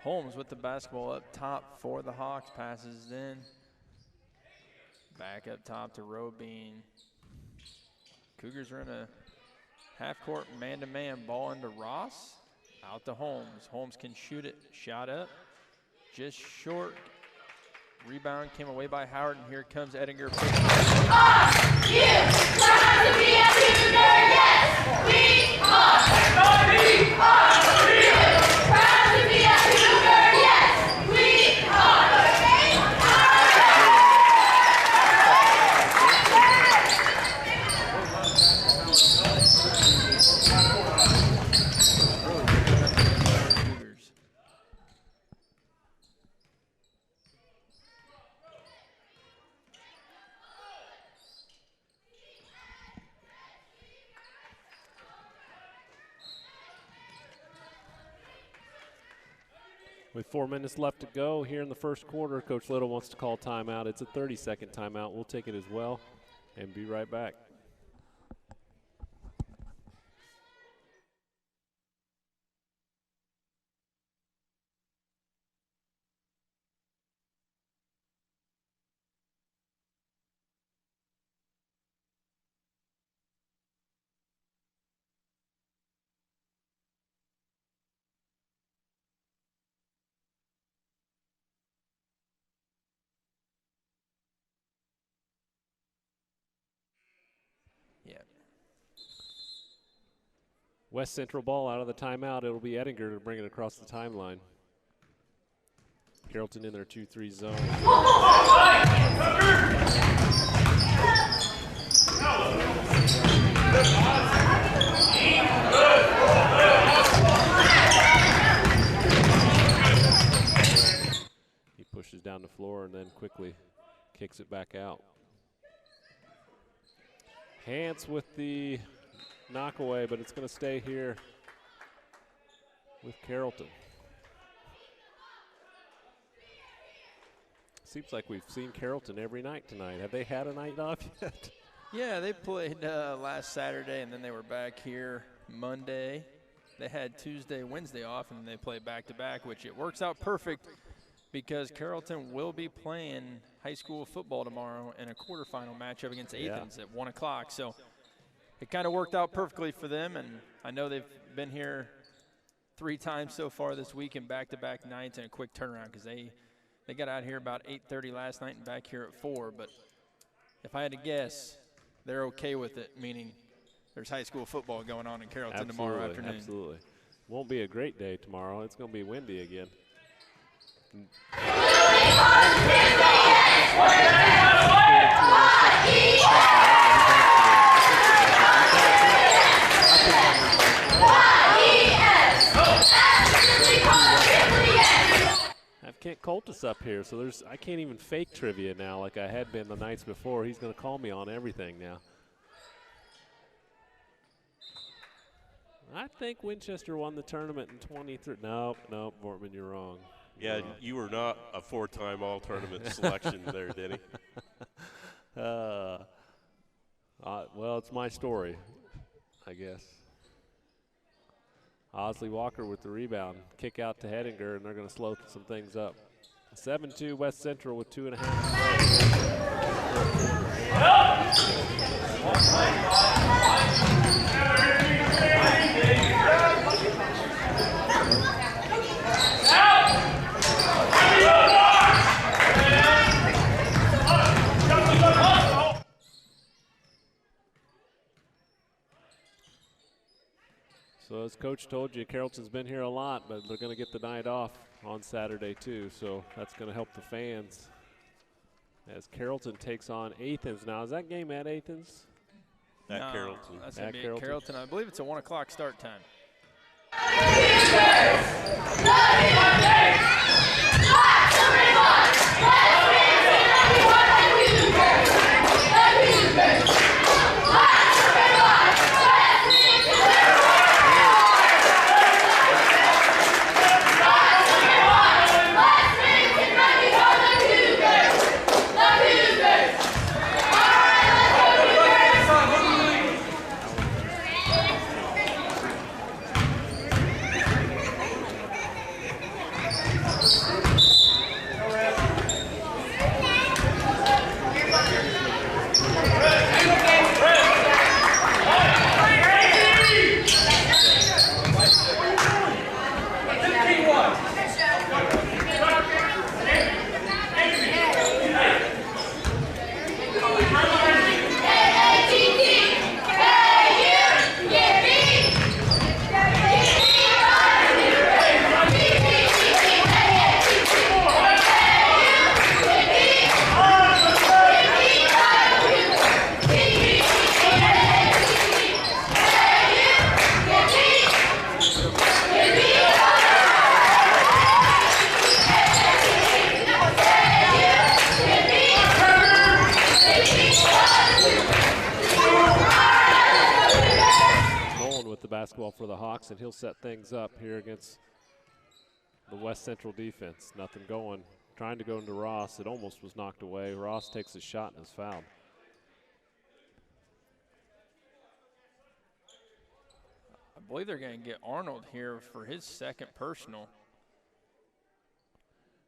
Holmes with the basketball up top for the Hawks. Passes then back up top to Robine. Cougars are in a half-court man-to-man. Ball into Ross. Out to Holmes. Holmes can shoot it. Shot up. Just short. Rebound came away by Howard, and here comes Ettinger. Are you proud to be a Cougar? Yes, we are. Are you proud to be a Cougar? Yes, we are. With 4 minutes left to go here in the first quarter, Coach Little wants to call timeout. It's a 30-second timeout. We'll take it as well and be right back. West Central ball out of the timeout. It'll be Ettinger to bring it across the timeline. Carrollton in their 2-3 zone. He pushes down the floor and then quickly kicks it back out. Hance with the knockaway, but it's going to stay here with Carrollton. Seems like we've seen Carrollton every night tonight. Have they had a night off yet? Yeah, they played last Saturday, and then they were back here Monday. They had Tuesday, Wednesday off, and they played back-to-back, which it works out perfect because Carrollton will be playing high school football tomorrow in a quarterfinal matchup against Athens at 1 o'clock. So it kind of worked out perfectly for them, and I know they've been here 3 times so far this week in back-to-back nights and a quick turnaround because they got out here about 8:30 last night and back here at 4. But if I had to guess, they're okay with it, meaning there's high school football going on in Carrollton tomorrow afternoon. Absolutely. Won't be a great day tomorrow. It's going to be windy again. I've Kent Coltis up here, so I can't even fake trivia now like I had been the nights before. He's going to call me on everything now. I think Winchester won the tournament in 23. Nope, Vortman, you're wrong. Yeah, you were not a 4-time all-tournament selection there, Denny. Well, it's my story, I guess. Osley Walker with the rebound. Kick out to Hedinger, and they're going to slow some things up. 7-2 West Central with 2.5 So as Coach told you, Carrollton's been here a lot, but they're going to get the night off on Saturday too, so that's going to help the fans. As Carrollton takes on Athens. Now, is that game at Athens? At Carrollton. That's going to be at Carrollton. I believe it's a 1 o'clock start time. Basketball for the Hawks, and he'll set things up here against the West Central defense. Nothing going. Trying to go into Ross. It almost was knocked away. Ross takes a shot and is fouled. I believe they're going to get Arnold here for his second personal.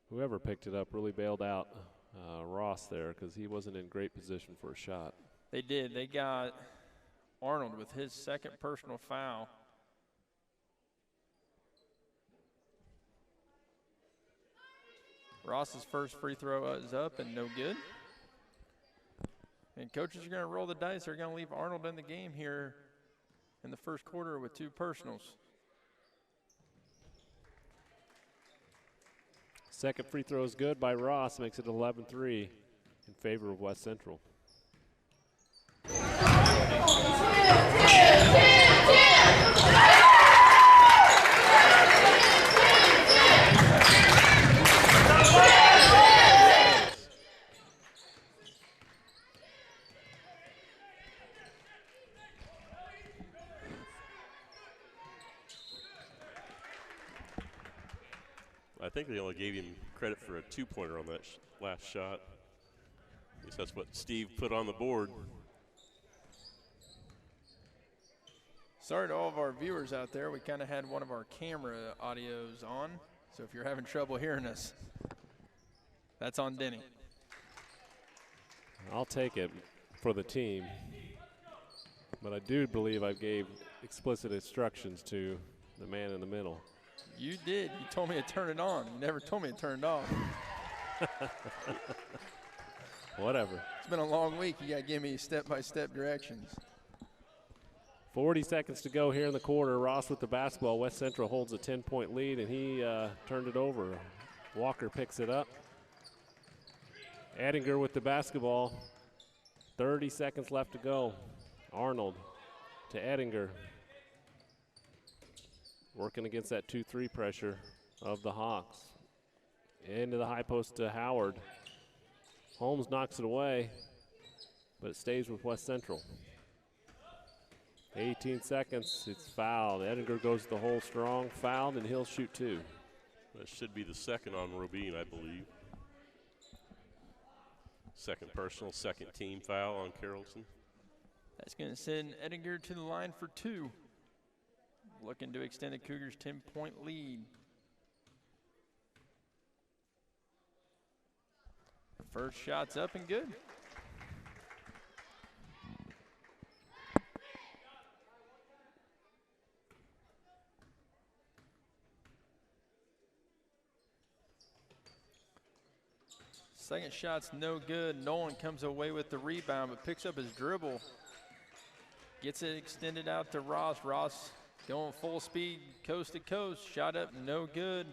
Whoever picked it up really bailed out Ross there because he wasn't in great position for a shot. They did. They got Arnold with his second personal foul. Ross's first free throw is up and no good. And coaches are going to roll the dice. They're going to leave Arnold in the game here in the first quarter with 2 personals. Second free throw is good by Ross, makes it 11-3 in favor of West Central. I think they only gave him credit for a 2-pointer on that last shot. At least that's what Steve put on the board. Sorry to all of our viewers out there. We kind of had one of our camera audios on, so if you're having trouble hearing us, that's on Denny. I'll take it for the team, but I do believe I gave explicit instructions to the man in the middle. You did. You told me to turn it on. You never told me to turn it off. Whatever. It's been a long week. You got to give me step-by-step directions. 40 seconds to go here in the quarter. Ross with the basketball. West Central holds a 10-point lead, and he turned it over. Walker picks it up. Edinger with the basketball. 30 seconds left to go. Arnold to Edinger. Working against that 2-3 pressure of the Hawks. Into the high post to Howard. Holmes knocks it away, but it stays with West Central. 18 seconds, it's fouled. Edinger goes the hole strong, fouled, and he'll shoot 2. That should be the second on Robine, I believe. Second personal, second team foul on Carrollton. That's going to send Edinger to the line for 2. Looking to extend the Cougars' 10-point lead. First shot's up and good. Second shot's no good. Nolan comes away with the rebound, but picks up his dribble. Gets it extended out to Ross. Ross going full speed, coast to coast. Shot up, no good.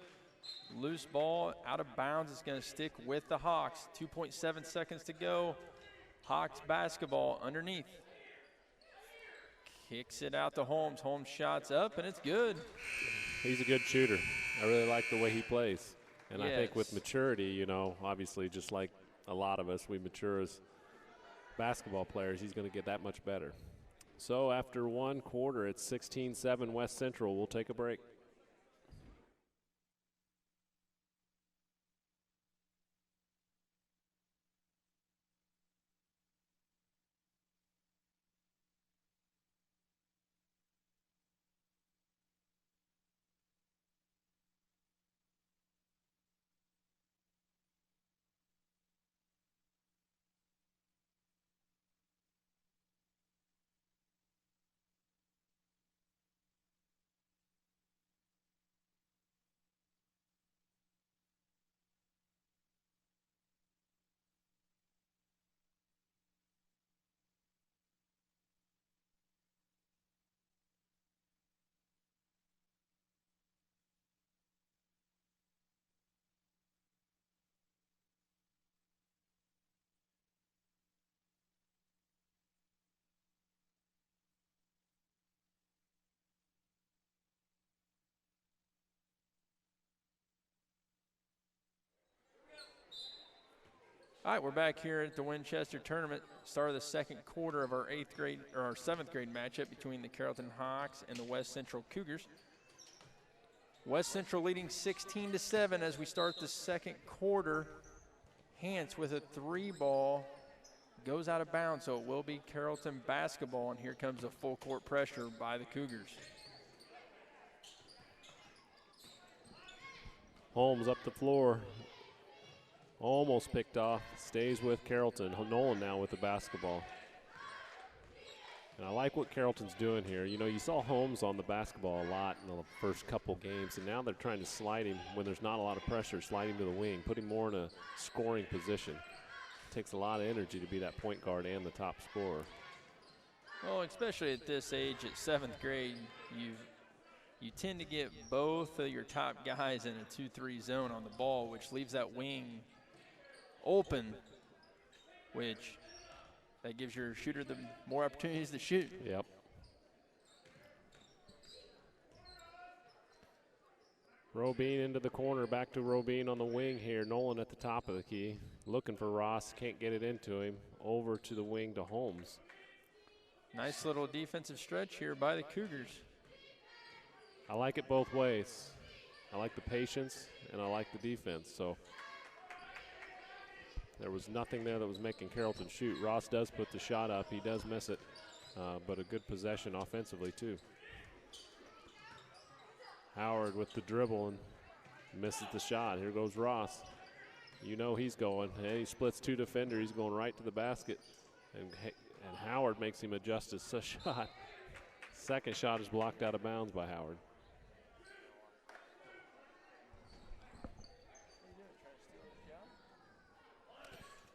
Loose ball, out of bounds. It's going to stick with the Hawks. 2.7 seconds to go. Hawks basketball underneath. Kicks it out to Holmes. Holmes shots up, and it's good. He's a good shooter. I really like the way he plays. And Yes. I think with maturity, you know, obviously just like a lot of us, we mature as basketball players. He's going to get that much better. So after one quarter, it's 16-7 West Central. We'll take a break. All right, we're back here at the Winchester tournament. Start of the second quarter of our 7th grade matchup between the Carrollton Hawks and the West Central Cougars. West Central leading 16-7 as we start the second quarter. Hance with a 3-ball goes out of bounds, so it will be Carrollton basketball, and here comes a full court pressure by the Cougars. Holmes up the floor. Almost picked off, stays with Carrollton. Nolan now with the basketball. And I like what Carrollton's doing here. You know, you saw Holmes on the basketball a lot in the first couple games, and now they're trying to slide him when there's not a lot of pressure, slide him to the wing, put him more in a scoring position. It takes a lot of energy to be that point guard and the top scorer. Well, especially at this age, at 7th grade, you tend to get both of your top guys in a 2-3 zone on the ball, which leaves that wing open, which that gives your shooter the more opportunities to shoot. Yep. Robine into the corner, back to Robine on the wing here. Nolan at the top of the key, looking for Ross, can't get it into him. Over to the wing to Holmes. Nice little defensive stretch here by the Cougars. I like it both ways. I like the patience and I like the defense. So there was nothing there that was making Carrollton shoot. Ross does put the shot up. He does miss it, but a good possession offensively too. Howard with the dribble and misses the shot. Here goes Ross. You know he's going. And he splits 2 defenders. He's going right to the basket. And Howard makes him adjust his shot. Second shot is blocked out of bounds by Howard.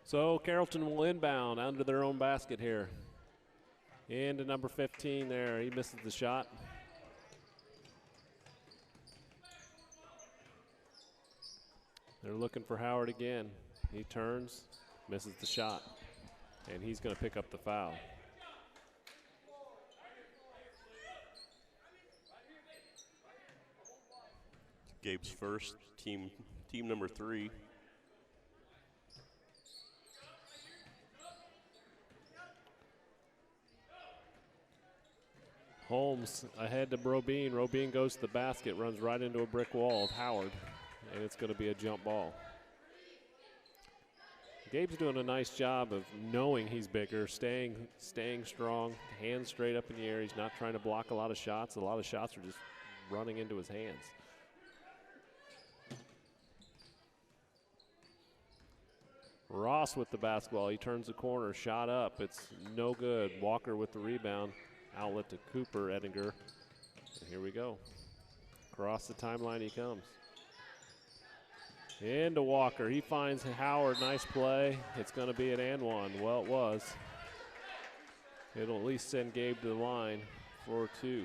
So Carrollton will inbound under their own basket here. Into number 15 there. He misses the shot. They're looking for Howard again. He turns, misses the shot, and he's going to pick up the foul. Gabe's first, team number 3. Holmes ahead to Robine. Robine goes to the basket, runs right into a brick wall of Howard, and it's going to be a jump ball. Gabe's doing a nice job of knowing he's bigger, staying strong, hands straight up in the air. He's not trying to block a lot of shots. A lot of shots are just running into his hands. Ross with the basketball. He turns the corner, shot up. It's no good. Walker with the rebound. Outlet to Cooper, Ettinger. And here we go. Across the timeline he comes. Into Walker. He finds Howard. Nice play. It's going to be an and one. Well, it was. It'll at least send Gabe to the line for 2.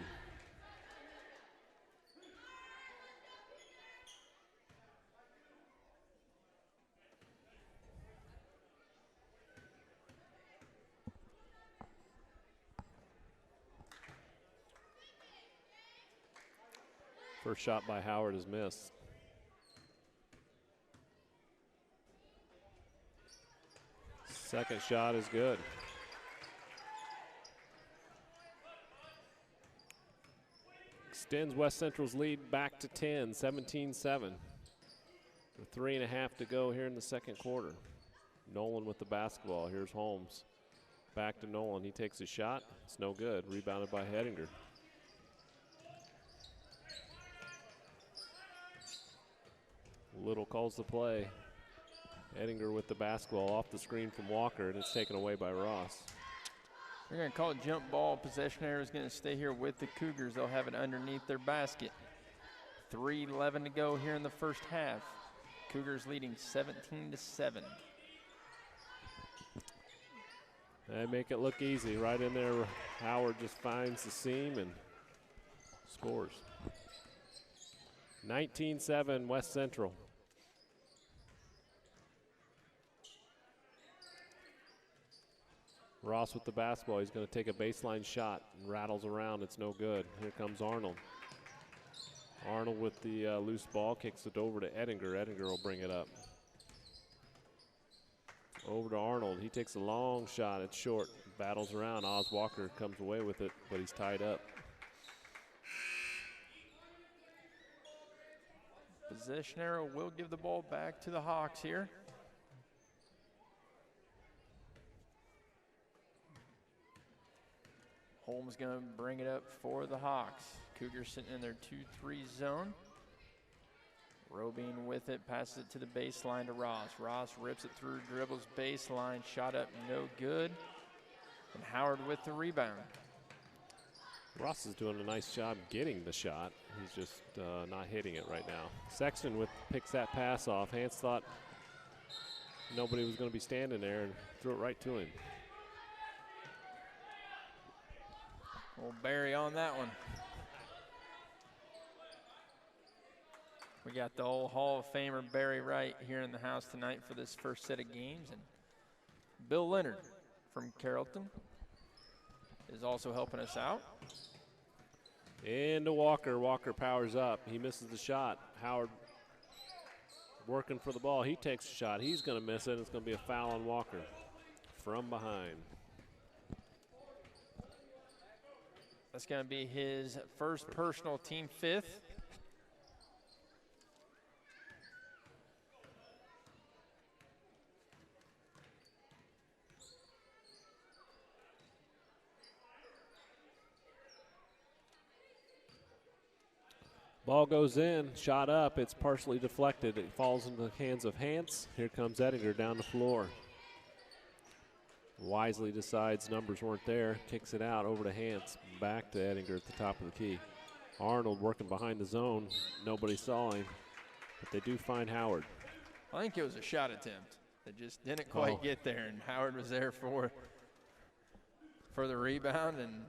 First shot by Howard is missed. Second shot is good. Extends West Central's lead back to 10, 17-7. With 3.5 to go here in the second quarter. Nolan with the basketball. Here's Holmes. Back to Nolan. He takes a shot. It's no good. Rebounded by Ettinger. Little calls the play. Ettinger with the basketball off the screen from Walker, and it's taken away by Ross. They're going to call it jump ball. Possession area is going to stay here with the Cougars. They'll have it underneath their basket. 3:11 to go here in the first half. Cougars leading 17-7. They make it look easy. Right in there, Howard just finds the seam and scores. 19-7 West Central. Ross with the basketball. He's going to take a baseline shot and rattles around. It's no good. Here comes Arnold. Arnold with the loose ball, kicks it over to Ettinger. Ettinger will bring it up. Over to Arnold. He takes a long shot. It's short. Battles around. Oz Walker comes away with it, but he's tied up. Possession arrow will give the ball back to the Hawks here. Holmes going to bring it up for the Hawks. Cougars sitting in their 2-3 zone. Robine with it, passes it to the baseline to Ross. Ross rips it through, dribbles baseline, shot up, no good. And Howard with the rebound. Ross is doing a nice job getting the shot. He's just not hitting it right now. Sexton picks that pass off. Hans thought nobody was going to be standing there and threw it right to him. Old Barry on that one. We got the old Hall of Famer Barry Wright here in the house tonight for this first set of games. And Bill Leonard from Carrollton is also helping us out. Into Walker. Walker powers up. He misses the shot. Howard working for the ball. He takes a shot. He's going to miss it. It's going to be a foul on Walker from behind. That's going to be his first personal, team fifth. Ball goes in, shot up, it's partially deflected. It falls into the hands of Hans. Here comes Ettinger down the floor. Wisely decides numbers weren't there, kicks it out over to Hans. Back to Ettinger at the top of the key. Arnold working behind the zone. Nobody saw him, but they do find Howard. I think it was a shot attempt that just didn't quite get there, and Howard was there for the rebound and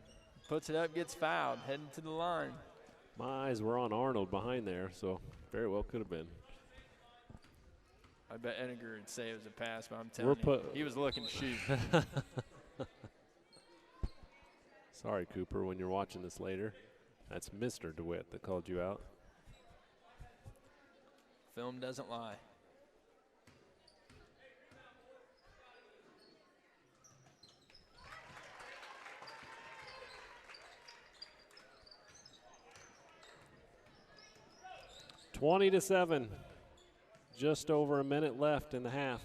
puts it up, gets fouled, heading to the line. My eyes were on Arnold behind there, so very well could have been. I bet Ettinger would say it was a pass, but I'm telling you, he was looking to shoot. Sorry, Cooper, when you're watching this later. That's Mr. DeWitt that called you out. Film doesn't lie. (20-7). Just over a minute left in the half.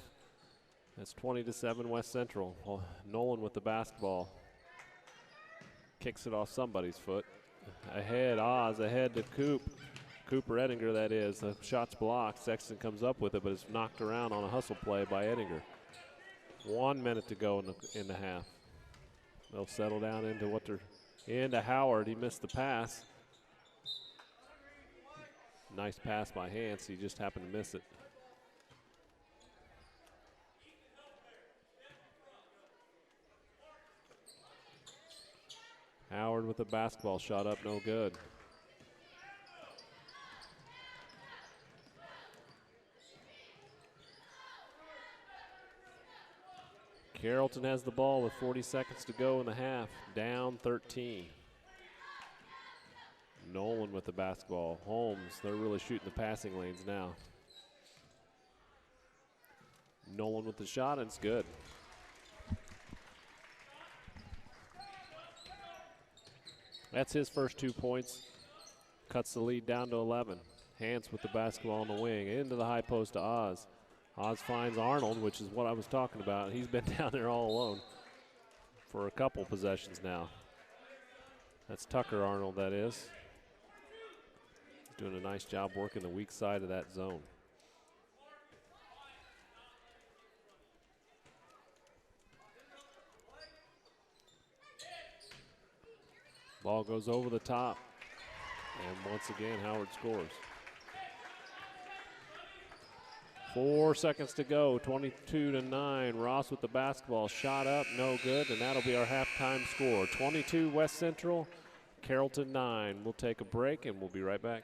That's 20-7 West Central. Well, Nolan with the basketball. Kicks it off somebody's foot. Ahead, Oz, ahead to Cooper Ettinger, that is. The shot's blocked. Sexton comes up with it, but it's knocked around on a hustle play by Ettinger. 1 minute to go in the half. They'll settle down into Howard. He missed the pass. Nice pass by Hans. He just happened to miss it. Howard with the basketball shot up, no good. Carrollton has the ball with 40 seconds to go in the half, down 13. Nolan with the basketball. Holmes, they're really shooting the passing lanes now. Nolan with the shot, and it's good. That's his first 2 points. Cuts the lead down to 11. Hans with the basketball on the wing. Into the high post to Oz. Oz finds Arnold, which is what I was talking about. He's been down there all alone for a couple possessions now. That's Tucker Arnold, that is. He's doing a nice job working the weak side of that zone. Ball goes over the top. And once again, Howard scores. 4 seconds to go, 22-9. Ross with the basketball, shot up, no good, and that'll be our halftime score. 22 West Central, Carrollton 9. We'll take a break and we'll be right back.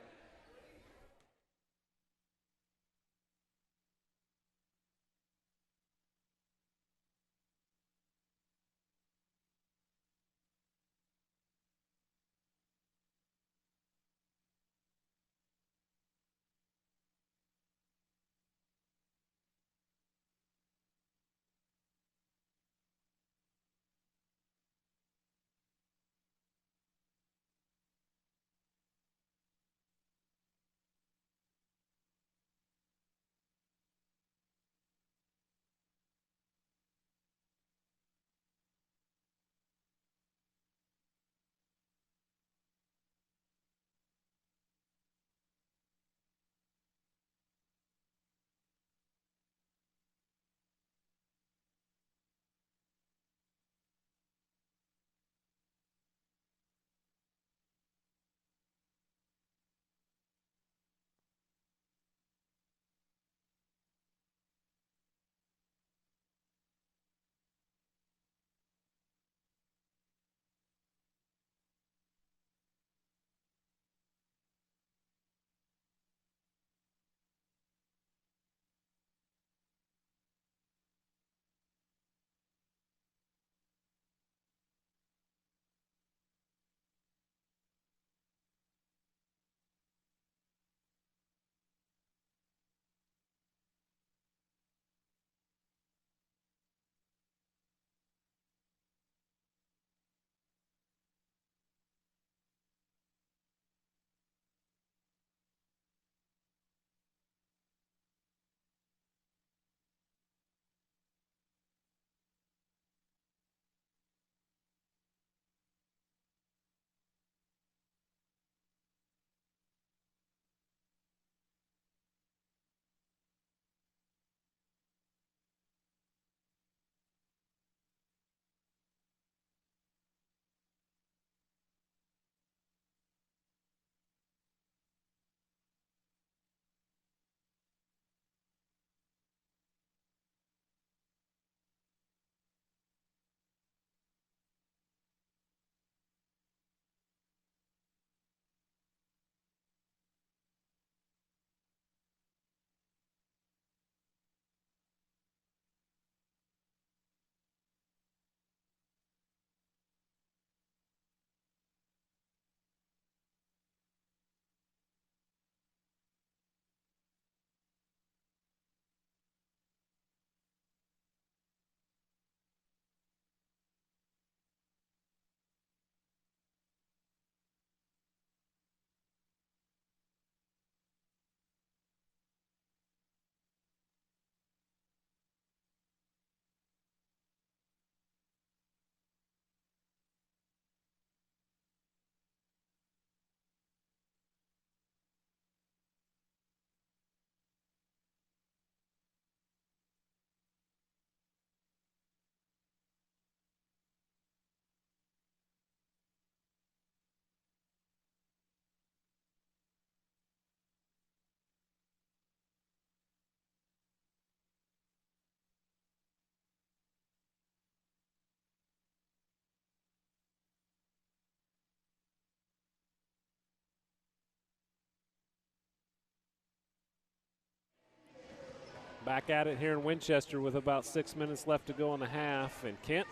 Back at it here in Winchester with about 6 minutes left to go in the half. And Kent,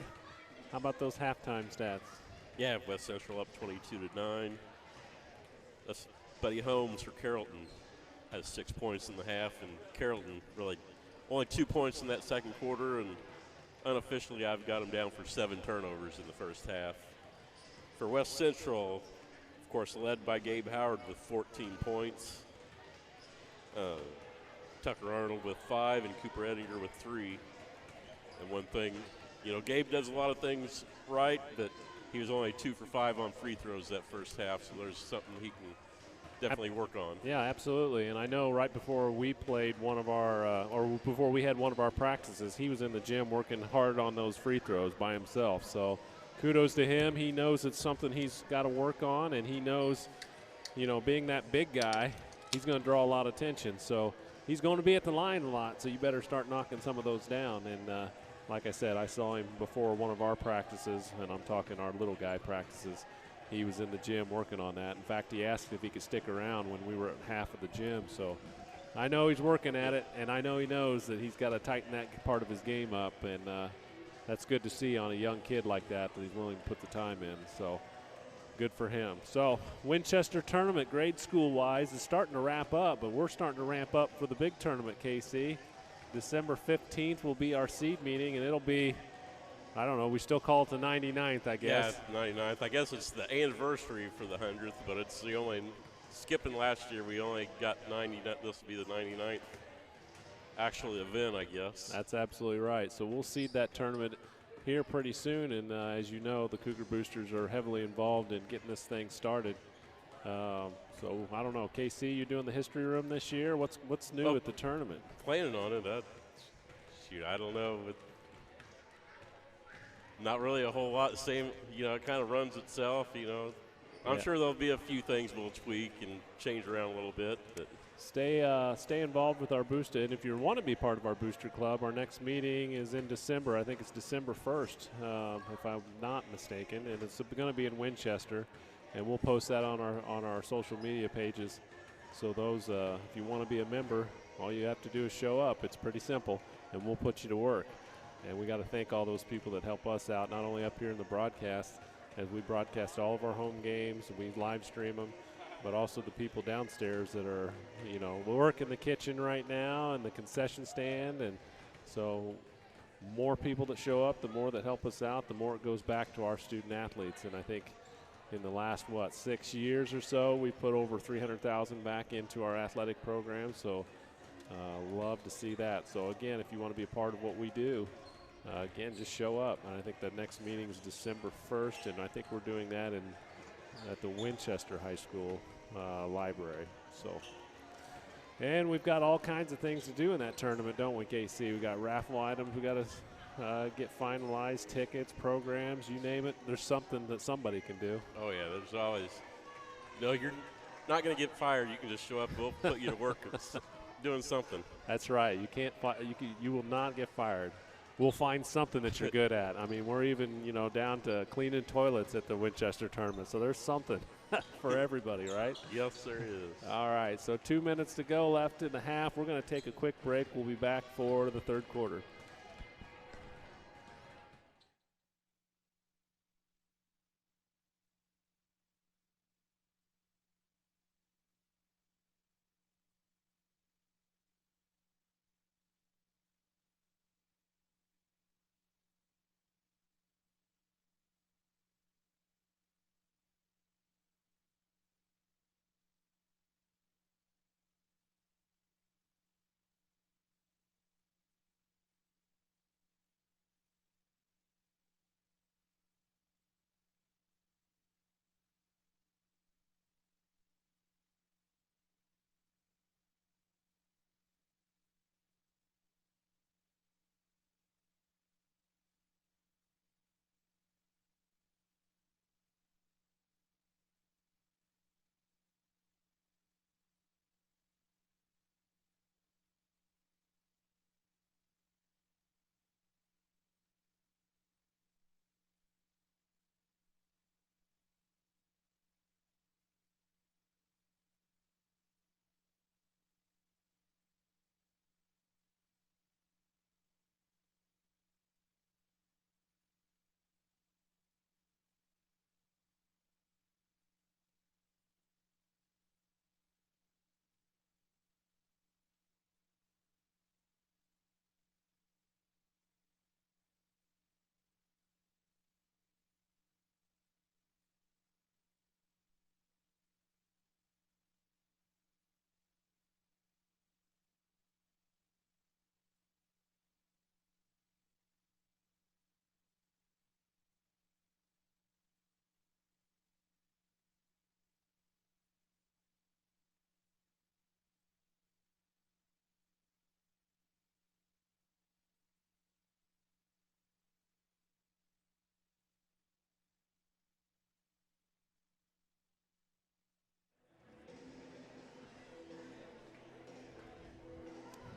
how about those halftime stats? Yeah, West Central up 22-9. That's Buddy Holmes for Carrollton has 6 points in the half, and Carrollton really only 2 points in that second quarter, and unofficially I've got them down for 7 turnovers in the first half. For West Central, of course, led by Gabe Howard with 14 points. Tucker Arnold with 5 and Cooper Ettinger with 3. And one thing, Gabe does a lot of things right, but he was only 2 for 5 on free throws that first half, so there's something he can definitely work on. Yeah, absolutely. And I know right before we played one of our, or before we had one of our practices, he was in the gym working hard on those free throws by himself. So kudos to him. He knows it's something he's got to work on, and he knows, being that big guy, he's going to draw a lot of attention. So he's going to be at the line a lot, so you better start knocking some of those down. And like I said, I saw him before one of our practices, and I'm talking our little guy practices. He was in the gym working on that. In fact, he asked if he could stick around when we were at half of the gym. So I know he's working at it, and I know he knows that he's got to tighten that part of his game up. And that's good to see on a young kid like that he's willing to put the time in. So good for him. So Winchester tournament, grade school-wise, is starting to wrap up, but we're starting to ramp up for the big tournament, KC. December 15th will be our seed meeting, and it'll be, I don't know, we still call it the 99th, I guess. Yeah, 99th. I guess it's the anniversary for the 100th, but it's the only, skipping last year, we only got 90, this will be the 99th actual event, I guess. That's absolutely right. So we'll seed that tournament here pretty soon, and as you know, the Cougar Boosters are heavily involved in getting this thing started. So I don't know, KC, you doing the history room this year? What's new at the tournament? Planning on it. I don't know. Not really a whole lot. Same, it kind of runs itself. I'm sure there'll be a few things we'll tweak and change around a little bit. But stay involved with our booster, and if you want to be part of our booster club, our next meeting is in December. I think it's December 1st, if I'm not mistaken, and it's going to be in Winchester. And we'll post that on our social media pages. So those, if you want to be a member, all you have to do is show up. It's pretty simple, and we'll put you to work. And we got to thank all those people that help us out, not only up here in the broadcast, as we broadcast all of our home games, and we live stream them, but also the people downstairs that are, work in the kitchen right now and the concession stand. And so more people that show up, the more that help us out, the more it goes back to our student athletes. And I think in the last, 6 years or so, we put over $300,000 back into our athletic program. So love to see that. So again, if you want to be a part of what we do, again, just show up. And I think the next meeting is December 1st, and I think we're doing that at the Winchester High School library. So, and we've got all kinds of things to do in that tournament, don't we, KC? We got raffle items. We got to get finalized, tickets, programs, you name it. There's something that somebody can do. Oh yeah, there's always. No, you're not going to get fired. You can just show up. We'll put you to work doing something. That's right. You can't. You will not get fired. We'll find something that you're good at. I mean, we're even down to cleaning toilets at the Winchester tournament. So there's something for everybody, right? Yes, there is. All right. So 2 minutes to go left in the half. We're going to take a quick break. We'll be back for the third quarter.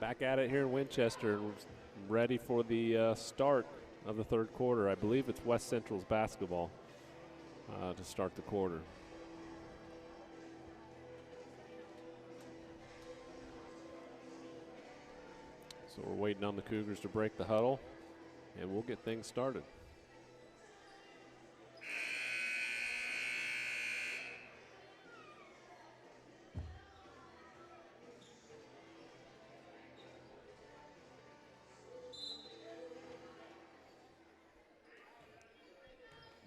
back at it here in Winchester, and ready for the start of the third quarter. I believe it's West Central's basketball to start the quarter. So we're waiting on the Cougars to break the huddle, and we'll get things started.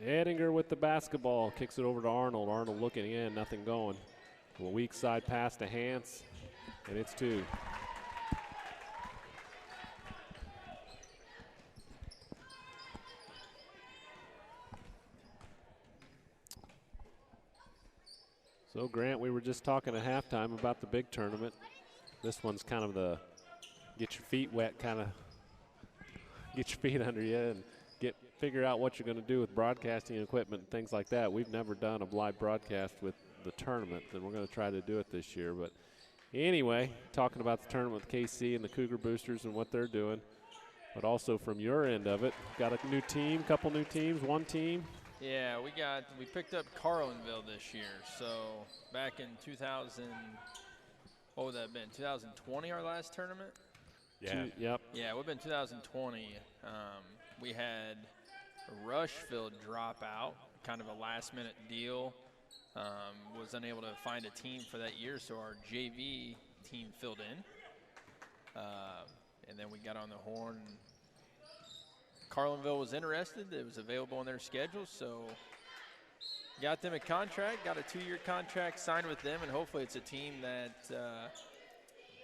Edinger with the basketball, kicks it over to Arnold. Arnold looking in, nothing going. A weak side pass to Hance, and it's 2. So Grant, we were just talking at halftime about the big tournament. This one's kind of the get your feet wet, kind of get your feet under you and figure out what you're going to do with broadcasting equipment and things like that. We've never done a live broadcast with the tournament, and we're going to try to do it this year. But anyway, talking about the tournament with KC and the Cougar Boosters and what they're doing, but also from your end of it, got a new team, couple new teams, one team. Yeah, we picked up Carlinville this year. So back in 2000, what would that have been? 2020, our last tournament? Yeah. Yep. Yeah, it would have been 2020. We had Rushville drop out, kind of a last-minute deal. Was unable to find a team for that year, so our JV team filled in. And then we got on the horn. Carlinville was interested. It was available on their schedule, so got them a contract, got a 2-year contract signed with them, and hopefully it's a team that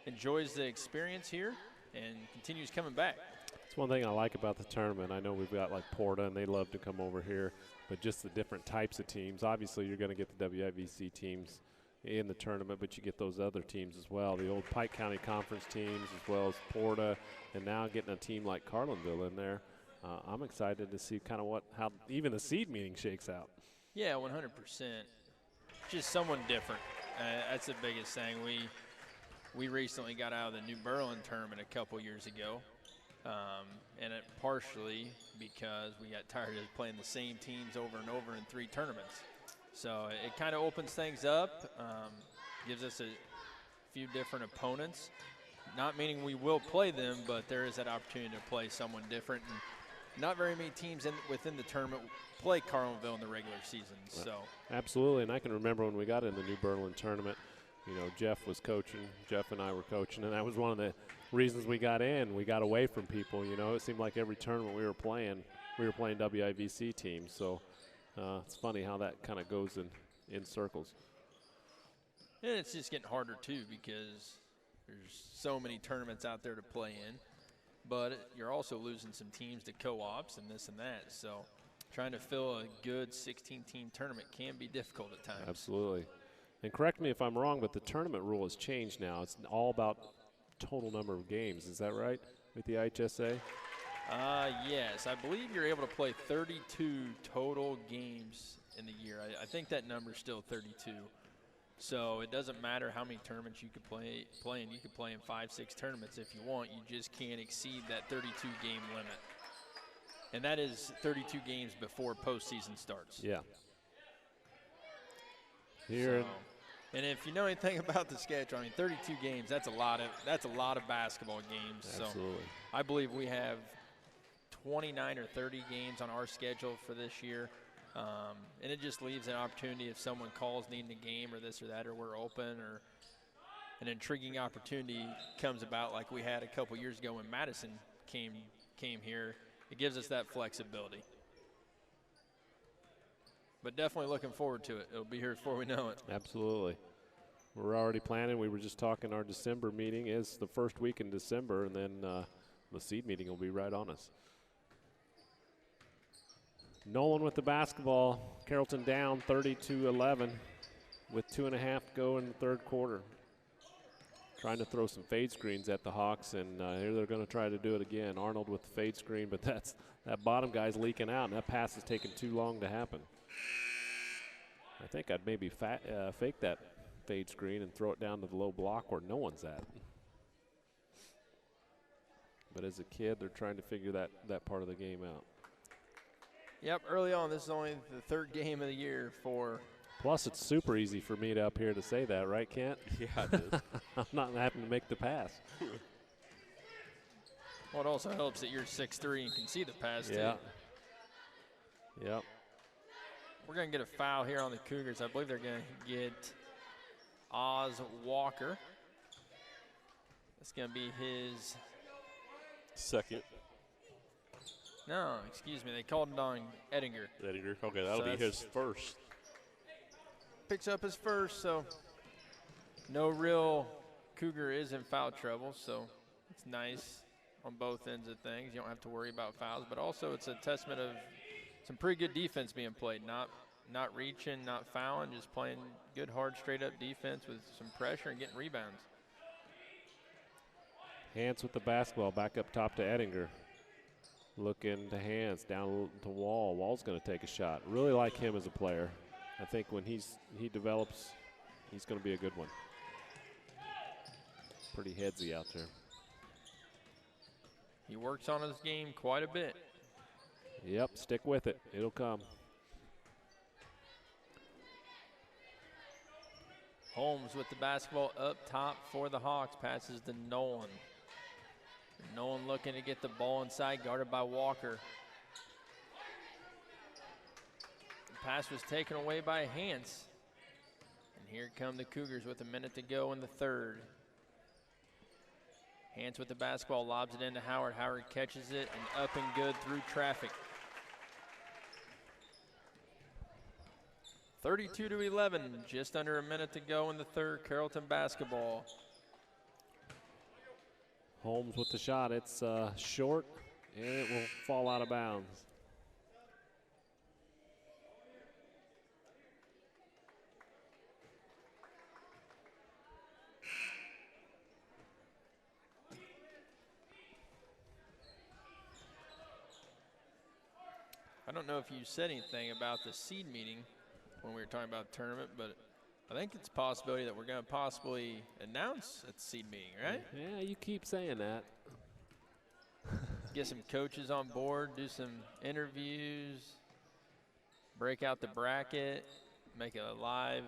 enjoys the experience here and continues coming back. That's one thing I like about the tournament. I know we've got like Porta, and they love to come over here, but just the different types of teams. Obviously, you're going to get the WIVC teams in the tournament, but you get those other teams as well, the old Pike County Conference teams as well as Porta, and now getting a team like Carlinville in there. I'm excited to see kind of how even the seed meeting shakes out. Yeah, 100%. Just someone different. That's the biggest thing. We recently got out of the New Berlin tournament a couple years ago. And it partially because we got tired of playing the same teams over and over in 3 tournaments. So it kind of opens things up, gives us a few different opponents. Not meaning we will play them, but there is that opportunity to play someone different. And not very many teams within the tournament play Carlinville in the regular season. So absolutely, and I can remember when we got in the New Berlin tournament, you know, Jeff was coaching, Jeff and I were coaching, and that was one of the reasons we got in. We got away from people, you know. It seemed like every tournament we were playing WIVC teams. So it's funny how that kind of goes in circles. And it's just getting harder, too, because there's so many tournaments out there to play in. But you're also losing some teams to co-ops and this and that. So trying to fill a good 16-team tournament can be difficult at times. Absolutely. And correct me if I'm wrong, but the tournament rule has changed now. It's all about total number of games. Is that right with the IHSA? Yes. I believe you're able to play 32 total games in the year. I think that number's still 32. So it doesn't matter how many tournaments you could play in. You could play in 5-6 tournaments if you want. You just can't exceed that 32-game limit. And that is 32 games before postseason starts. Yeah. Here. So, and if you know anything about the schedule, I mean, 32 games, that's a lot of basketball games. Absolutely. So I believe we have 29 or 30 games on our schedule for this year. And it just leaves an opportunity if someone calls needing a game or this or that, or we're open, or an intriguing opportunity comes about like we had a couple years ago when Madison came here. It gives us that flexibility. But definitely looking forward to it. It'll be here before we know it. Absolutely. We're already planning. We were just talking, our December meeting is the first week in December, and then the seed meeting will be right on us. Nolan with the basketball. Carrollton down 30-11 with 2.5 to go in the third quarter. Trying to throw some fade screens at the Hawks, and here they're going to try to do it again. Arnold with the fade screen, but that bottom guy's leaking out, and that pass is taking too long to happen. I think I'd maybe fake that fade screen and throw it down to the low block where no one's at. But as a kid, they're trying to figure that part of the game out. Yep, early on, this is only the third game of the year for. Plus, it's super easy for me up here to say that, right, Kent? Yeah, it is. I'm not having to make the pass. Well, it also helps that you're 6'3" and can see the pass, Yeah. too. Yep. We're going to get a foul here on the Cougars. I believe they're going to get Oz Walker. It's going to be his Second. No, excuse me. They called it on Ettinger. Ettinger. Okay, that'll So be his first. Picks up his first, so no real Cougar is in foul trouble, so it's nice on both ends of things. You don't have to worry about fouls, but also it's a testament of some pretty good defense being played. Not reaching, not fouling, just playing good, hard, straight-up defense with some pressure and getting rebounds. Hans with the basketball back up top to Ettinger. Looking to Hans, down to Wall. Wall's going to take a shot. Really like him as a player. I think when he develops, he's going to be a good one. Pretty headsy out there. He works on his game quite a bit. Yep, stick with it. It'll come. Holmes with the basketball up top for the Hawks. Passes to Nolan. Nolan looking to get the ball inside, guarded by Walker. The pass was taken away by Hans. And here come the Cougars with a minute to go in the third. Hans with the basketball, lobs it into Howard. Howard catches it and up and good through traffic. 32-11, just under a minute to go in the third. Carrollton basketball. Holmes with the shot. It's short, and it will fall out of bounds. I don't know if you said anything about the seed meeting when we were talking about the tournament, but I think it's a possibility that we're going to possibly announce at the seed meeting, right? Yeah, you keep saying that. Get some coaches on board, do some interviews, break out the bracket, make it a live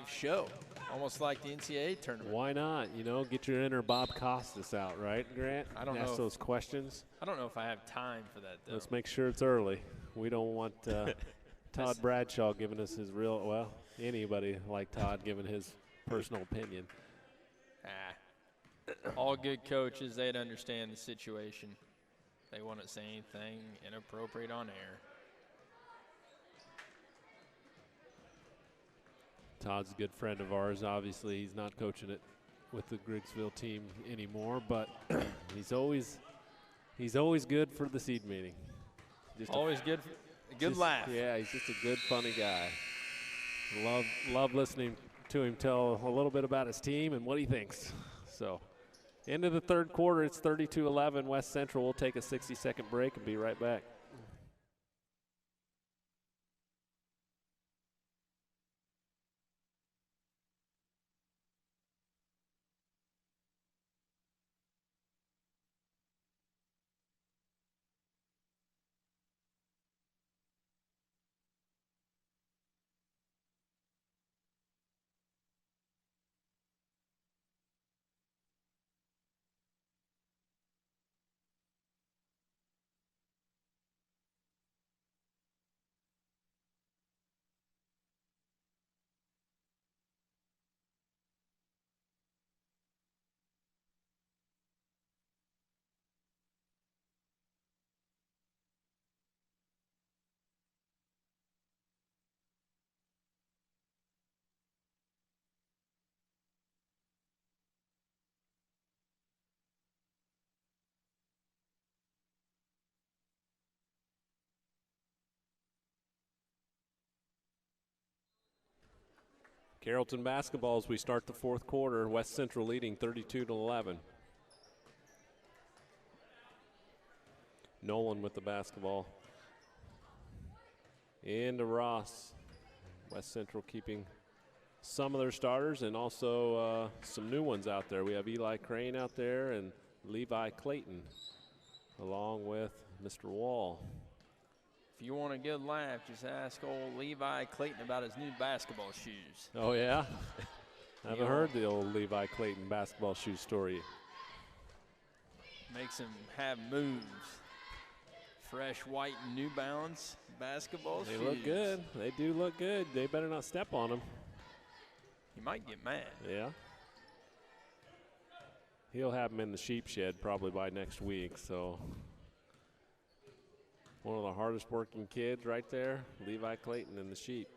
show, almost like the NCAA tournament. Why not? You know, get your inner Bob Costas out, right, Grant? I don't Ask know those questions. I don't know if I have time for that, though. Let's make sure it's early. We don't want Todd Bradshaw giving us his real, well, anybody like Todd giving his personal opinion. All good coaches, they'd understand the situation. They wouldn't say anything inappropriate on air. Todd's a good friend of ours. Obviously, he's not coaching it with the Griggsville team anymore, but he's always good for the seed meeting. Just Always good laugh. Yeah, he's just a good, funny guy. Love listening to him tell a little bit about his team and what he thinks. So, end of the third quarter, it's 32-11. West Central will take a 60-second break and be right back. Carrollton basketball as we start the fourth quarter. West Central leading 32-11. Nolan with the basketball. Into Ross. West Central keeping some of their starters and also some new ones out there. We have Eli Crane out there and Levi Clayton, along with Mr. Wall. If you want a good laugh, just ask old Levi Clayton about his new basketball shoes. Oh, yeah? I haven't heard the old Levi Clayton basketball shoe story. Makes him have moves. Fresh white New Balance basketball shoes. They look good. They do look good. They better not step on them. He might get mad. Yeah. He'll have them in the sheep shed probably by next week, so. One of the hardest working kids right there, Levi Clayton in the sheep.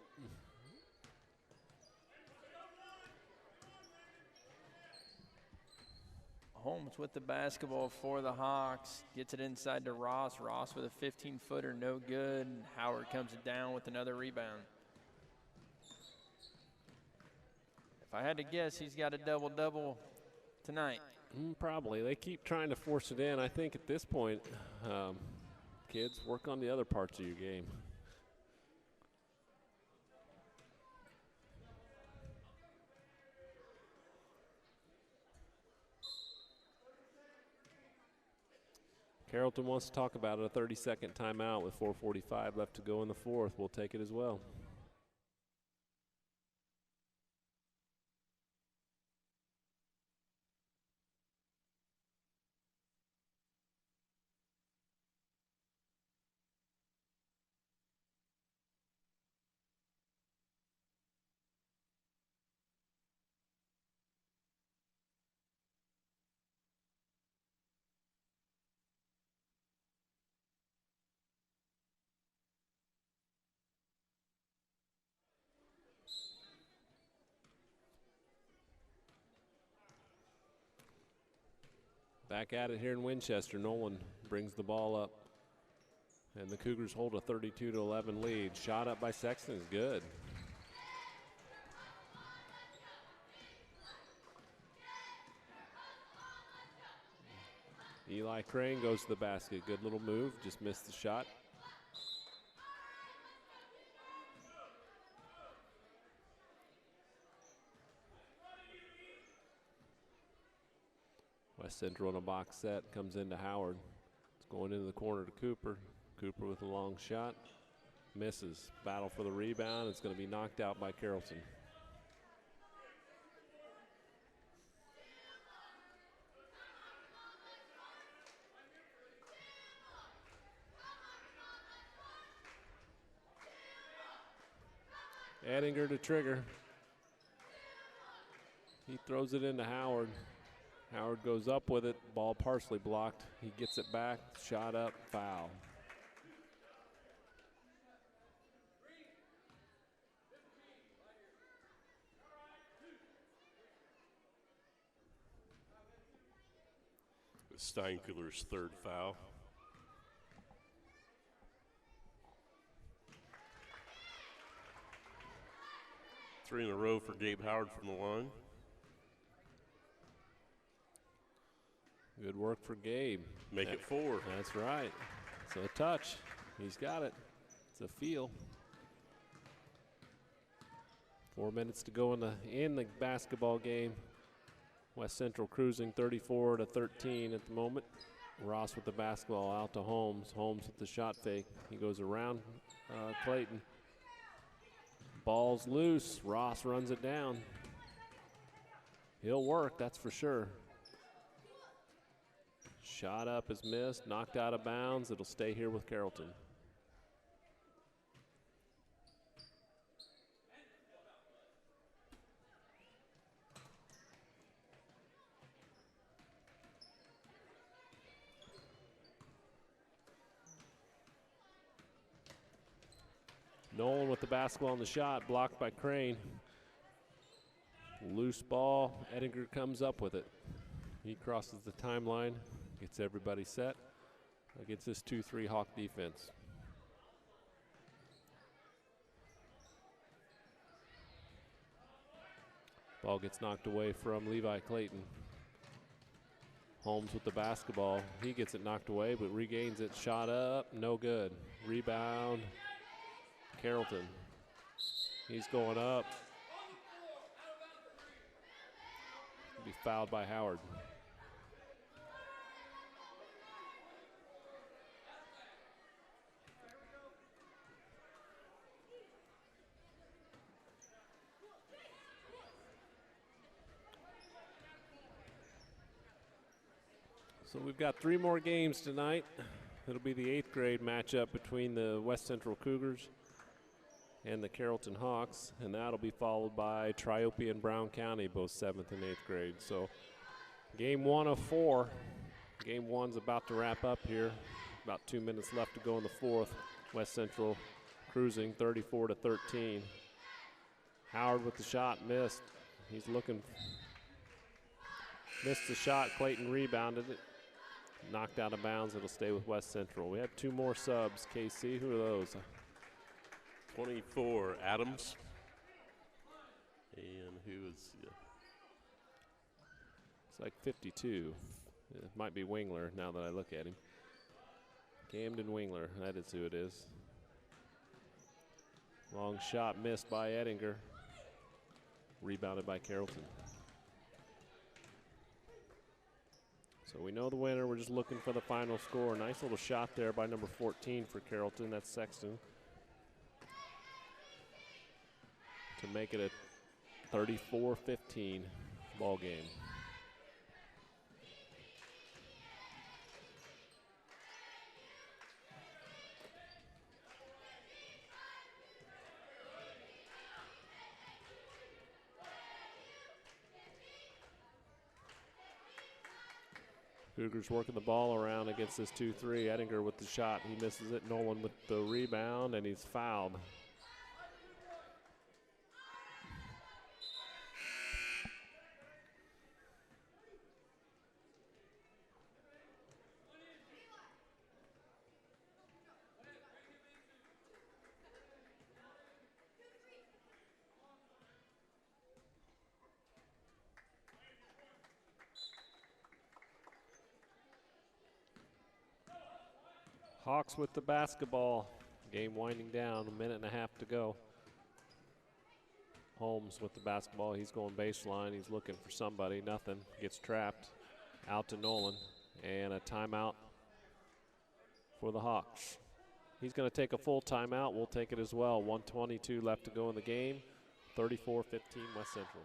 Holmes with the basketball for the Hawks. Gets it inside to Ross. Ross with a 15-footer, no good. Howard comes down with another rebound. If I had to guess, he's got a double-double tonight. Probably. They keep trying to force it in. I think at this point, kids, work on the other parts of your game. Carrollton wants to talk about it, a 30-second timeout with 4:45 left to go in the fourth. We'll take it as well. Back at it here in Winchester. Nolan brings the ball up. And the Cougars hold a 32-11 lead. Shot up by Sexton is good. Eli Crane goes to the basket. Good little move, just missed the shot. West Central in a box set, comes into Howard. It's going into the corner to Cooper. Cooper with a long shot, misses. Battle for the rebound, it's going to be knocked out by Carrollton. Ettinger to trigger. He throws it into Howard. Howard goes up with it, ball partially blocked. He gets it back, shot up, foul. Steinkuhler's third foul. Three in a row for Gabe Howard from the line. Good work for Gabe. Make it four. That's right. It's a touch. He's got it. It's a feel. 4 minutes to go in the basketball game. West Central cruising 34-13 at the moment. Ross with the basketball out to Holmes. Holmes with the shot fake. He goes around Clayton. Ball's loose. Ross runs it down. He'll work, that's for sure. Shot up is missed, knocked out of bounds. It'll stay here with Carrollton. Nolan with the basketball on the shot, blocked by Crane. Loose ball, Ettinger comes up with it. He crosses the timeline, gets everybody set against this 2-3 Hawk defense. Ball gets knocked away from Levi Clayton. Holmes with the basketball. He gets it knocked away, but regains it. Shot up, no good. Rebound, Carrollton. He's going up. Be fouled by Howard. So we've got 3 more games tonight. It'll be the 8th grade matchup between the West Central Cougars and the Carrollton Hawks, and that'll be followed by Triopia and Brown County, both 7th and 8th grade. So game 1 of 4. Game 1's about to wrap up here. About 2 minutes left to go in the 4th. West Central cruising 34-13. Howard with the shot, missed. He's looking, missed the shot. Clayton rebounded it. Knocked out of bounds. It'll stay with West Central. We have 2 more subs. KC, who are those? 24, Adams. And who is? It's like 52. It might be Wingler now that I look at him. Camden Wingler, that is who it is. Long shot missed by Ettinger. Rebounded by Carrollton. So we know the winner. We're just looking for the final score. Nice little shot there by number 14 for Carrollton. That's Sexton. To make it a 34-15 ball game. Cougars working the ball around against this 2-3. Ettinger with the shot. He misses it. Nolan with the rebound, and he's fouled. Hawks with the basketball. Game winding down, 1.5 minutes to go. Holmes with the basketball. He's going baseline. He's looking for somebody. Nothing. Gets trapped. Out to Nolan. And a timeout for the Hawks. He's going to take a full timeout. We'll take it as well. 1:22 left to go in the game. 34-15 West Central.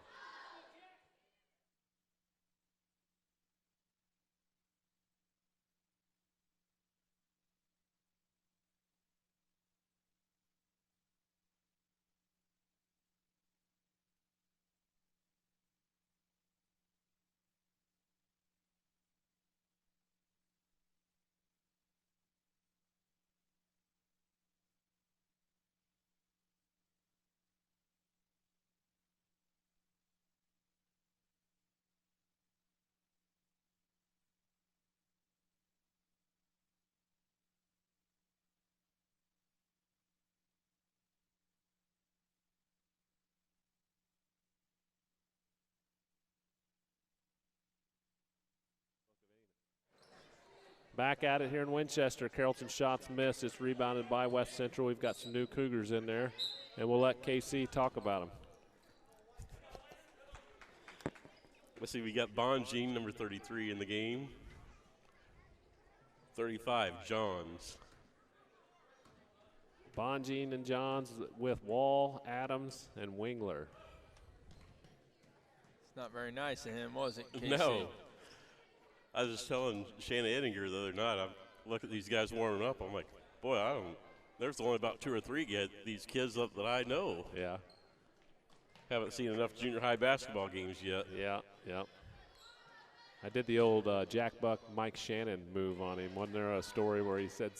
Back at it here in Winchester. Carrollton shots missed. It's rebounded by West Central. We've got some new Cougars in there, and we'll let KC talk about them. Let's see, we got Bonjean, number 33, in the game. 35, Johns. Bonjean and Johns with Wall, Adams, and Wingler. It's not very nice of him, was it, KC? No. I was just telling Shannon Ettinger the other night, I look at these guys warming up, I'm like, boy, there's only about 2 or 3 these kids up that I know. Yeah. Haven't seen enough junior high basketball games yet. Yeah. I did the old Jack Buck, Mike Shannon move on him. Wasn't there a story where he said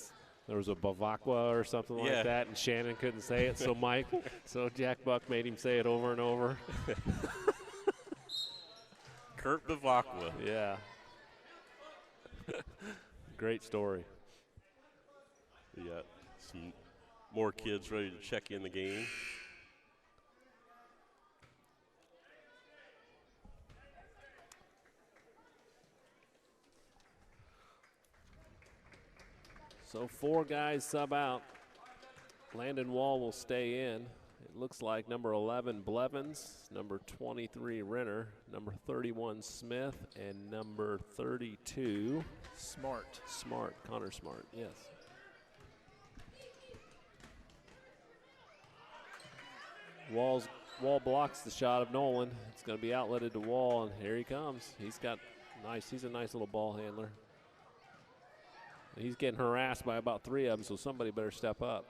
there was a Bavakwa or something like that, and Shannon couldn't say it, so Jack Buck made him say it over and over. Kurt Bavakwa. Yeah. Great story. We got some more kids ready to check in the game. So 4 guys sub out. Landon Wall will stay in, It looks like number 11, Blevins, number 23, Renner, number 31, Smith, and number 32, Smart. Smart, Connor Smart, yes. Wall blocks the shot of Nolan. It's going to be outletted to Wall, and here he comes. He's a nice little ball handler. He's getting harassed by about 3 of them, so somebody better step up.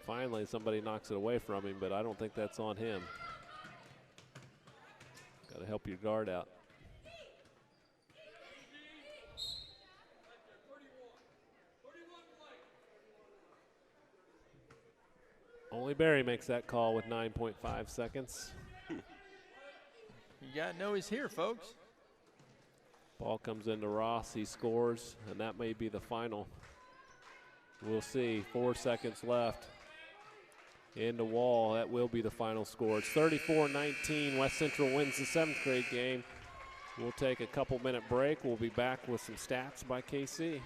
Finally, somebody knocks it away from him, but I don't think that's on him. Got to help your guard out. Only Barry makes that call with 9.5 seconds. You got to know he's here, folks. Ball comes into Ross, he scores, and that may be the final. We'll see, 4 seconds left. Into Wall, that will be the final score. It's 34-19, West Central wins the 7th grade game. We'll take a couple-minute break. We'll be back with some stats by KC.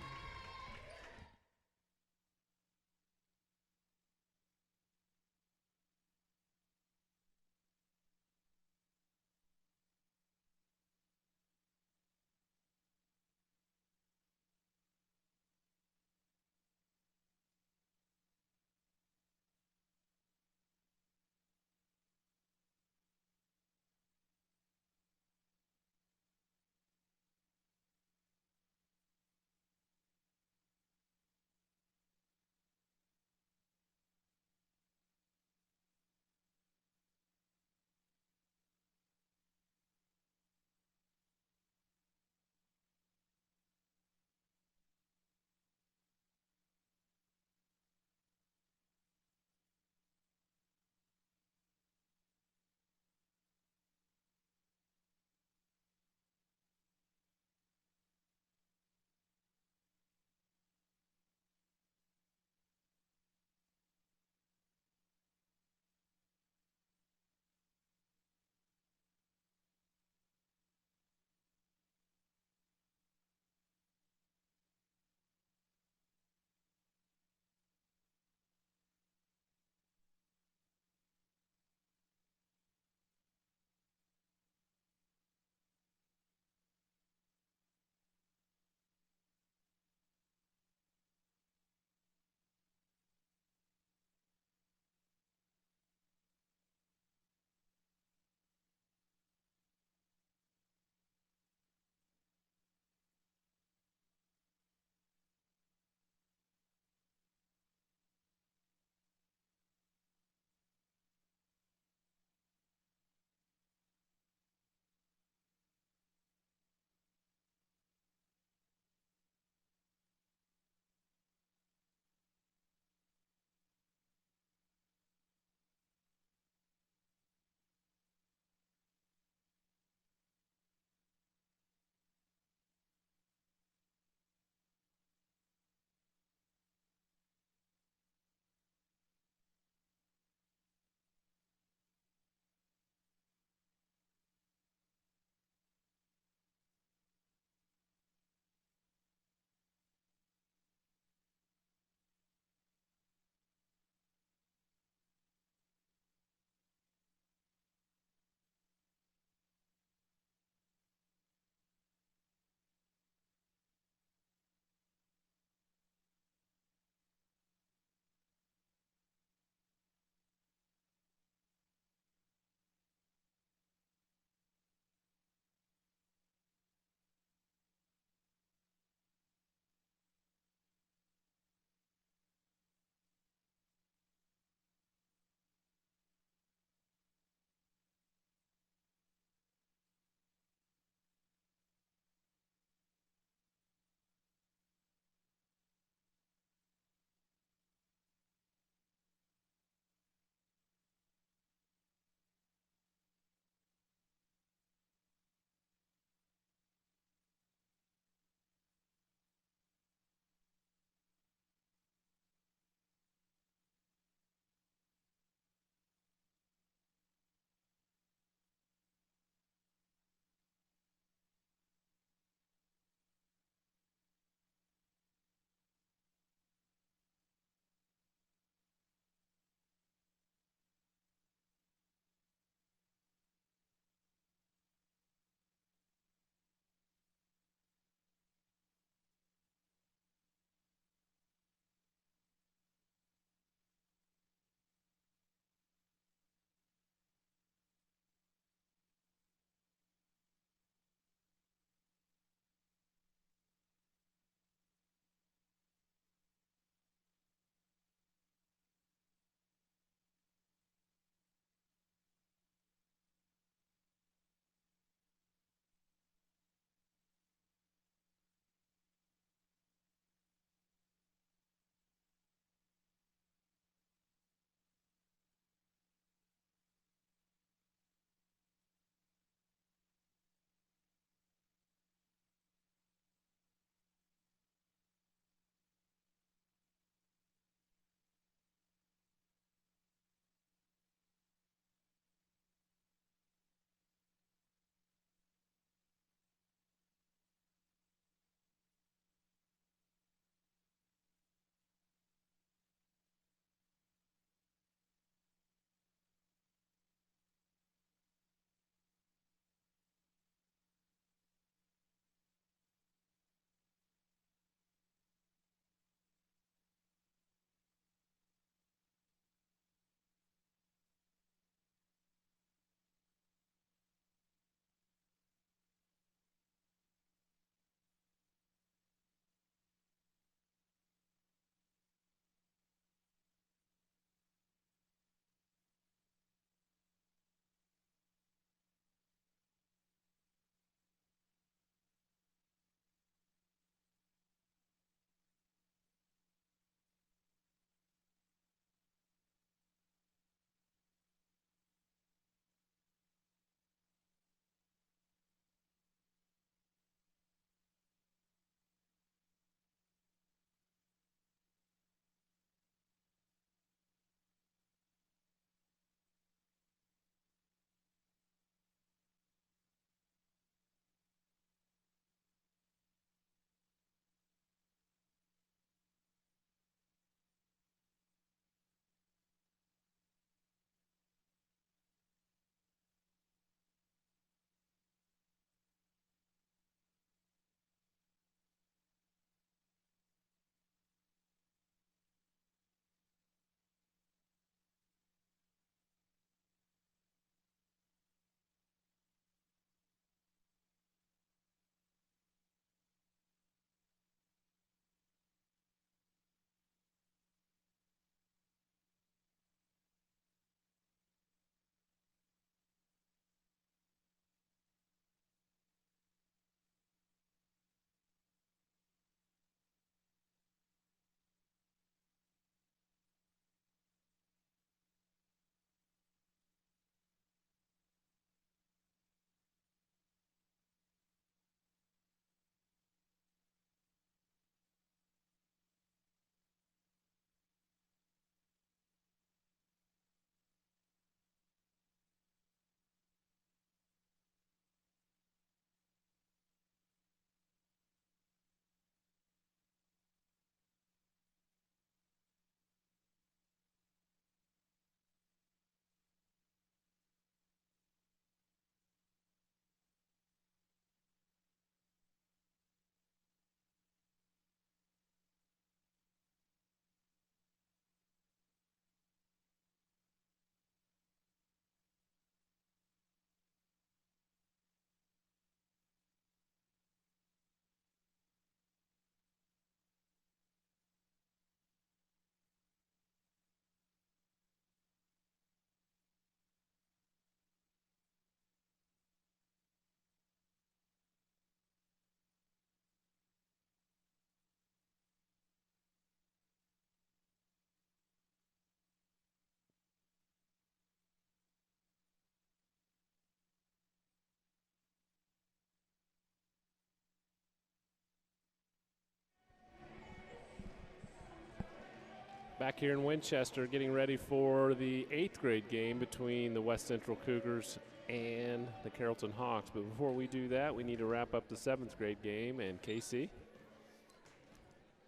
Back here in Winchester, getting ready for the 8th grade game between the West Central Cougars and the Carrollton Hawks. But before we do that, we need to wrap up the 7th grade game. And KC?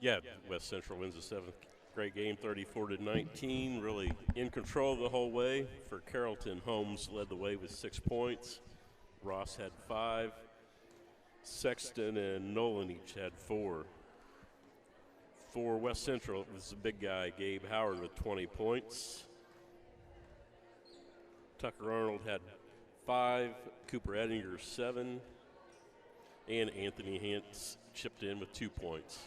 Yeah, West Central wins the 7th grade game 34-19. Really in control the whole way. For Carrollton, Holmes led the way with 6 points. Ross had 5. Sexton and Nolan each had 4. For West Central, it was the big guy, Gabe Howard, with 20 points. Tucker Arnold had 5, Cooper Ettinger 7, and Anthony Hantz chipped in with 2 points.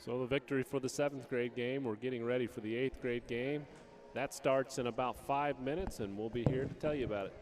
So the victory for the 7th grade game. We're getting ready for the 8th grade game. That starts in about 5 minutes, and we'll be here to tell you about it.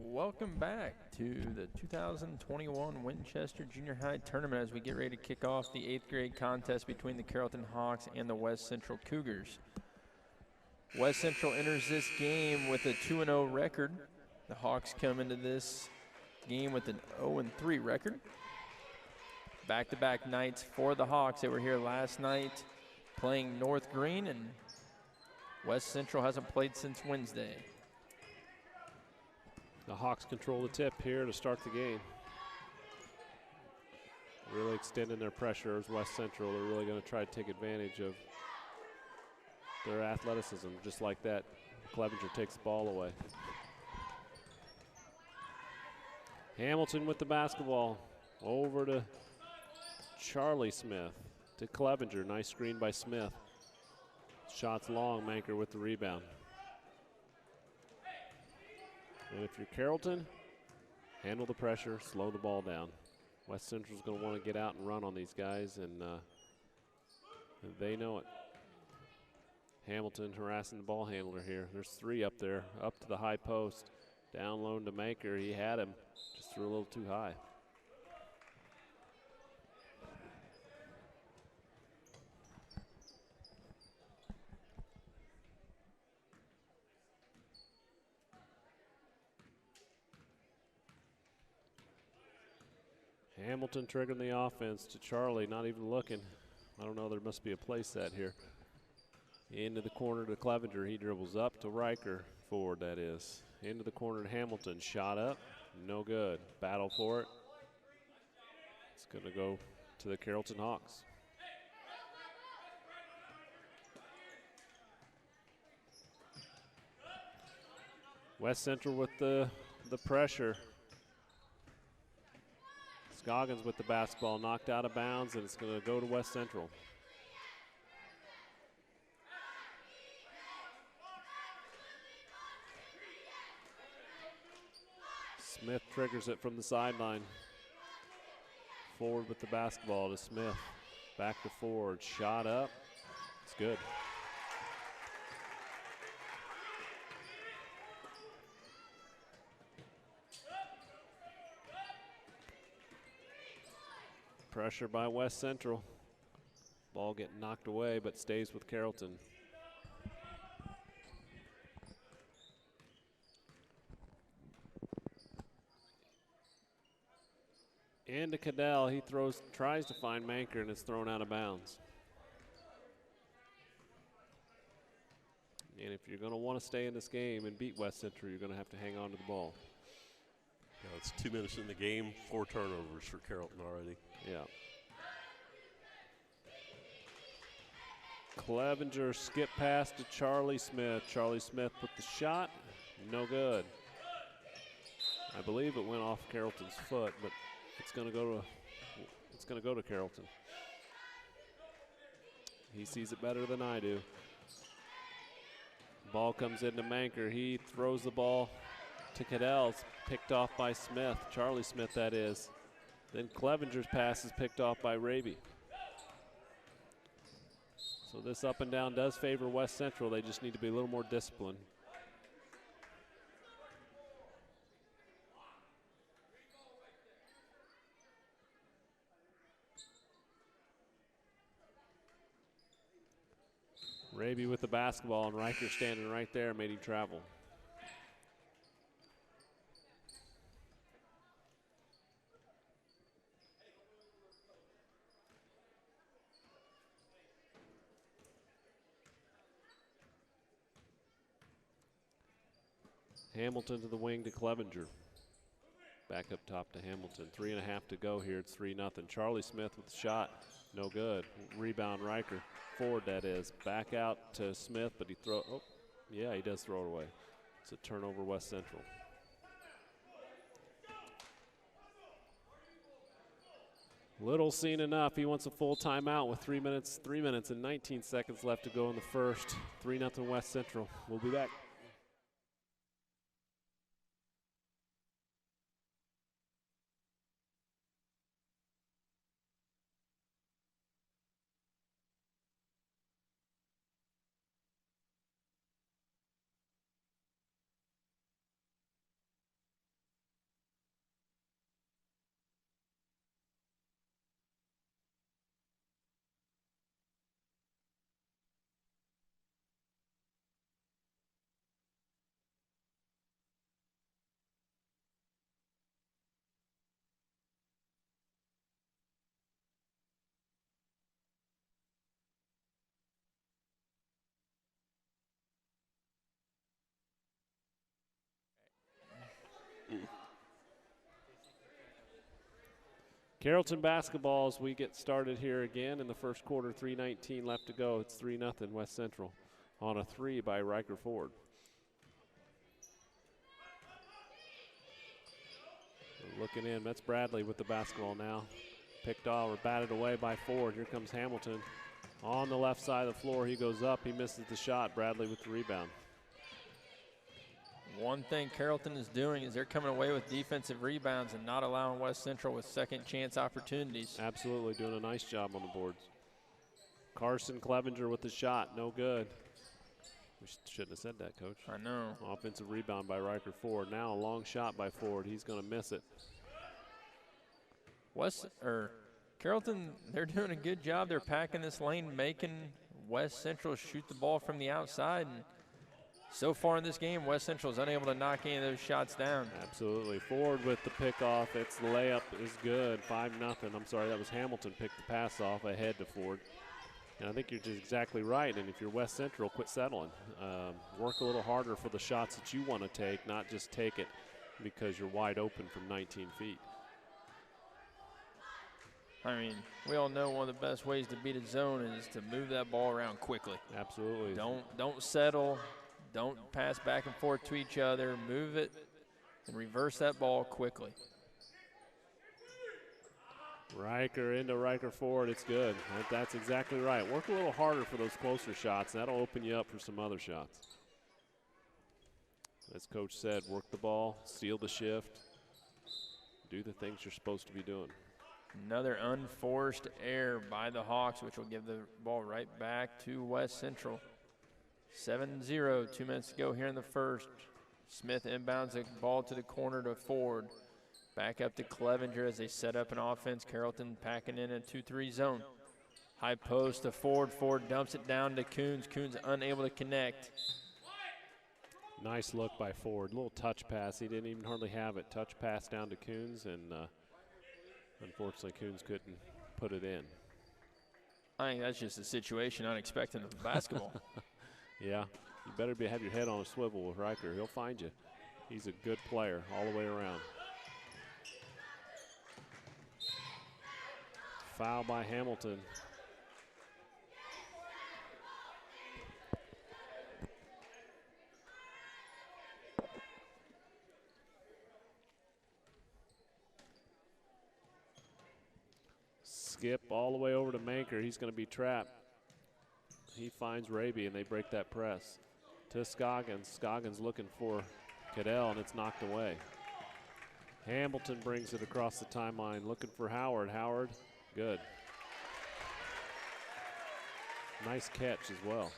Welcome back to the 2021 Winchester Junior High Tournament as we get ready to kick off the 8th grade contest between the Carrollton Hawks and the West Central Cougars. West Central enters this game with a 2-0 record. The Hawks come into this game with an 0-3 record. Back-to-back nights for the Hawks. They were here last night playing North Green, and West Central hasn't played since Wednesday. The Hawks control the tip here to start the game. Really extending their pressure as West Central. They're really going to try to take advantage of their athleticism. Just like that, Clevenger takes the ball away. Hamilton with the basketball. Over to Charlie Smith. To Clevenger. Nice screen by Smith. Shots long. Manker with the rebound. And if you're Carrollton, handle the pressure, slow the ball down. West Central's going to want to get out and run on these guys, and they know it. Hamilton harassing the ball handler here. There's 3 up there, up to the high post. Down low to Manker. He had him, just threw a little too high. Hamilton triggering the offense to Charlie, not even looking. I don't know, there must be a play set here. Into the corner to Clevenger. He dribbles up to Riker, forward that is. Into the corner to Hamilton, shot up, no good. Battle for it. It's going to go to the Carrollton Hawks. West Central with the pressure. Scoggins with the basketball, knocked out of bounds, and it's going to go to West Central. Smith triggers it from the sideline. Forward with the basketball to Smith. Back to forward, shot up. It's good. Pressure by West Central. Ball getting knocked away, but stays with Carrollton. And to Cadell, he tries to find Manker, and it's thrown out of bounds. And if you're going to want to stay in this game and beat West Central, you're going to have to hang on to the ball. Yeah, it's 2 minutes in the game, 4 turnovers for Carrollton already. Yeah. Clevenger skip pass to Charlie Smith. Charlie Smith with the shot, no good. I believe it went off Carrollton's foot, but it's going to go to Carrollton. He sees it better than I do. Ball comes into Manker. He throws the ball to Cadell. It's picked off by Smith, Charlie Smith that is. Then Clevenger's pass is picked off by Raby. So this up and down does favor West Central. They just need to be a little more disciplined. Raby with the basketball, and Riker standing right there, made him travel. Hamilton to the wing to Clevenger. Back up top to Hamilton. 3.5 to go here. It's 3-0. Charlie Smith with the shot. No good. Rebound Riker. Forward that is. Back out to Smith, but he he does throw it away. It's a turnover West Central. Little seen enough. He wants a full timeout with 3 minutes and 19 seconds left to go in the first. 3-0 West Central. We'll be back. Carrollton basketball as we get started here again in the first quarter, 3:19 left to go. It's 3-0 West Central on a 3 by Riker Ford. Looking in, that's Bradley with the basketball now. Picked off or batted away by Ford. Here comes Hamilton. On the left side of the floor, he goes up, he misses the shot. Bradley with the rebound. One thing Carrollton is doing is they're coming away with defensive rebounds and not allowing West Central with second chance opportunities. Absolutely doing a nice job on the boards. Carson Clevenger with the shot, no good. We shouldn't have said that, Coach. I know. Offensive rebound by Riker Ford. Now a long shot by Ford. He's going to miss it. Carrollton, they're doing a good job. They're packing this lane, making West Central shoot the ball from the outside. And so far in this game, West Central is unable to knock any of those shots down. Absolutely. Ford with the pick off. Its layup is good. 5-0. I'm sorry, that was Hamilton picked the pass off ahead to Ford. And I think you're just exactly right. And if you're West Central, quit settling. Work a little harder for the shots that you want to take, not just take it because you're wide open from 19 feet. I mean, we all know one of the best ways to beat a zone is to move that ball around quickly. Absolutely. Don't settle. Don't pass back and forth to each other. Move it and reverse that ball quickly. Riker into Riker Ford. It's good. That's exactly right. Work a little harder for those closer shots. That'll open you up for some other shots. As Coach said, work the ball, steal the shift, do the things you're supposed to be doing. Another unforced error by the Hawks, which will give the ball right back to West Central. 7-0, 2 minutes to go here in the first. Smith inbounds the ball to the corner to Ford. Back up to Clevenger as they set up an offense. Carrollton packing in a 2-3 zone. High post to Ford. Ford dumps it down to Coons. Coons unable to connect. Nice look by Ford. Little touch pass. He didn't even hardly have it. Touch pass down to Coons, and unfortunately Coons couldn't put it in. I think that's just a situation unexpected of basketball. Yeah, you better have your head on a swivel with Riker. He'll find you. He's a good player all the way around. Foul by Hamilton. Skip all the way over to Manker. He's going to be trapped. He finds Raby, and they break that press. To Scoggins. Scoggins looking for Cadell, and it's knocked away. Hamilton brings it across the timeline, looking for Howard. Howard, good. Nice catch as well.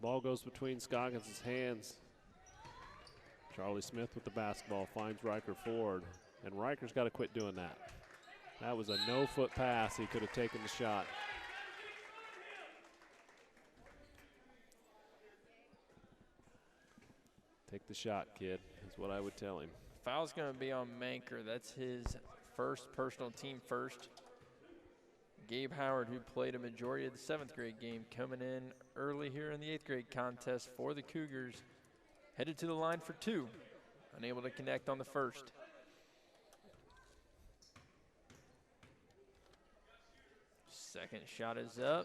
Ball goes between Scoggins' hands. Charlie Smith with the basketball finds Riker Ford, and Riker's got to quit doing that. That was a no-foot pass. He could have taken the shot. Take the shot, kid, is what I would tell him. Foul's going to be on Manker. That's his first personal team first. Gabe Howard, who played a majority of the 7th grade game, coming in early here in the 8th grade contest for the Cougars, headed to the line for 2. Unable to connect on the first. Second shot is up,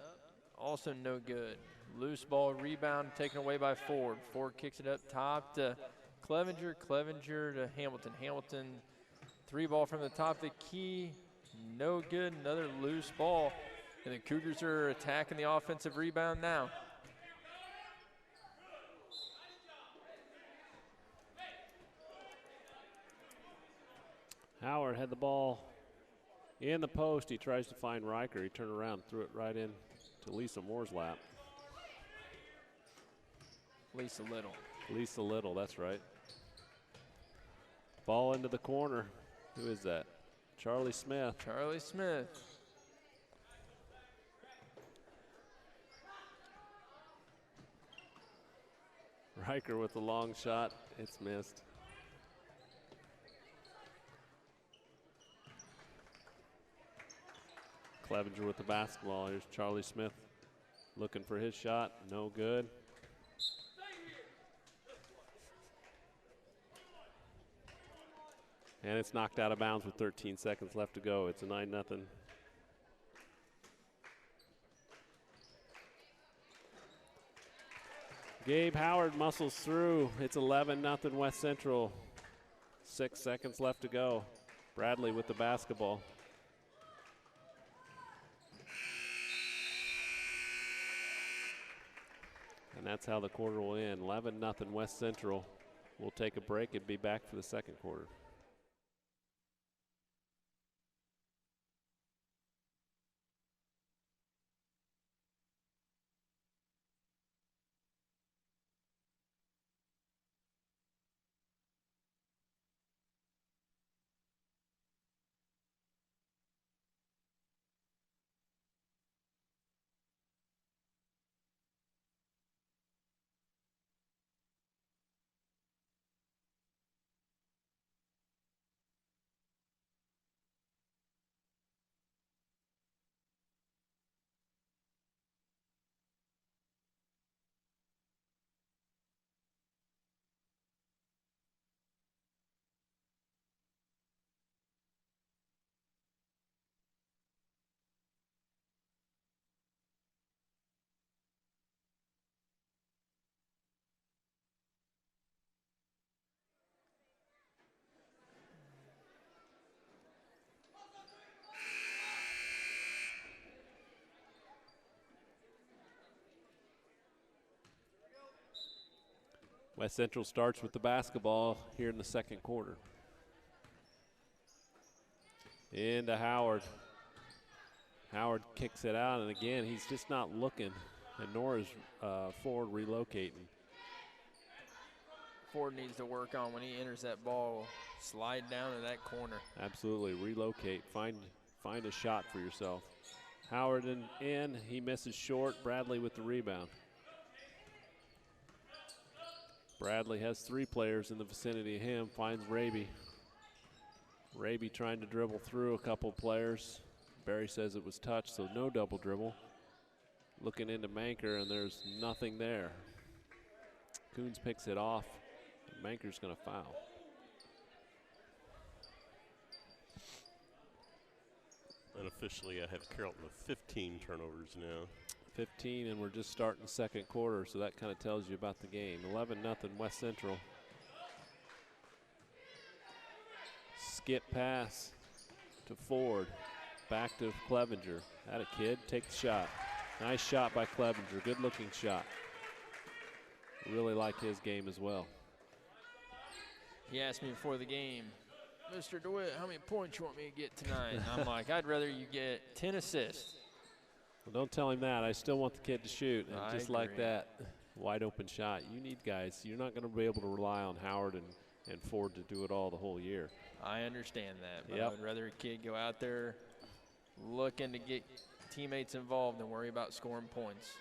also no good. Loose ball rebound taken away by Ford. Ford kicks it up top to Clevenger. Clevenger to Hamilton. Hamilton, 3 ball from the top of the key, no good. Another loose ball, and the Cougars are attacking the offensive rebound now. Howard had the ball in the post. He tries to find Riker. He turned around, threw it right in to Lisa Moore's lap. Lisa Little. Lisa Little, that's right. Ball into the corner. Who is that? Charlie Smith. Charlie Smith. Riker with the long shot. It's missed. Clevenger with the basketball. Here's Charlie Smith looking for his shot. No good. And it's knocked out of bounds with 13 seconds left to go. It's a 9-0. Gabe Howard muscles through. It's 11-0 West Central. 6 seconds left to go. Bradley with the basketball. And that's how the quarter will end. 11-0 West Central. We'll take a break and be back for the second quarter. West Central starts with the basketball here in the second quarter. Into Howard. Howard kicks it out, and again, he's just not looking, and nor is Ford relocating. Ford needs to work on when he enters that ball, slide down to that corner. Absolutely, relocate, find a shot for yourself. Howard in, he misses short. Bradley with the rebound. Bradley has 3 players in the vicinity of him, finds Raby. Raby trying to dribble through a couple players. Barry says it was touched, so no double dribble. Looking into Manker, and there's nothing there. Coons picks it off. Manker's going to foul. Unofficially, I have Carrollton with 15 turnovers now. 15, and we're just starting the second quarter, so that kind of tells you about the game. 11-0 West Central. Skip pass to Ford. Back to Clevenger. That a kid, take the shot. Nice shot by Clevenger, good looking shot. Really like his game as well. He asked me before the game, Mr. DeWitt, how many points you want me to get tonight? And I'm like, I'd rather you get 10 assists. Well, don't tell him that. I still want the kid to shoot. And just agree. like that, wide open shot. You need guys. You're not going to be able to rely on Howard and Ford to do it all the whole year. I understand that, but Yep. I would rather a kid go out there looking to get teammates involved than worry about scoring points.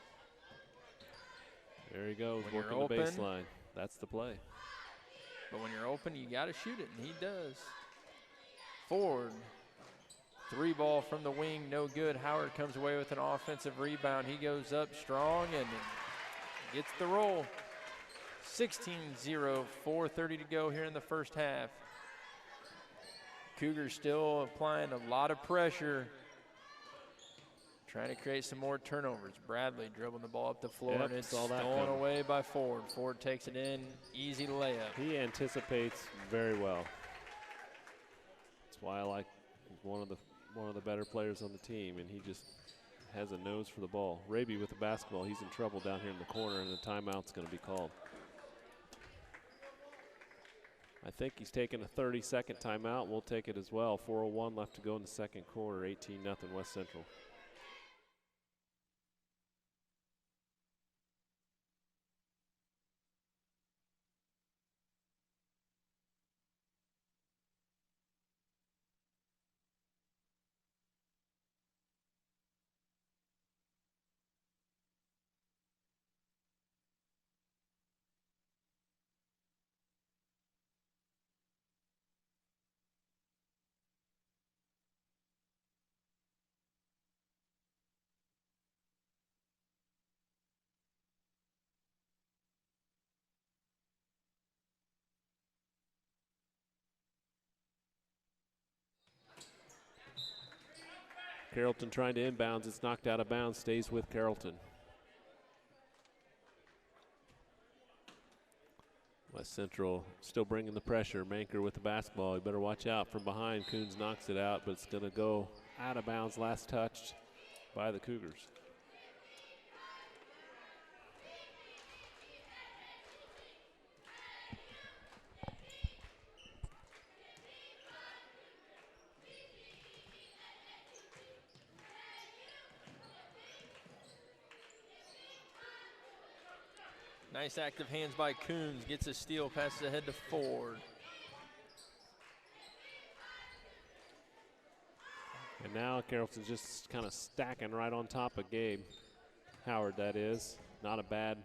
There he goes, When working you're the open, baseline. That's the play. But when you're open, you got to shoot it, and he does. Ford, 3 ball from the wing, no good. Howard comes away with an offensive rebound. He goes up strong and gets the roll. 16-0, 4:30 to go here in the first half. Cougars still applying a lot of pressure, trying to create some more turnovers. Bradley dribbling the ball up the floor, Yep, and it's saw that stolen coming. away by Ford. Ford takes it in, easy layup. He anticipates very well. That's why I like he's one of the better players on the team, and he just has a nose for the ball. Raby with the basketball. He's in trouble down here in the corner, and the timeout's going to be called. I think he's taking a 30-second timeout. We'll take it as well. 4:01 left to go in the second quarter. 18-0 West Central. Carrollton trying to inbounds. It's knocked out of bounds, stays with Carrollton. West Central still bringing the pressure. Manker with the basketball. You better watch out from behind. Coons knocks it out, but it's going to go out of bounds. Last touched by the Cougars. Nice active hands by Coons. Gets a steal, passes ahead to Ford. And now Carrollton's just kind of stacking right on top of Gabe Howard, that is. Not a bad.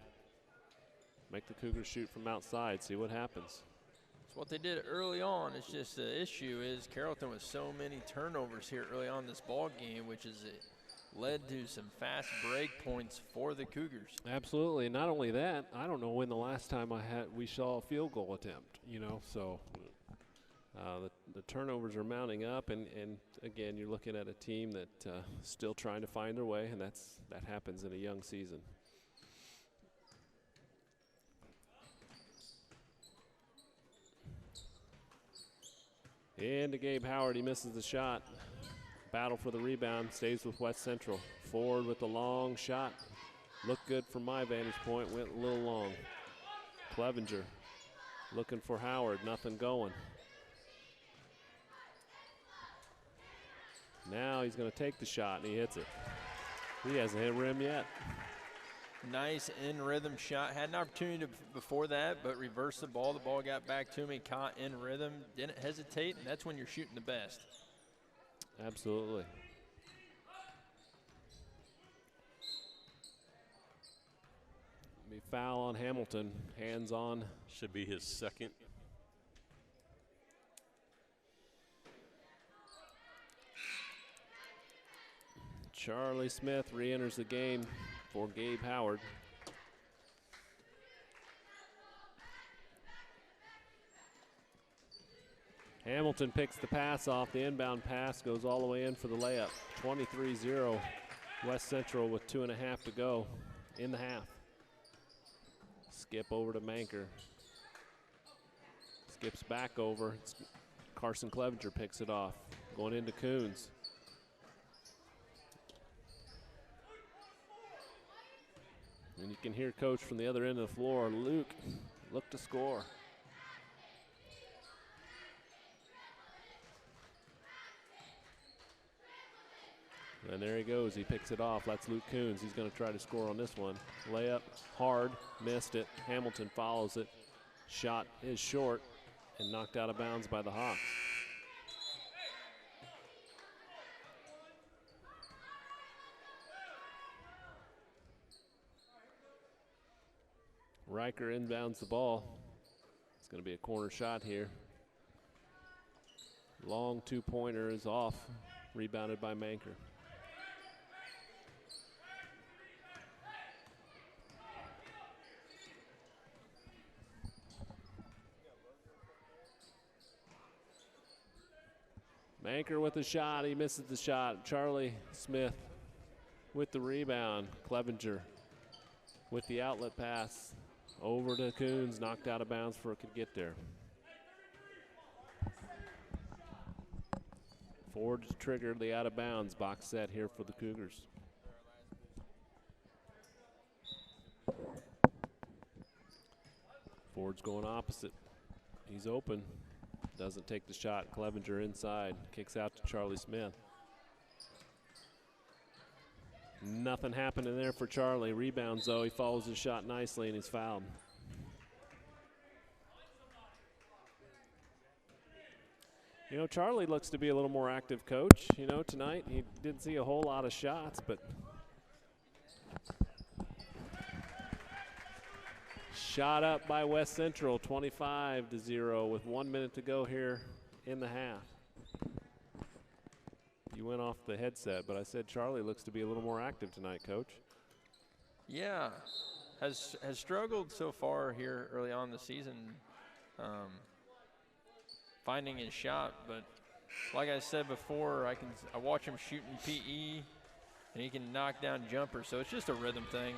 Make the Cougars shoot from outside, see what happens. It's what they did early on. It's just the issue is Carrollton with so many turnovers here early on in this ball game, which is led to some fast break points for the Cougars. Absolutely. Not only that, I don't know when the last time we saw a field goal attempt, so the turnovers are mounting up, and again, you're looking at a team that still trying to find their way, and that happens in a young season. And to Gabe Howard, he misses the shot. Battle for the rebound, stays with West Central. Ford with the long shot. Looked good from my vantage point, went a little long. Clevenger looking for Howard, nothing going. Now he's going to take the shot, and he hits it. He hasn't hit rim yet. Nice in-rhythm shot. Had an opportunity before that, but reversed the ball. The ball got back to me, caught in rhythm, didn't hesitate, and that's when you're shooting the best. Absolutely. Be foul on Hamilton, hands on. Should be his second. Charlie Smith re-enters the game for Gabe Howard. Hamilton picks the pass off. The inbound pass goes all the way in for the layup. 23-0 West Central with 2.5 to go in the half. Skip over to Manker. Skips back over. Carson Clevenger picks it off. Going into Coons. And you can hear coach from the other end of the floor. Luke, look to score. And there he goes. He picks it off. That's Luke Coons. He's going to try to score on this one. Layup, hard, missed it. Hamilton follows it. Shot is short and knocked out of bounds by the Hawks. Riker inbounds the ball. It's going to be a corner shot here. Long two-pointer is off. Rebounded by Manker. Manker with the shot. He misses the shot. Charlie Smith with the rebound. Clevenger with the outlet pass. Over to Coons, knocked out of bounds before it could get there. Ford triggered the out of bounds box set here for the Cougars. Ford's going opposite. He's open. Doesn't take the shot. Clevenger inside. Kicks out to Charlie Smith. Nothing happening there for Charlie. Rebounds though. He follows his shot nicely and he's fouled. Charlie looks to be a little more active, coach. Tonight he didn't see a whole lot of shots, but shot up by West Central, 25-0 with 1 minute to go here in the half. You went off the headset, but I said Charlie looks to be a little more active tonight, coach. Yeah, has struggled so far here early on in the season, finding his shot, but like I said before, I watch him shooting PE, and he can knock down jumpers. So it's just a rhythm thing.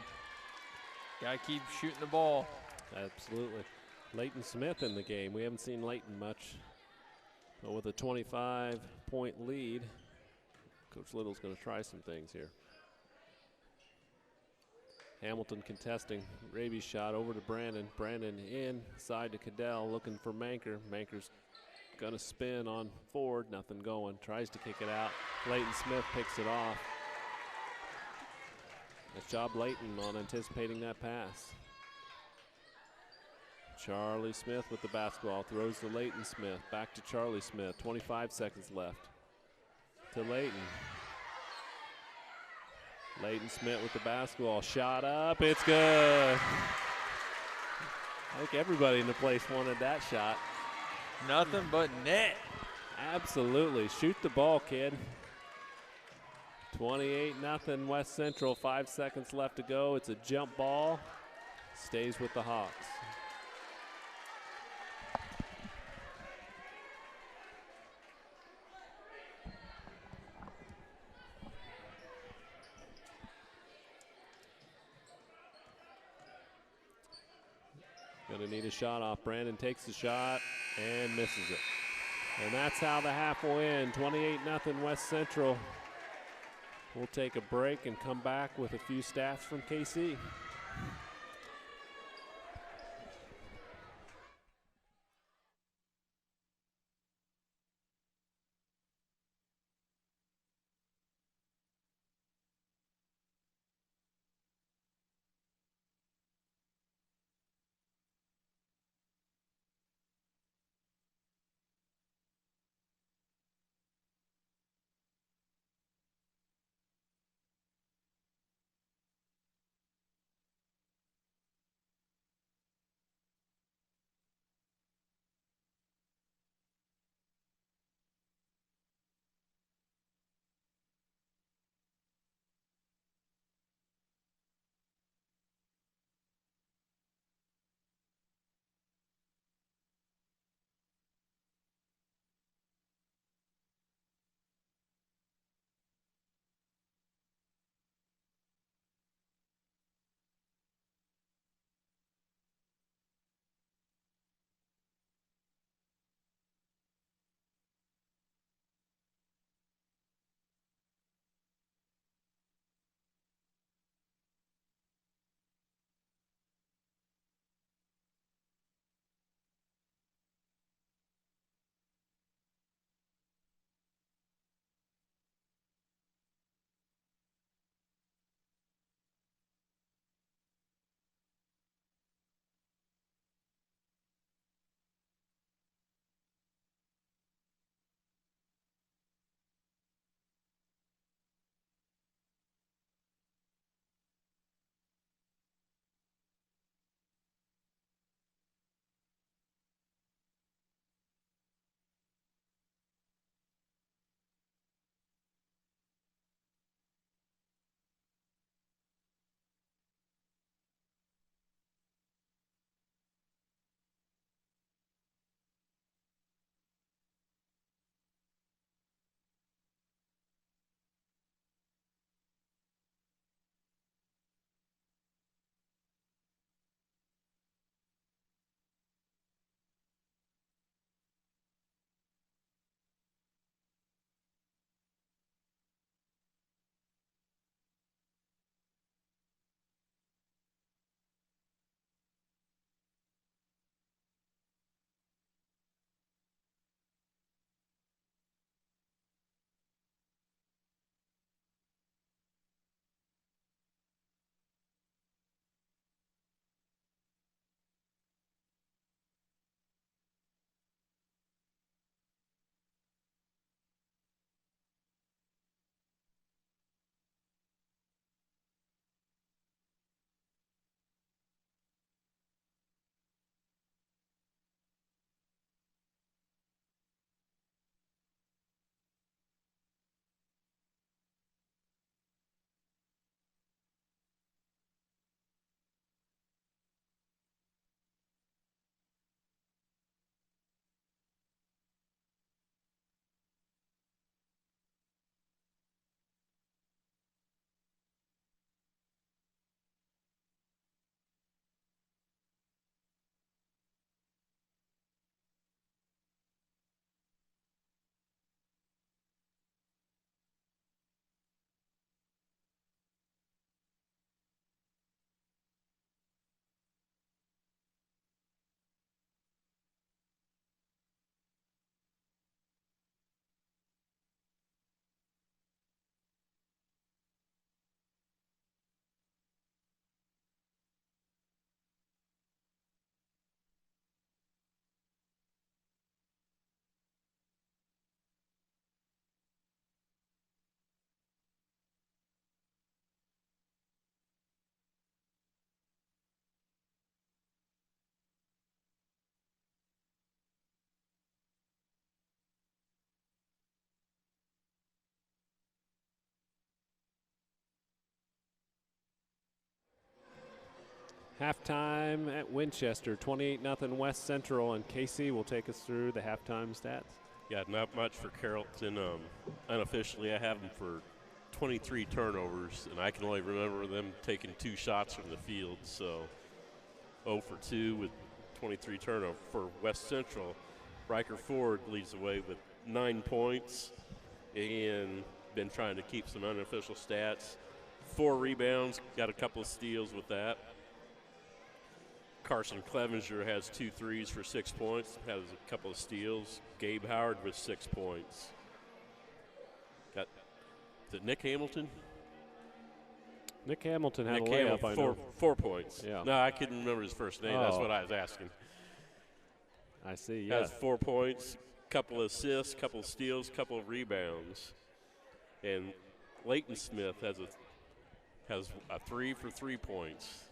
Got to keep shooting the ball. Absolutely. Leighton Smith in the game. We haven't seen Leighton much, but with a 25-point lead, Coach Little's going to try some things here. Hamilton contesting Raby's shot over to Brandon. Brandon inside to Cadell, looking for Manker. Manker's gonna spin on Ford, nothing going. Tries to kick it out. Leighton Smith picks it off. Nice job, Leighton, on anticipating that pass. Charlie Smith with the basketball, throws to Leighton Smith. Back to Charlie Smith, 25 seconds left. To Leighton. Leighton Smith with the basketball, shot up, it's good. I think everybody in the place wanted that shot. Nothing but net. Absolutely, shoot the ball, kid. 28-0 West Central, 5 seconds left to go. It's a jump ball, stays with the Hawks. Gonna need a shot off. Brandon takes the shot and misses it. And that's how the half will end. 28-0 West Central. We'll take a break and come back with a few stats from KC. Halftime at Winchester, 28-0 West Central, and Casey will take us through the halftime stats. Yeah, not much for Carrollton. Unofficially, I have them for 23 turnovers, and I can only remember them taking 2 shots from the field. So 0 for 2 with 23 turnovers. For West Central, Riker Ford leads the way with 9 points and been trying to keep some unofficial stats. 4 rebounds, got a couple of steals with that. Carson Clevenger has 2 threes for 6 points, has a couple of steals. Gabe Howard with 6 points. Got, is it Nick Hamilton? Nick Hamilton had Nick a layup, Hamilton, I know. 4 points. Yeah. No, I couldn't remember his first name. That's Oh. what I was asking. I see, yeah. Has 4 points, couple of assists, couple of steals, couple of rebounds. And Leighton Smith has a 3 for 3 points.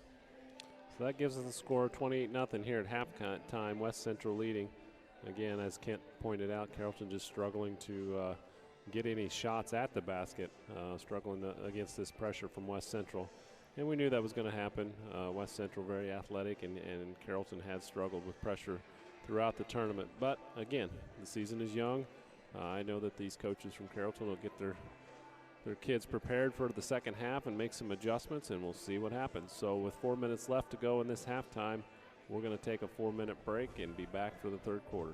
So that gives us a score of 28-0 here at halftime. West Central leading. Again, as Kent pointed out, Carrollton just struggling to get any shots at the basket, struggling against this pressure from West Central. And we knew that was going to happen. West Central very athletic, and Carrollton had struggled with pressure throughout the tournament. But again, the season is young. I know that these coaches from Carrollton will get their kids prepared for the second half and make some adjustments, and we'll see what happens. So with 4 minutes left to go in this halftime, we're going to take a 4-minute break and be back for the third quarter.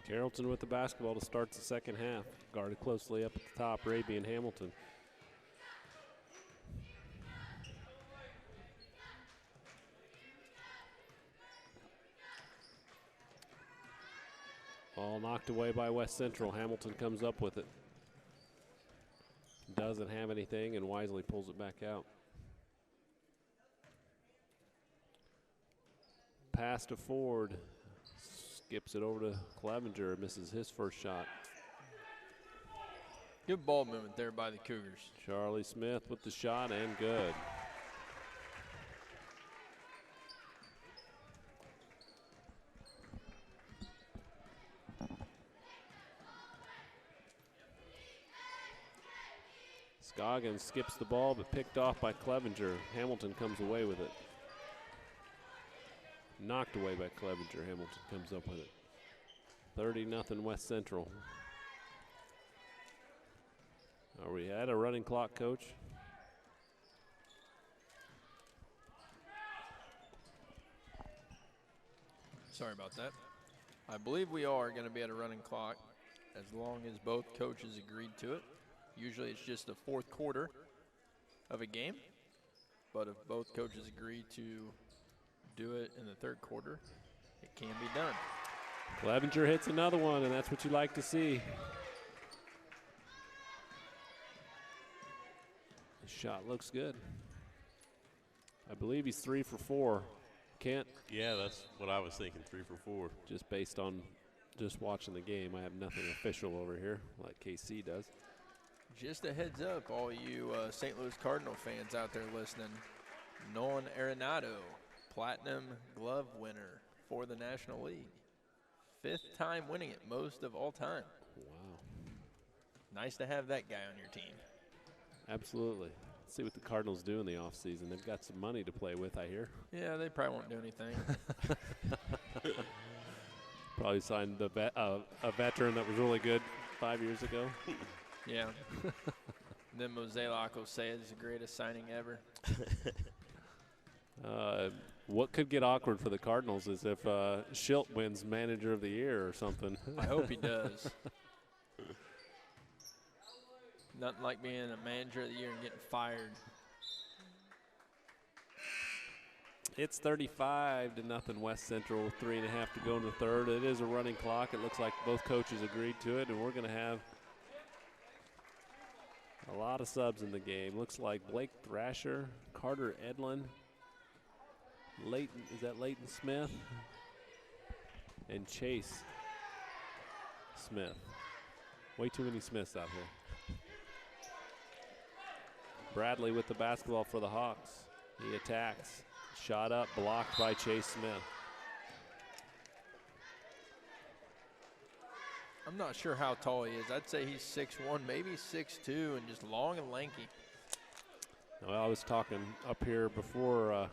Carrollton with the basketball to start the second half. Guarded closely up at the top, Raby and Hamilton. Ball knocked away by West Central. Hamilton comes up with it. Doesn't have anything and wisely pulls it back out. Pass to Ford. Skips it over to Clevenger. Misses his first shot. Good ball movement there by the Cougars. Charlie Smith with the shot and good. Scoggins skips the ball, but picked off by Clevenger. Hamilton comes away with it. Knocked away by Clevenger. Hamilton comes up with it. 30-0 West Central. Are we at a running clock, Coach? Sorry about that. I believe we are going to be at a running clock as long as both coaches agreed to it. Usually it's just the fourth quarter of a game, but if both coaches agree to do it in the third quarter, it can be done. Clevenger hits another one, and that's what you like to see. The shot looks good. I believe he's 3 for 4. Kent? Yeah, that's what I was thinking, 3 for 4. Just based on just watching the game. I have nothing official over here like KC does. Just a heads up, all you St. Louis Cardinal fans out there listening, Nolan Arenado, Platinum Glove winner for the National League. 5th time winning it, most of all time. Wow. Nice to have that guy on your team. Absolutely. Let's see what the Cardinals do in the offseason. They've got some money to play with, I hear. Yeah, they probably won't do anything. Probably signed a veteran that was really good 5 years ago. Yeah. Then Mozeliak will say it's the greatest signing ever. What could get awkward for the Cardinals is if Schilt wins Manager of the Year or something. I hope he does. Nothing like being a Manager of the Year and getting fired. It's 35-0 West Central with 3.5 to go in the third. It is a running clock. It looks like both coaches agreed to it, and we're going to have a lot of subs in the game. Looks like Blake Thrasher, Carter Edlin, Leighton, is that Leighton Smith? And Chase Smith. Way too many Smiths out here. Bradley with the basketball for the Hawks. He attacks. Shot up, blocked by Chase Smith. I'm not sure how tall he is. I'd say he's 6'1", maybe 6'2", and just long and lanky. Well, I was talking up here before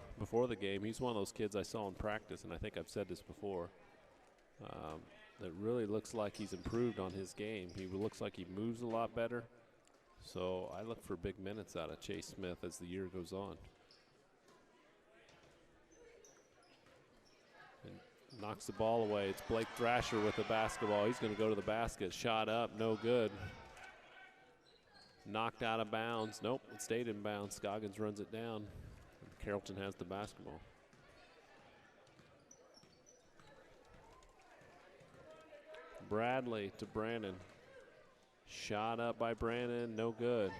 the game. He's one of those kids I saw in practice, and I think I've said this before. That really looks like he's improved on his game. He looks like he moves a lot better. So I look for big minutes out of Chase Smith as the year goes on. And knocks the ball away. It's Blake Thrasher with the basketball. He's going to go to the basket. Shot up, no good. Knocked out of bounds. Nope, it stayed in bounds. Scoggins runs it down. Carrollton has the basketball. Bradley to Brandon. Shot up by Brandon, no good.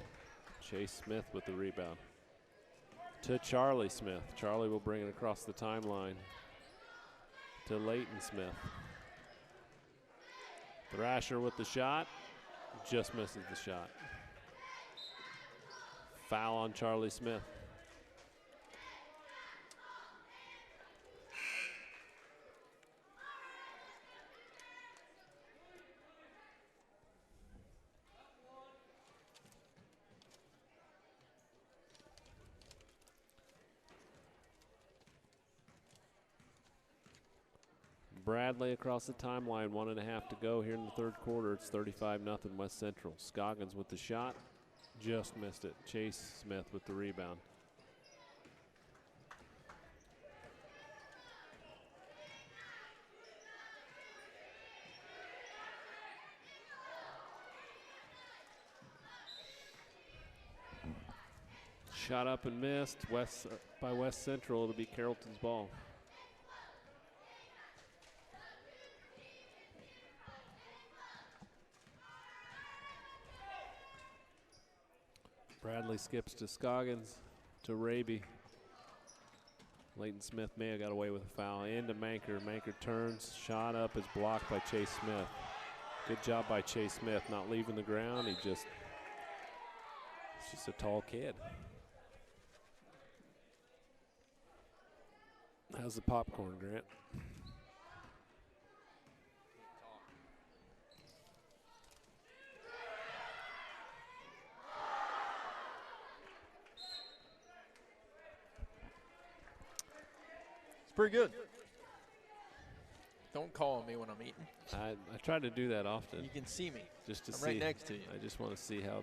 Chase Smith with the rebound. To Charlie Smith. Charlie will bring it across the timeline to Leighton Smith. Thrasher with the shot. Just misses the shot. Foul on Charlie Smith. Bradley across the timeline, 1.5 to go here in the third quarter. It's 35-0 West Central. Scoggins with the shot, just missed it. Chase Smith with the rebound. Shot up and missed. By West Central, it'll be Carrollton's ball. Bradley skips to Scoggins, to Raby. Leighton Smith may have got away with a foul. Into Manker. Manker turns. Shot up is blocked by Chase Smith. Good job by Chase Smith, not leaving the ground. He's just a tall kid. How's the popcorn, Grant? It's pretty good. Don't call on me when I'm eating. I try to do that often. You can see me. Just to I'm see. right next to you. I just want to see how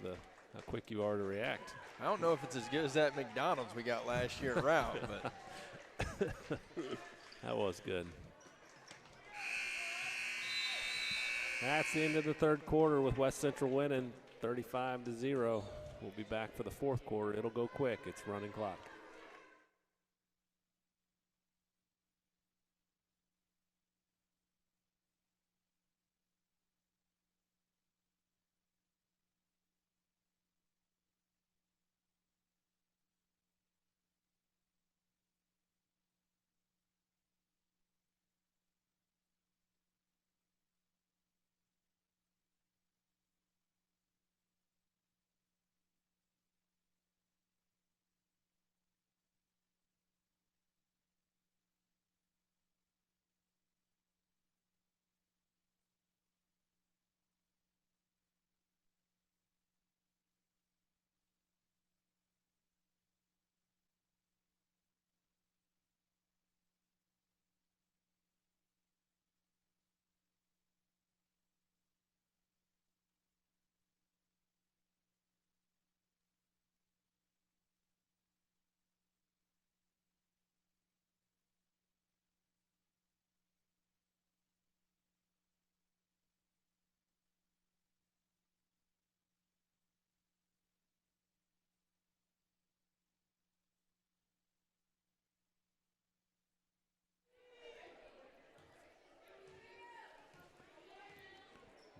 quick you are to react. I don't know if it's as good as that McDonald's we got last year around, but that was good. That's the end of the third quarter with West Central winning 35-0. We'll be back for the fourth quarter. It'll go quick. It's running clock.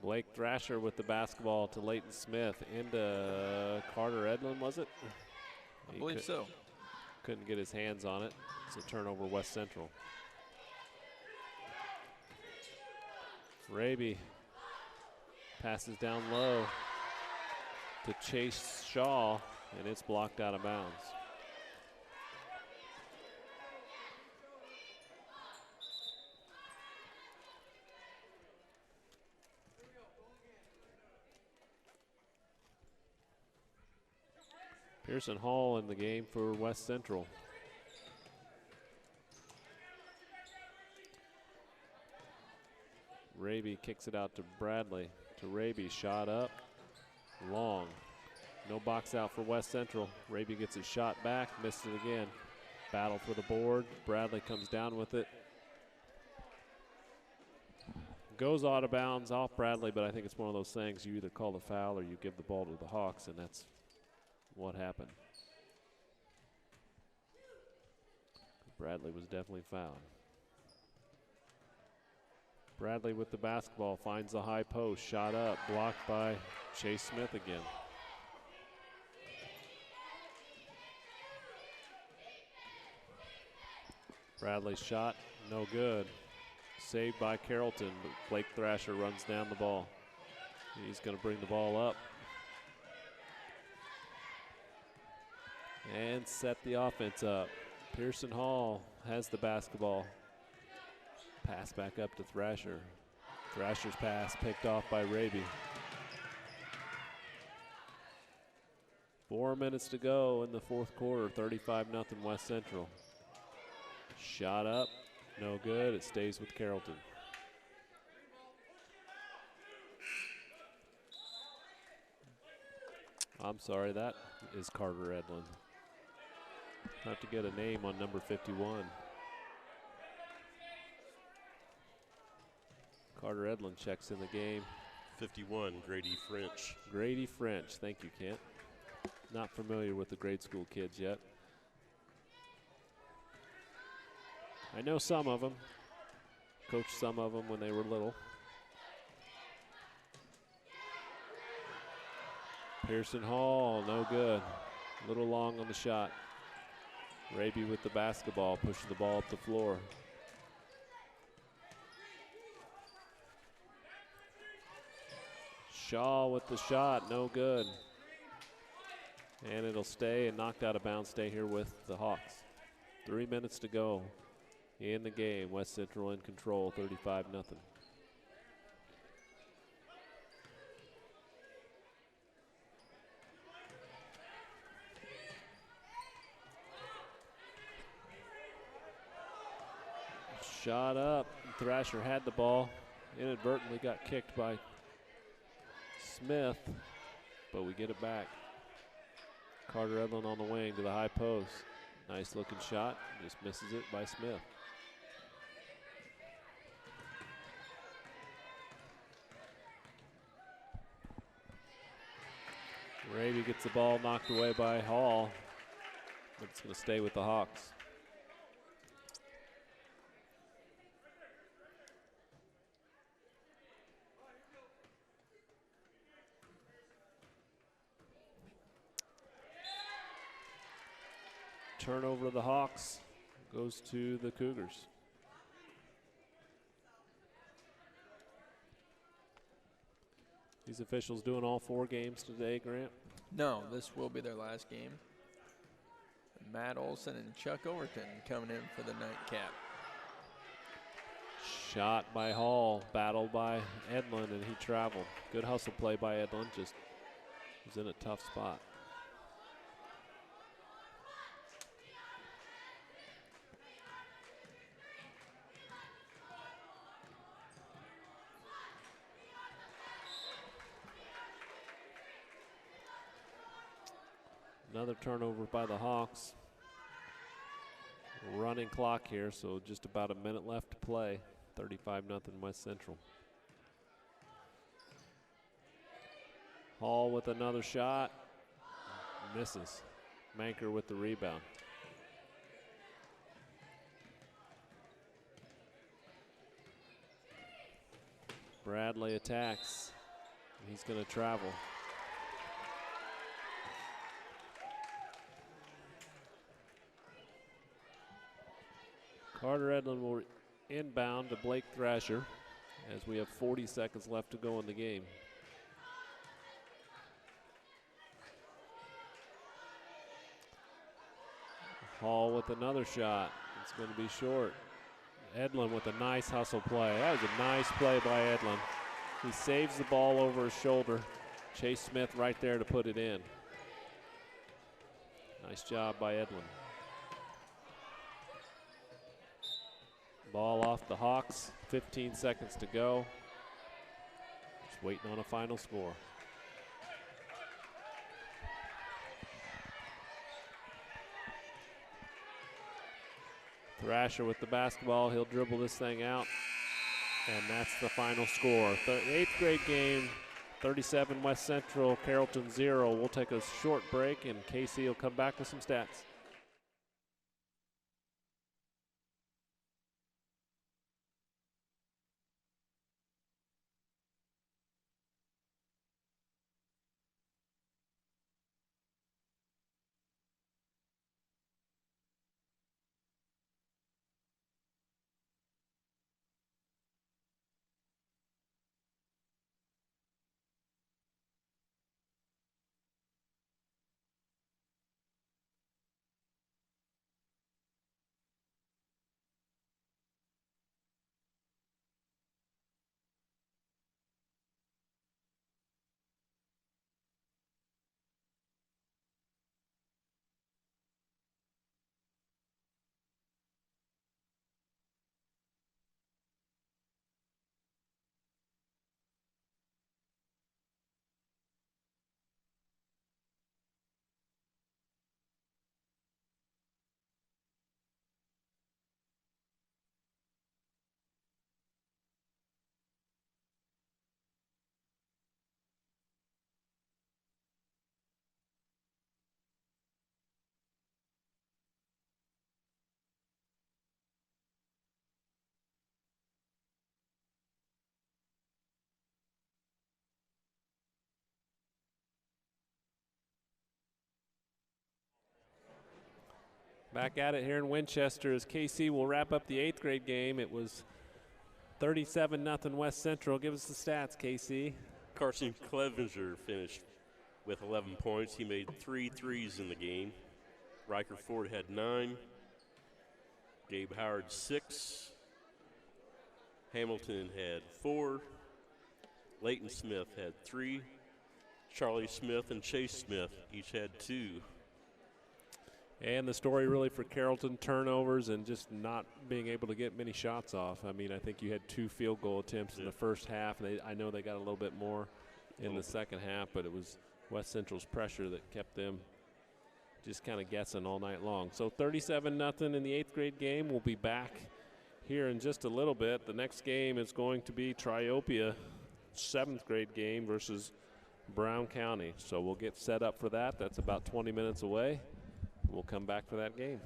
Blake Thrasher with the basketball to Leighton Smith. Into Carter Edlin, was it? I believe so. Couldn't get his hands on it. It's a turnover, West Central. Raby passes down low to Chase Shaw, and it's blocked out of bounds. Pearson Hall in the game for West Central. Raby kicks it out to Bradley. To Raby, shot up, long. No box out for West Central. Raby gets his shot back, missed it again. Battle for the board. Bradley comes down with it. Goes out of bounds off Bradley, but I think it's one of those things you either call the foul or you give the ball to the Hawks, and that's what happened. Bradley was definitely fouled. Bradley with the basketball, finds the high post, shot up, blocked by Chase Smith again. Bradley's shot, no good. Saved by Carrollton, but Blake Thrasher runs down the ball. He's going to bring the ball up and set the offense up. Pearson Hall has the basketball. Pass back up to Thrasher. Thrasher's pass picked off by Raby. 4 minutes to go in the fourth quarter, 35-0 West Central. Shot up, no good, it stays with Carrollton. I'm sorry, that is Carter Edlin. Have to get a name on number 51. Carter Edlin checks in the game. 51, Grady French. Grady French, thank you, Kent. Not familiar with the grade school kids yet. I know some of them. Coached some of them when they were little. Pearson Hall, no good. A little long on the shot. Raby with the basketball, pushing the ball up the floor. Shaw with the shot, no good. And it'll stay and knocked out of bounds, stay here with the Hawks. 3 minutes to go in the game. West Central in control, 35-0. Shot up, Thrasher had the ball, inadvertently got kicked by Smith, but we get it back. Carter Edlin on the wing to the high post. Nice looking shot, just misses it by Smith. Raby gets the ball knocked away by Hall, but it's going to stay with the Hawks. Turnover of the Hawks goes to the Cougars. These officials doing all 4 games today, Grant? No, this will be their last game. Matt Olson and Chuck Overton coming in for the nightcap. Shot by Hall, battled by Edlin, and he traveled. Good hustle play by Edlin, just was in a tough spot. Another turnover by the Hawks. Running clock here, so just about a minute left to play. 35-0 West Central. Hall with another shot. Misses. Manker with the rebound. Bradley attacks. He's going to travel. Carter Edlin will inbound to Blake Thrasher as we have 40 seconds left to go in the game. Hall with another shot. It's going to be short. Edlin with a nice hustle play. That was a nice play by Edlin. He saves the ball over his shoulder. Chase Smith right there to put it in. Nice job by Edlin. Ball off the Hawks, 15 seconds to go. Just waiting on a final score. Thrasher with the basketball, he'll dribble this thing out. And that's the final score. 8th grade game, 37 West Central, Carrollton 0. We'll take a short break and Casey will come back with some stats. Back at it here in Winchester as KC will wrap up the 8th grade game. It was 37-0 West Central. Give us the stats, KC. Carson Clevenger finished with 11 points. He made 3 threes in the game. Riker Ford had 9. Gabe Howard 6. Hamilton had 4. Leighton Smith had 3. Charlie Smith and Chase Smith each had 2. And the story really for Carrollton, turnovers and just not being able to get many shots off. I mean, I think you had 2 field goal attempts in the first half. I know they got a little bit more in the second half, but it was West Central's pressure that kept them just kind of guessing all night long. So 37-0 in the 8th grade game. We'll be back here in just a little bit. The next game is going to be Triopia, 7th grade game versus Brown County. So we'll get set up for that. That's about 20 minutes away. We'll come back for that game.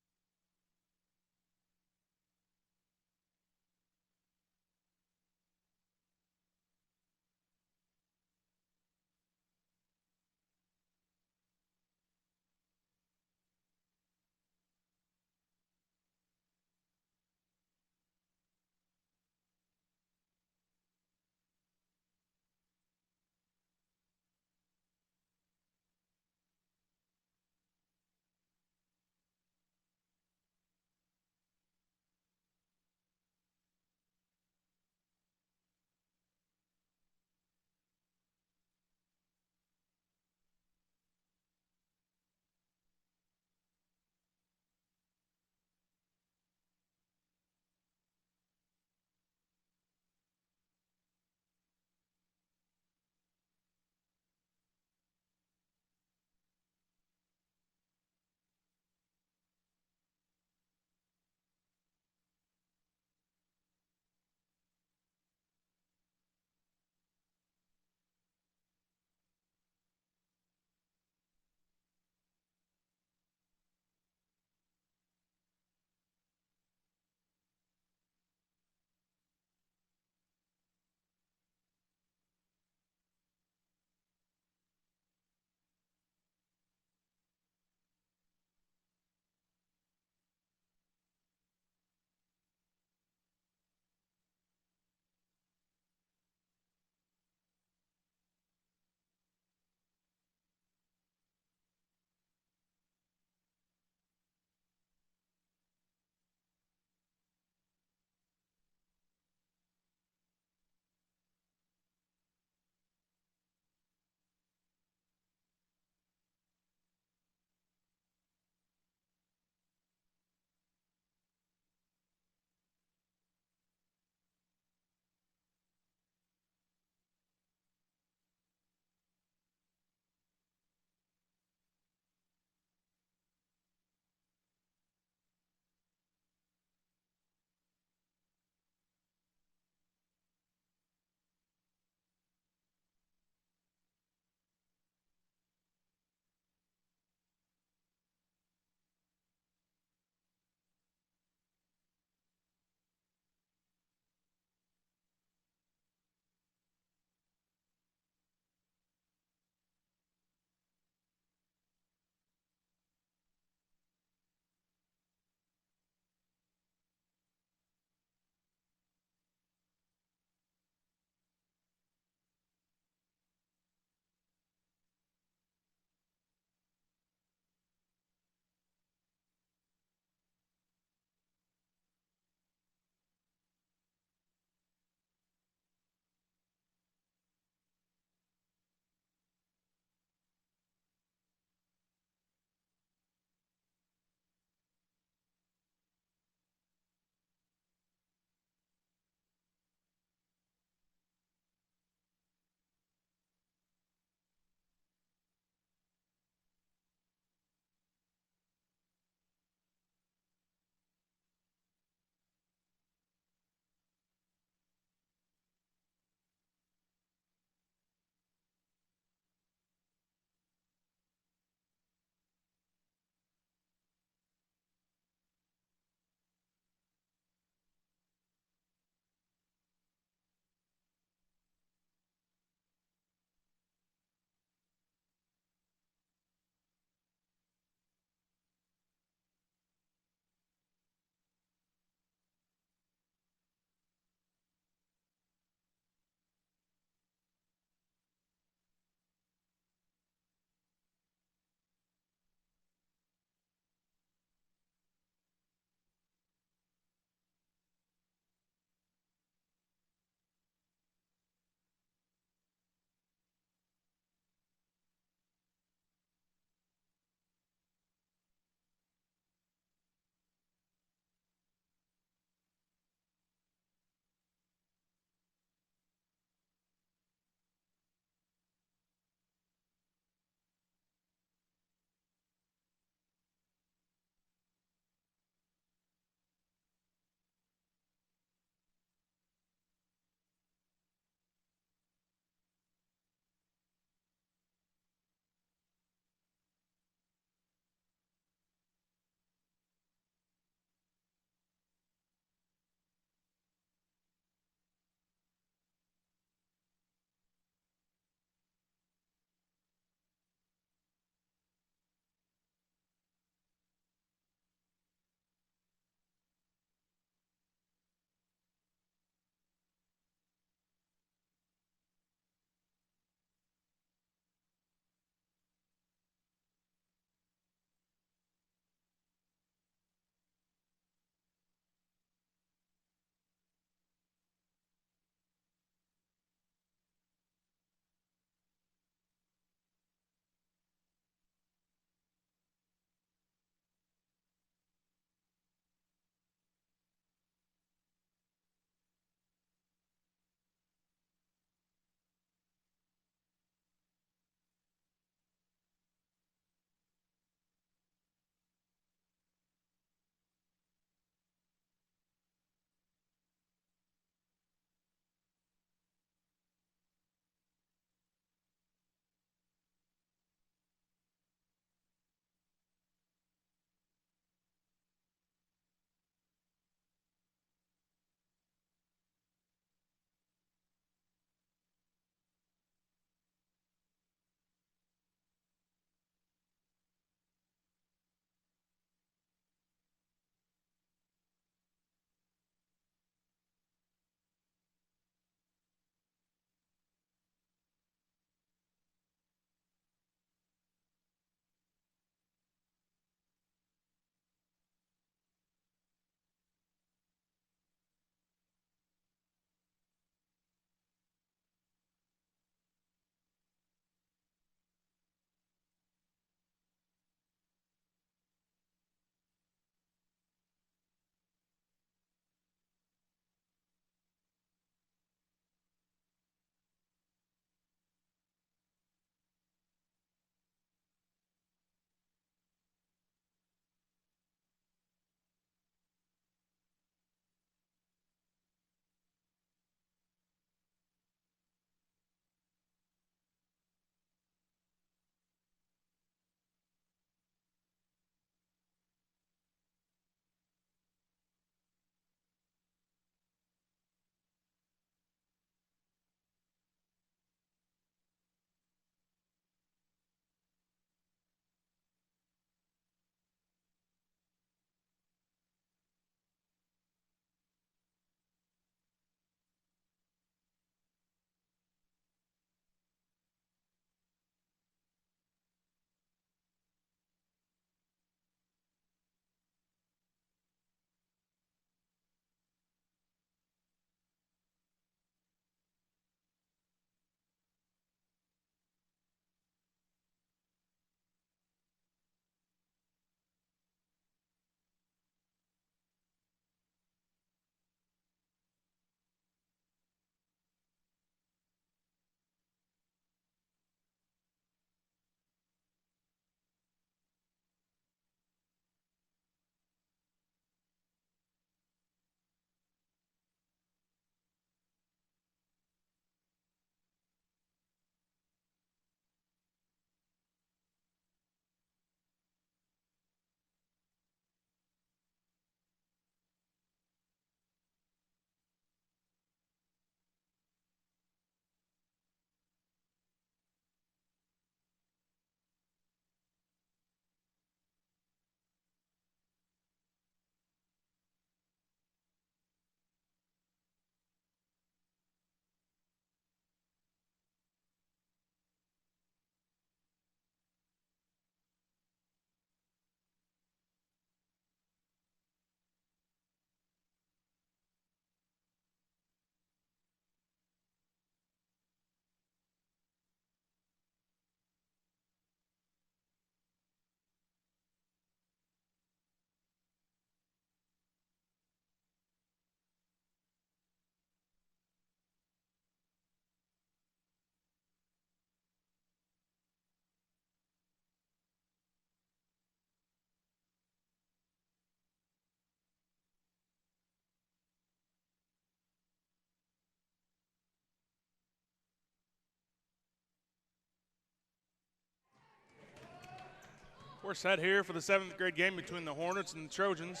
We're set here for the 7th grade game between the Hornets and the Trojans.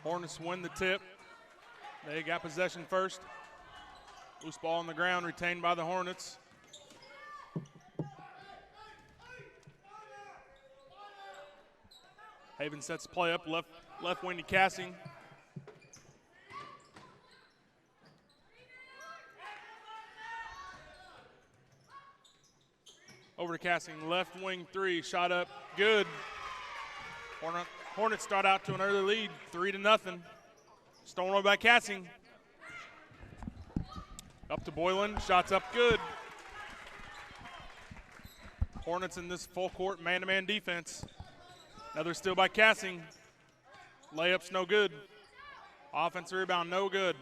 Hornets win the tip. They got possession first. Loose ball on the ground, retained by the Hornets. Haven sets play up, left wing to Cassing. Over to Cassing, left wing three, shot up, good. Hornets start out to an early lead, 3-0. Stolen away by Cassing. Up to Boylan, shots up good. Hornets in this full court man-to-man defense. Another steal by Cassing. Layup's no good. Offensive rebound, no good.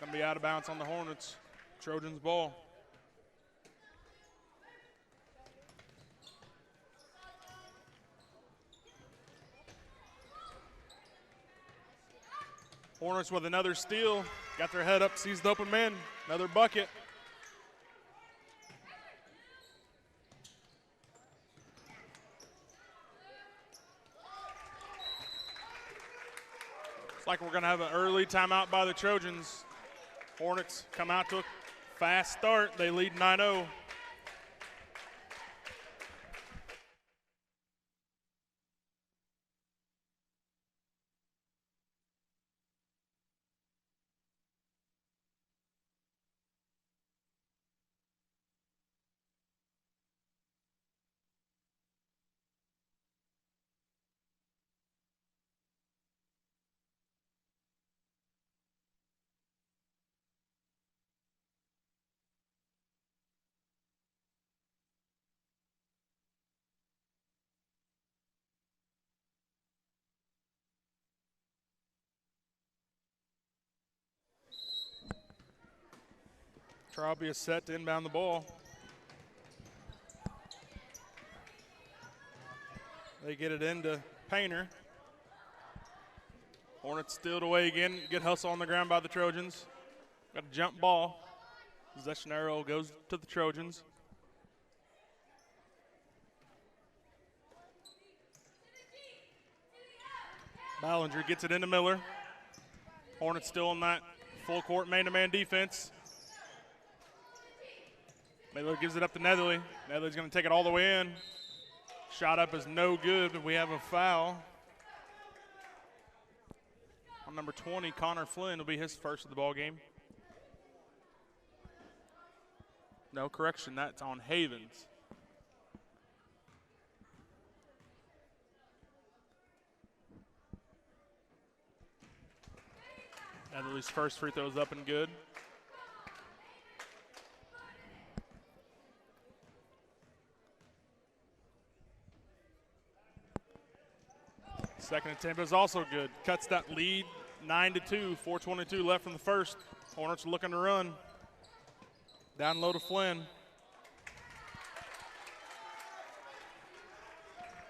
Gonna be out of bounds on the Hornets. Trojans ball. Hornets with another steal. Got their head up, sees the open man. Another bucket. Looks like we're going to have an early timeout by the Trojans. Hornets come out to a fast start. They lead 9-0. Triopia set to inbound the ball. They get it into Painter. Hornets stealed away again. Good hustle on the ground by the Trojans. Got a jump ball. Possession arrow goes to the Trojans. Ballinger gets it into Miller. Hornets still in that full court man-to-man defense. Miller gives it up to Netherly. Netherly's going to take it all the way in. Shot up is no good, but we have a foul. On number 20, Connor Flynn will be his first of the ball game. No correction, that's on Havens. Netherly's first free throw is up and good. Second attempt is also good. Cuts that lead 9-2, 4:22 left from the first. Hornets looking to run. Down low to Flynn.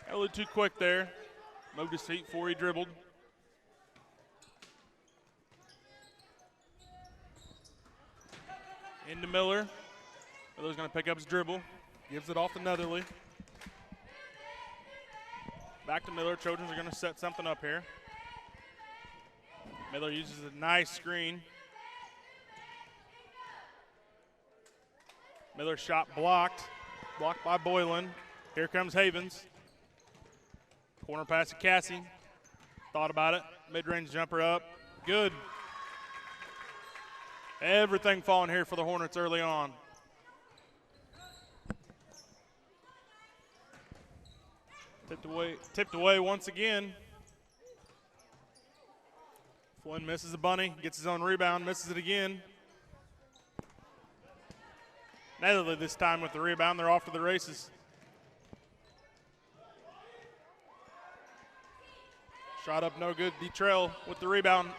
Got a little too quick there. Moved his feet before he dribbled. Into Miller. Miller's going to pick up his dribble. Gives it off to Netherly. Back to Miller. Trojans are going to set something up here. Miller uses a nice screen. Miller shot blocked. Blocked by Boylan. Here comes Havens. Corner pass to Cassie. Thought about it. Mid-range jumper up. Good. Everything falling here for the Hornets early on. Tipped away once again. Flynn misses a bunny, gets his own rebound, misses it again. Netherly this time with the rebound, they're off to the races. Shot up, no good. Detrell with the rebound,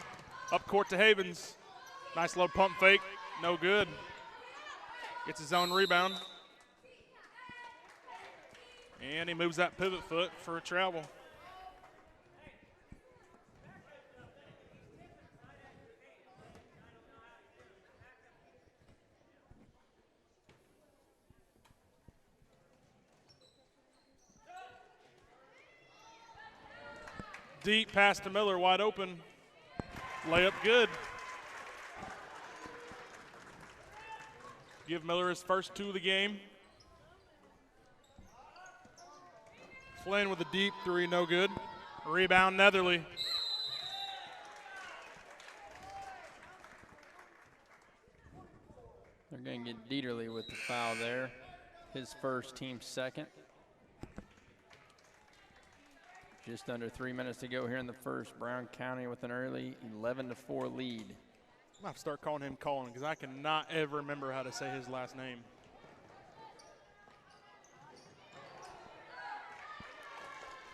up court to Havens. Nice little pump fake, no good. Gets his own rebound. And he moves that pivot foot for a travel. Deep pass to Miller, wide open. Layup good. Give Miller his first 2 of the game. Flynn with a deep 3, no good. Rebound, Netherly. They're going to get Dieterle with the foul there. His first, team second. Just under 3 minutes to go here in the first. Brown County with an early 11-4 lead. I'm going to have to start calling him Colin because I cannot ever remember how to say his last name.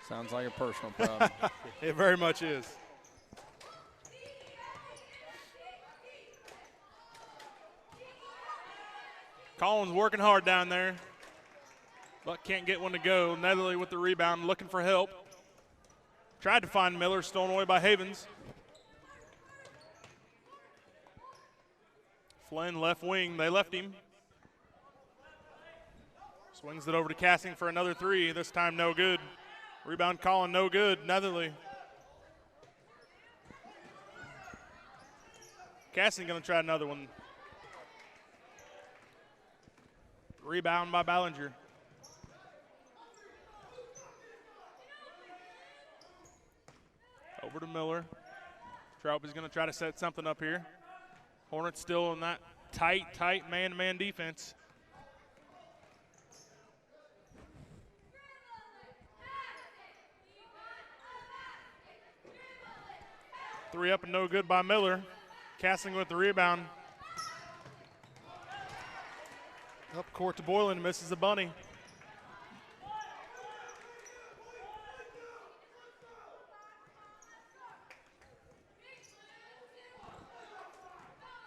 Sounds like a personal problem. It very much is. Colin's working hard down there, but can't get one to go. Netherly with the rebound, looking for help. Tried to find Miller, stolen away by Havens. Flynn left wing, they left him. Swings it over to Cassing for another 3, this time no good. Rebound Colin, no good, Netherly. Cassing gonna try another one. Rebound by Ballinger. Over to Miller. Triopia's going to try to set something up here. Hornets still in that tight man-to-man defense. Three up and no good by Miller. Cassing with the rebound. Up court to Boylan, misses the bunny.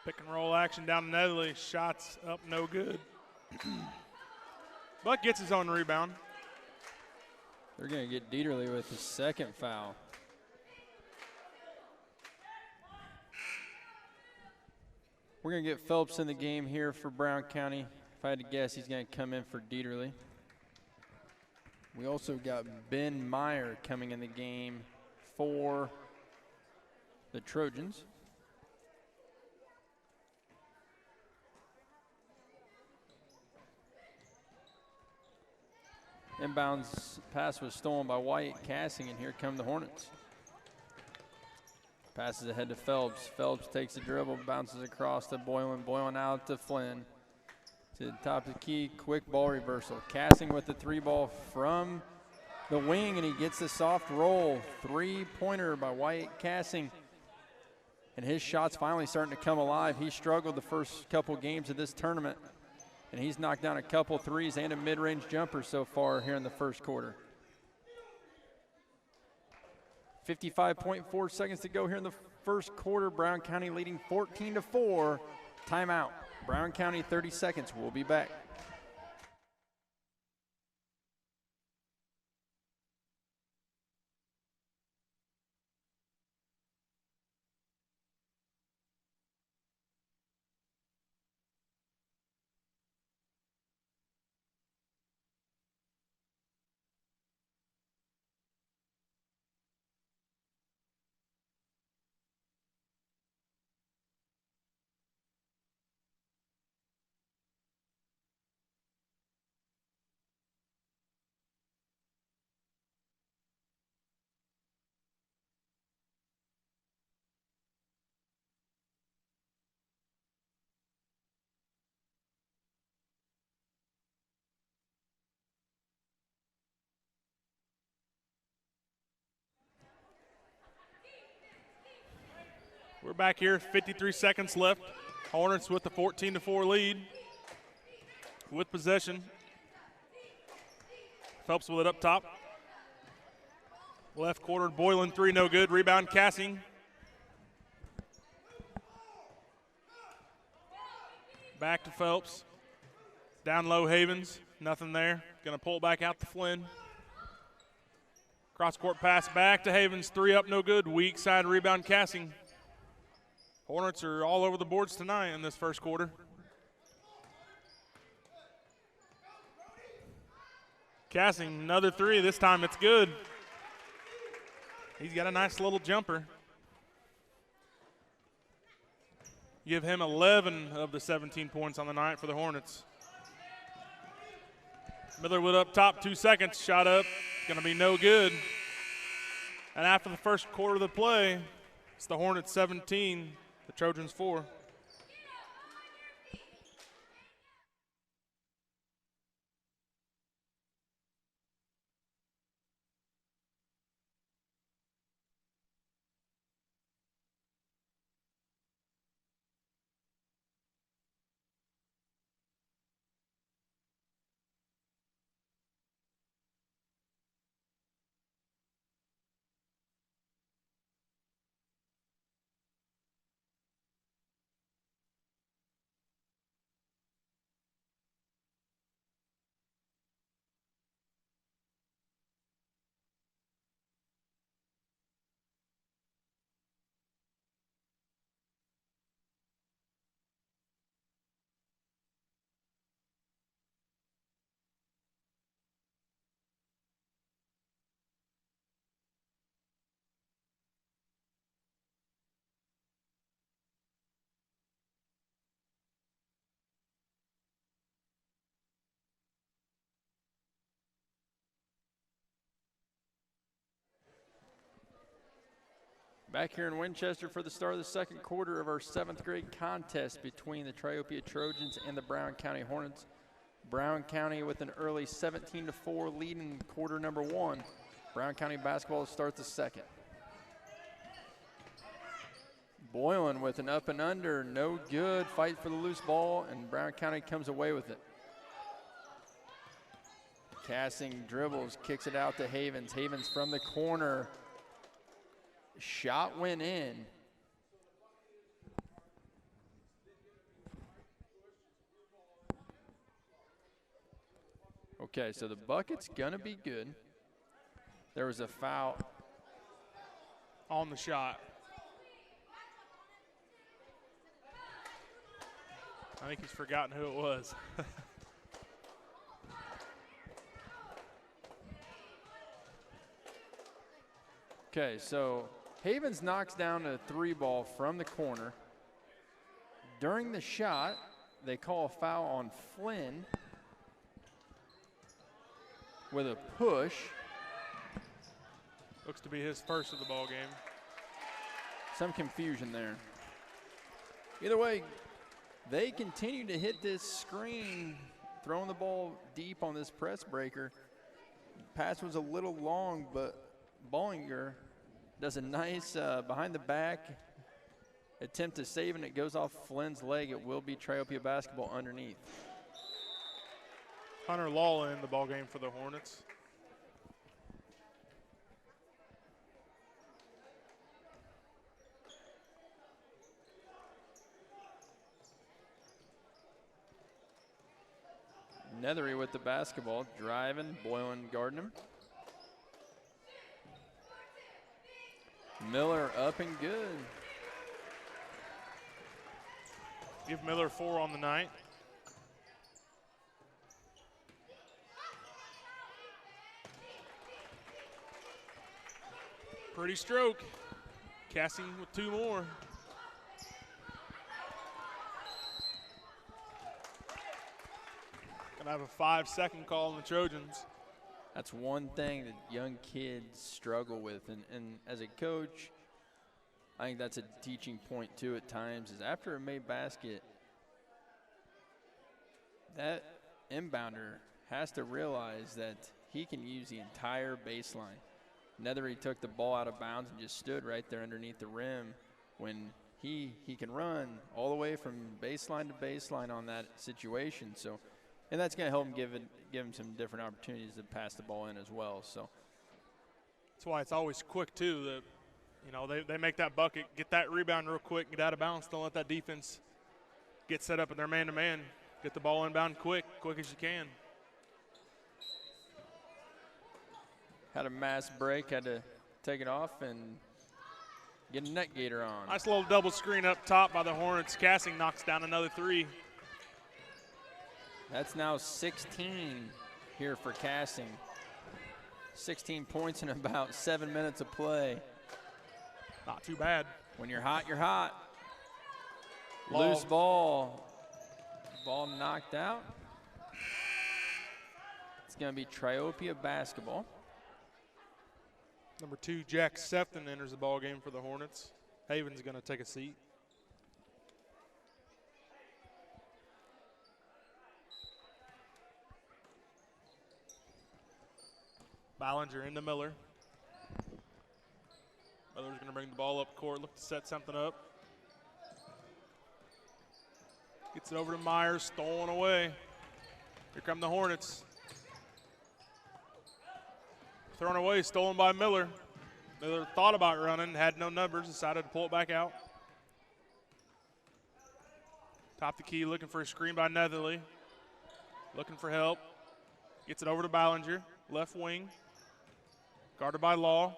Pick and roll action down to Netherly. Shots up, no good. Buck gets his own rebound. They're going to get Dieterle with his second foul. We're going to get Phelps in the game here for Brown County. If I had to guess, he's going to come in for Dieterle. We also got Ben Meyer coming in the game for the Trojans. Inbounds pass was stolen by White, Cassing, and here come the Hornets. Passes ahead to Phelps. Phelps takes the dribble, bounces across to Boylan. Boylan out to Flynn. To the top of the key, quick ball reversal. Cassing with the 3-ball from the wing, and he gets the soft roll. 3-pointer by White Cassing. And his shot's finally starting to come alive. He struggled the first couple games of this tournament, and he's knocked down a couple threes and a mid-range jumper so far here in the first quarter. 55.4 seconds to go here in the first quarter. Brown County leading 14-4. Timeout. Brown County 30 seconds. We'll be back. We're back here, 53 seconds left. Hornets with the 14-4 lead with possession. Phelps with it up top. Left quarter, Boylan 3, no good. Rebound, Cassing. Back to Phelps. Down low, Havens. Nothing there. Going to pull it back out to Flynn. Cross-court pass back to Havens. 3 up, no good. Weak side rebound, Cassing. Hornets are all over the boards tonight in this first quarter. Cassing, another 3. This time it's good. He's got a nice little jumper. Give him 11 of the 17 points on the night for the Hornets. Millerwood up top, 2 seconds, shot up, gonna be no good. And after the first quarter of the play, it's the Hornets 17, the Trojans 4. Back here in Winchester for the start of the second quarter of our 7th grade contest between the Triopia Trojans and the Brown County Hornets. Brown County with an early 17-4 lead in quarter number 1. Brown County basketball starts the second. Boylan with an up and under, no good, fight for the loose ball, and Brown County comes away with it. Casting dribbles, kicks it out to Havens. Havens from the corner. Shot went in. Okay, so the bucket's gonna be good. There was a foul on the shot. I think he's forgotten who it was. Okay, so Havens knocks down a 3-ball from the corner. During the shot, they call a foul on Flynn with a push. Looks to be his first of the ball game. Some confusion there. Either way, they continue to hit this screen, throwing the ball deep on this press breaker. Pass was a little long, but Bollinger does a nice behind the back attempt to save, and it goes off Flynn's leg. It will be Triopia basketball underneath. Hunter Lawler in the ball game for the Hornets. Nethery with the basketball, driving, Boylan guarding him. Miller up and good. Give Miller 4 on the night. Pretty stroke. Cassie with 2 more. Gonna have a 5-second call on the Trojans. That's one thing that young kids struggle with, and as a coach, I think that's a teaching point too at times, is after a made basket, that inbounder has to realize that he can use the entire baseline. Nethery took the ball out of bounds and just stood right there underneath the rim when he can run all the way from baseline to baseline on that situation. So, and that's going to help him give him some different opportunities to pass the ball in as well. So that's why it's always quick too. That, you know, they make that bucket, get that rebound real quick, get out of bounds. Don't let that defense get set up in their man-to-man. Get the ball inbound quick as you can. Had a mass break, had to take it off and get a net gator on. Nice little double screen up top by the Hornets. Cassing knocks down another 3. That's now 16 here for Cassing. 16 points in about 7 minutes of play. Not too bad. When you're hot, you're hot. Law. Loose ball. Ball knocked out. It's going to be Triopia basketball. Number 2, Jack Sefton enters the ball game for the Hornets. Haven's going to take a seat. Ballinger into Miller. Miller's going to bring the ball up court, look to set something up. Gets it over to Myers, stolen away. Here come the Hornets. Thrown away, stolen by Miller. Miller thought about running, had no numbers, decided to pull it back out. Top the key, looking for a screen by Netherly. Looking for help. Gets it over to Ballinger, left wing. Guarded by Law.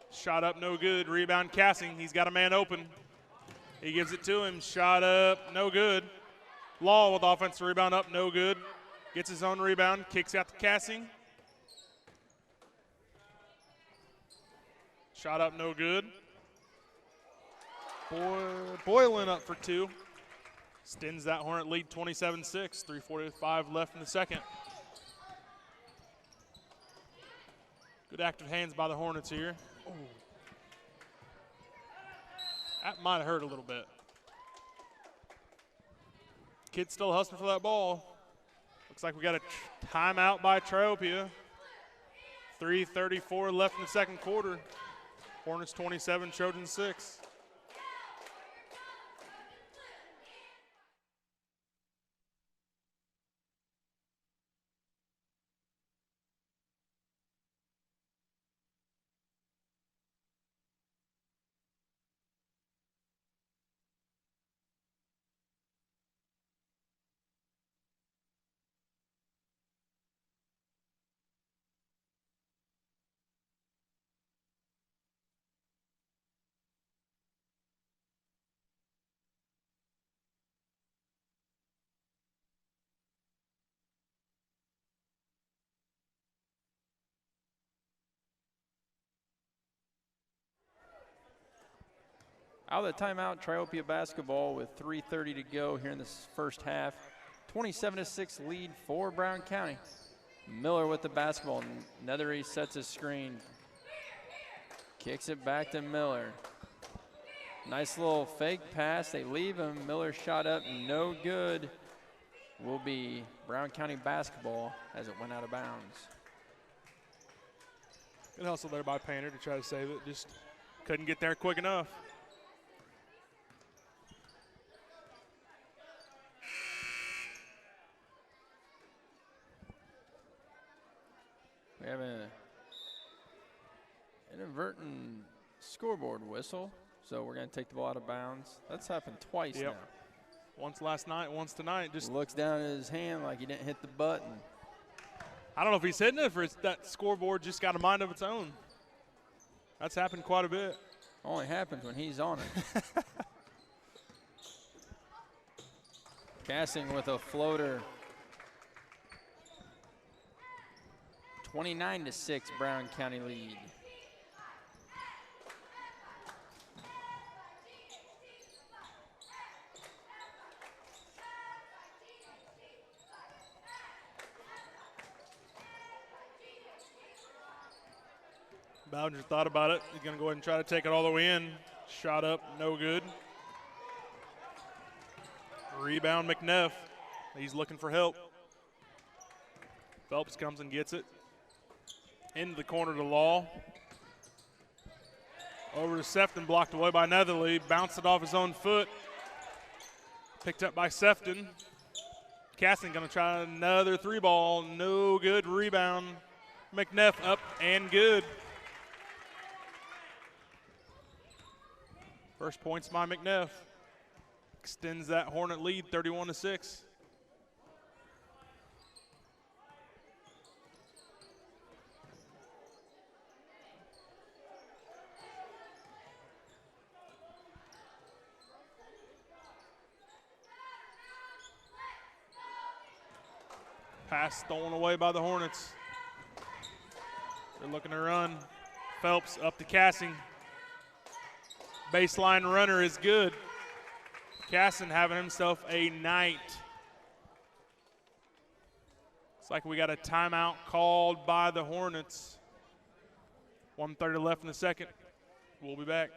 Shot up, no good. Rebound, Cassing. He's got a man open. He gives it to him. Shot up, no good. Law with offensive rebound up, no good. Gets his own rebound, kicks out to Cassing. Shot up, no good. Boylan up for 2. Extends that Hornet lead 27-6. 3:45 left in the second. Good active hands by the Hornets here. Ooh. That might have hurt a little bit. Kid's still hustling for that ball. Looks like we got a timeout by Triopia. 3:34 left in the second quarter. Hornets 27, Trojans 6. Out of the timeout, Triopia basketball with 3:30 to go here in this first half. 27-6 lead for Brown County. Miller with the basketball. Nethery sets his screen. Kicks it back to Miller. Nice little fake pass. They leave him. Miller shot up, no good. Will be Brown County basketball as it went out of bounds. Good hustle there by Painter to try to save it. Just couldn't get there quick enough. We have an inadvertent scoreboard whistle, so we're going to take the ball out of bounds. That's happened twice now. Once last night, once tonight. Just looks down at his hand like he didn't hit the button. I don't know if he's hitting it or if that scoreboard just got a mind of its own. That's happened quite a bit. Only happens when he's on it. Cassing with a floater. 29-6 Brown County lead. Ballinger thought about it. He's going to go ahead and try to take it all the way in. Shot up, no good. Rebound, McNeff. He's looking for help. Phelps comes and gets it. Into the corner to Law. Over to Sefton, blocked away by Netherly. Bounced it off his own foot. Picked up by Sefton. Caston going to try another 3-ball. No good. Rebound. McNeff up and good. First points by McNeff. Extends that Hornet lead 31-6. Pass stolen away by the Hornets. They're looking to run. Phelps up to Casson. Baseline runner is good. Casson having himself a night. Looks like we got a timeout called by the Hornets. 1:30 left in the second. We'll be back.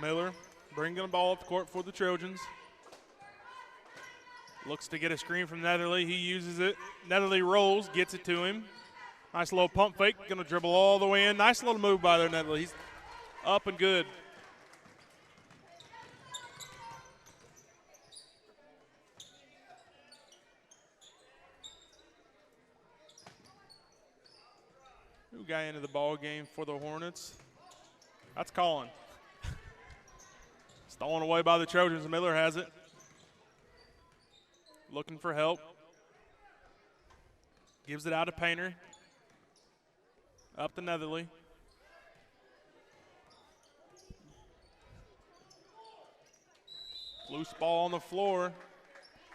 Miller bringing the ball up the court for the Trojans. Looks to get a screen from Netherly. He uses it. Netherly rolls, gets it to him. Nice little pump fake. Going to dribble all the way in. Nice little move by there, Netherly. He's up and good. New guy into the ball game for the Hornets. That's Colin. Stolen away by the Trojans. Miller has it. Looking for help. Gives it out to Painter. Up to Netherly. Loose ball on the floor.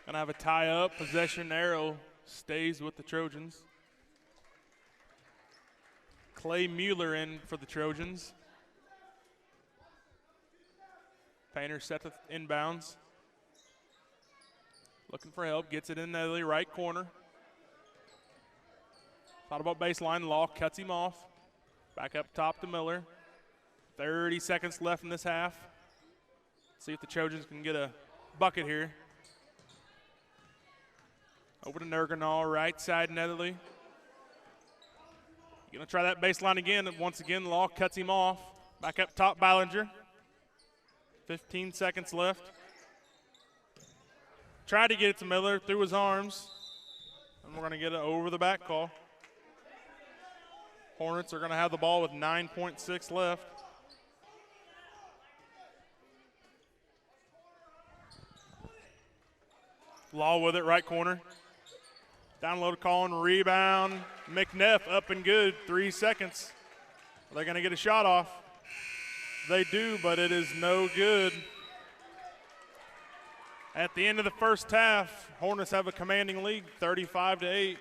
Gonna have a tie up. Possession arrow stays with the Trojans. Clay Mueller in for the Trojans. Painter set to inbounds. Looking for help, gets it in the right corner. Thought about baseline, Law cuts him off. Back up top to Miller. 30 seconds left in this half. See if the Trojans can get a bucket here. Over to Nerganall, right side Netherly. Gonna try that baseline again. Once again, Law cuts him off. Back up top, Ballinger. 15 seconds left. Tried to get it to Miller through his arms. And we're gonna get an over the back call. Hornets are gonna have the ball with 9.6 left. Law with it, right corner. Down low to Collin, rebound. McNeff up and good, 3 seconds. Are they gonna get a shot off? They do, but it is no good. At the end of the first half, Hornets have a commanding lead, 35-8.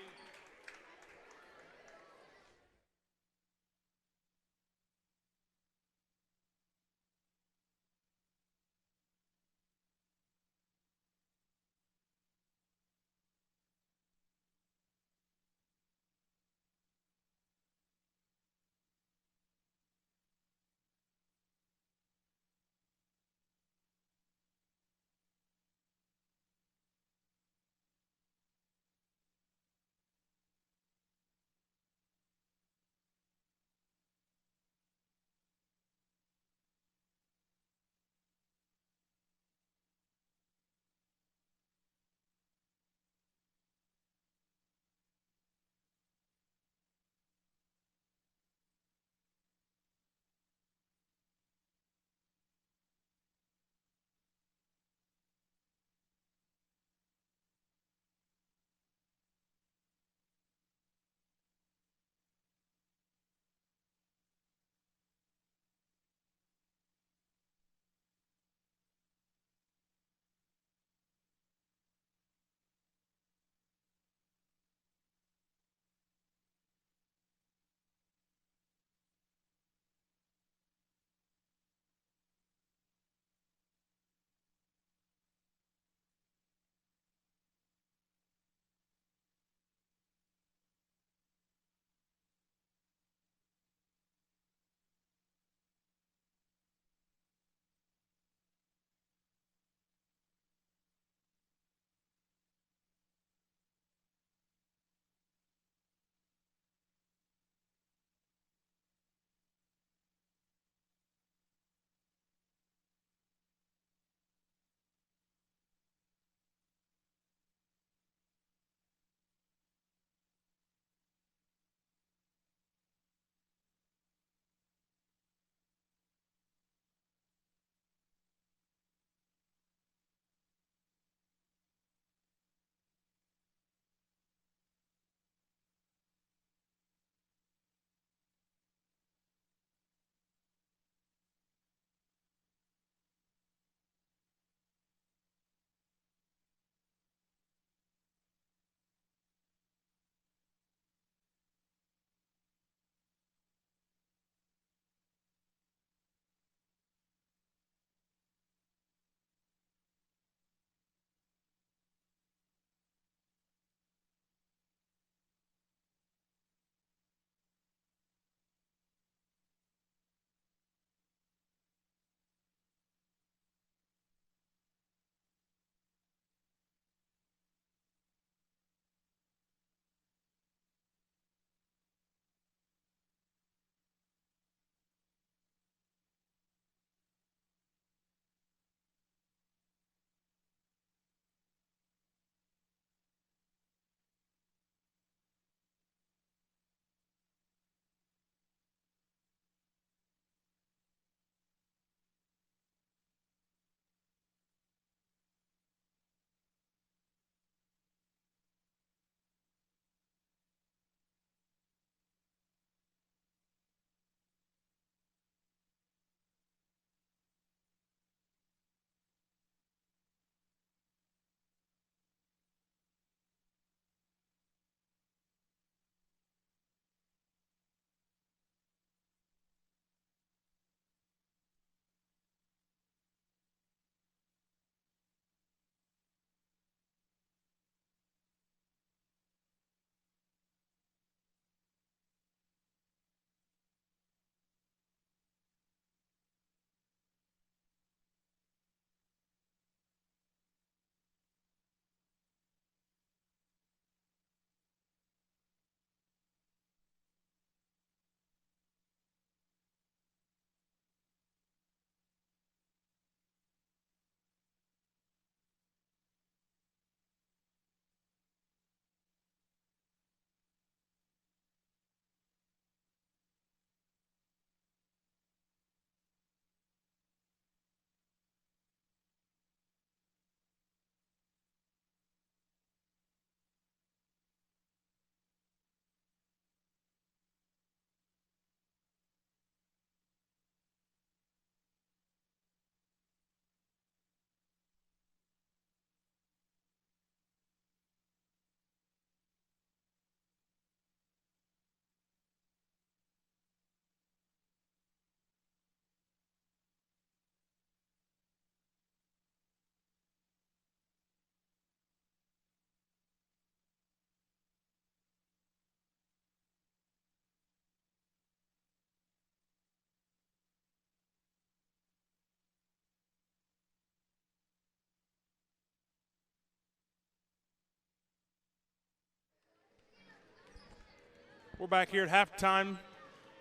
We're back here at halftime.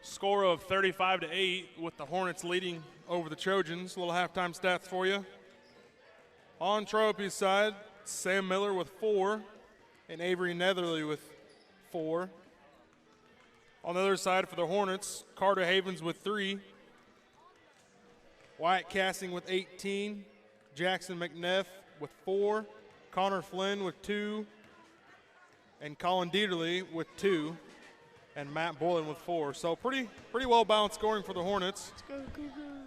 Score of 35-8 with the Hornets leading over the Trojans. A little halftime stats for you. On Triopia's side, Sam Miller with 4 and Avery Netherly with 4. On the other side for the Hornets, Carter Havens with 3. Wyatt Cassing with 18. Jackson McNeff with 4. Connor Flynn with 2. And Colin Dieterle with 2. And Matt Boylan with 4. So pretty well-balanced scoring for the Hornets.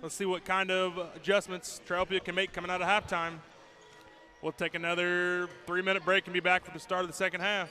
Let's see what kind of adjustments Triopia can make coming out of halftime. We'll take another 3-minute break and be back for the start of the second half.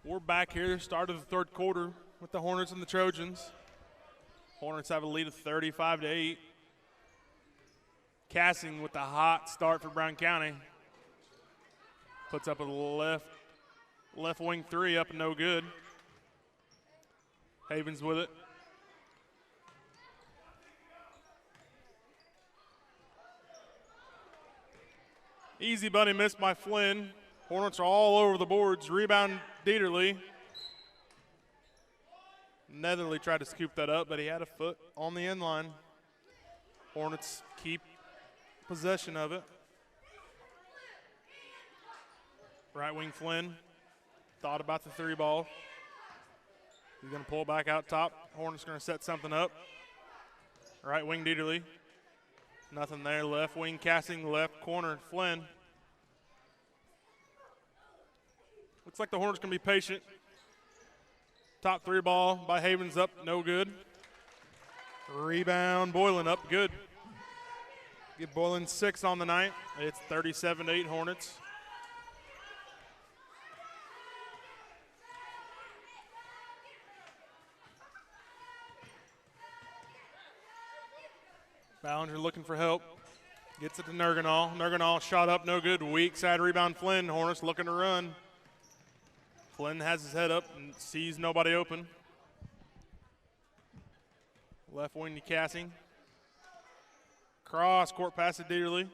We're back here, start of the third quarter. with the Hornets and the Trojans. Hornets have a lead of 35-8. Cassing with the hot start for Brown County. Puts up a left wing three, up and no good. Havens with it. Easy bunny missed by Flynn. Hornets are all over the boards. Rebound Dieterle. Netherly tried to scoop that up, but he had a foot on the end line. Hornets keep possession of it. Right wing Flynn thought about the three ball. He's going to pull back out top. Hornets going to set something up. Right wing Dieterle. Nothing there. Left wing Cassing, left corner Flynn. Looks like the Hornets going to be patient. Top three ball by Havens up, no good. Rebound Boylan up, good. Give Boylan 6 on the night. It's 37-8 Hornets. Ballinger looking for help. Gets it to Nerganall. Nerganall shot up, no good. Weak side rebound Flynn. Hornets looking to run. Flynn has his head up and sees nobody open. Left wing to Cassing. Cross court pass to Dieterle.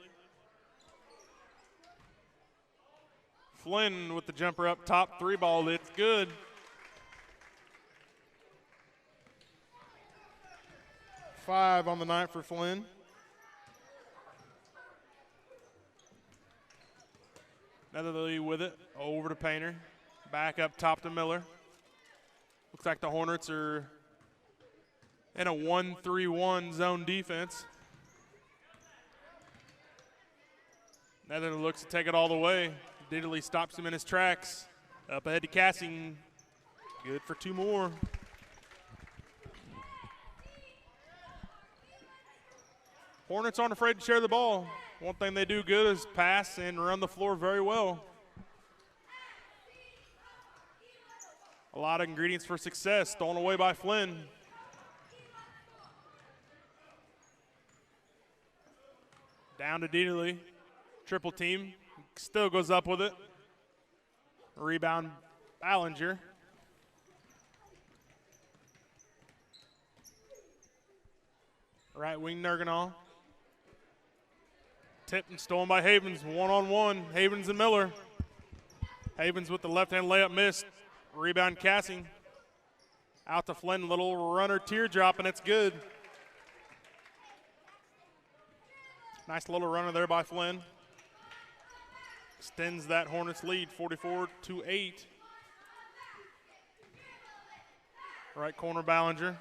Flynn with the jumper up top, three ball. It's good. Five on the night for Flynn. Netherly with it, over to Painter. Back up top to Miller. Looks like the Hornets are in a 1-3-1 zone defense. Netherly looks to take it all the way. Dieterle stops him in his tracks. Up ahead to Cassing. Good for two more. Hornets aren't afraid to share the ball. One thing they do good is pass and run the floor very well. A lot of ingredients for success, stolen away by Flynn. Down to Dieterle. Triple team. Still goes up with it. Rebound, Ballinger. Right wing, Nerganall. Tipped and stolen by Havens. One-on-one, Havens and Miller. Havens with the left-hand layup missed. Rebound Cassing. Out to Flynn, little runner teardrop, and it's good. Nice little runner there by Flynn. Extends that Hornets lead, 44-8. Right corner, Ballinger.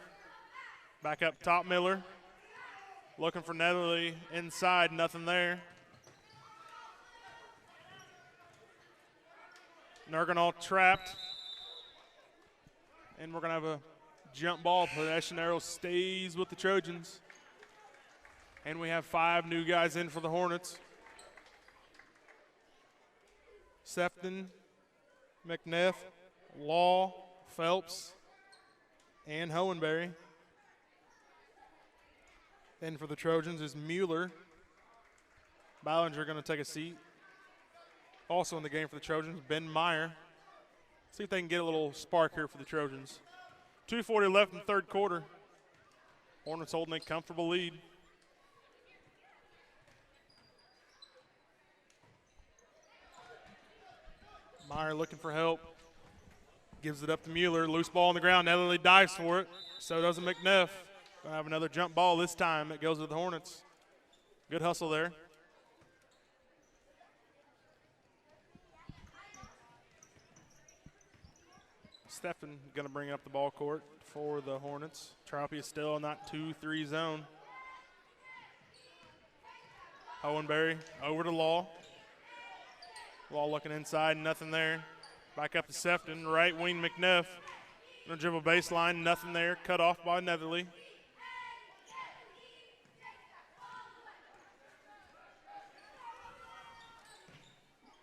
Back up top, Miller. Looking for Netherly inside, nothing there. Nerganall trapped. And we're going to have a jump ball. Possession arrow stays with the Trojans. And we have 5 new guys in for the Hornets. Sefton, McNeff, Law, Phelps, and Hohenberry. In for the Trojans is Mueller. Ballinger going to take a seat. Also in the game for the Trojans, Ben Meyer. See if they can get a little spark here for the Trojans. 2:40 left in the third quarter. Hornets holding a comfortable lead. Meyer looking for help. Gives it up to Mueller. Loose ball on the ground. Netherly dives for it. So does McNeff. Gonna have another jump ball this time. It goes to the Hornets. Good hustle there. Stephen going to bring up the ball court for the Hornets. Triopia still in that 2-3 zone. Hohenberry over to Law. Law looking inside, nothing there. Back up to Sefton, right wing McNeff. Gonna dribble baseline, nothing there. Cut off by Netherly.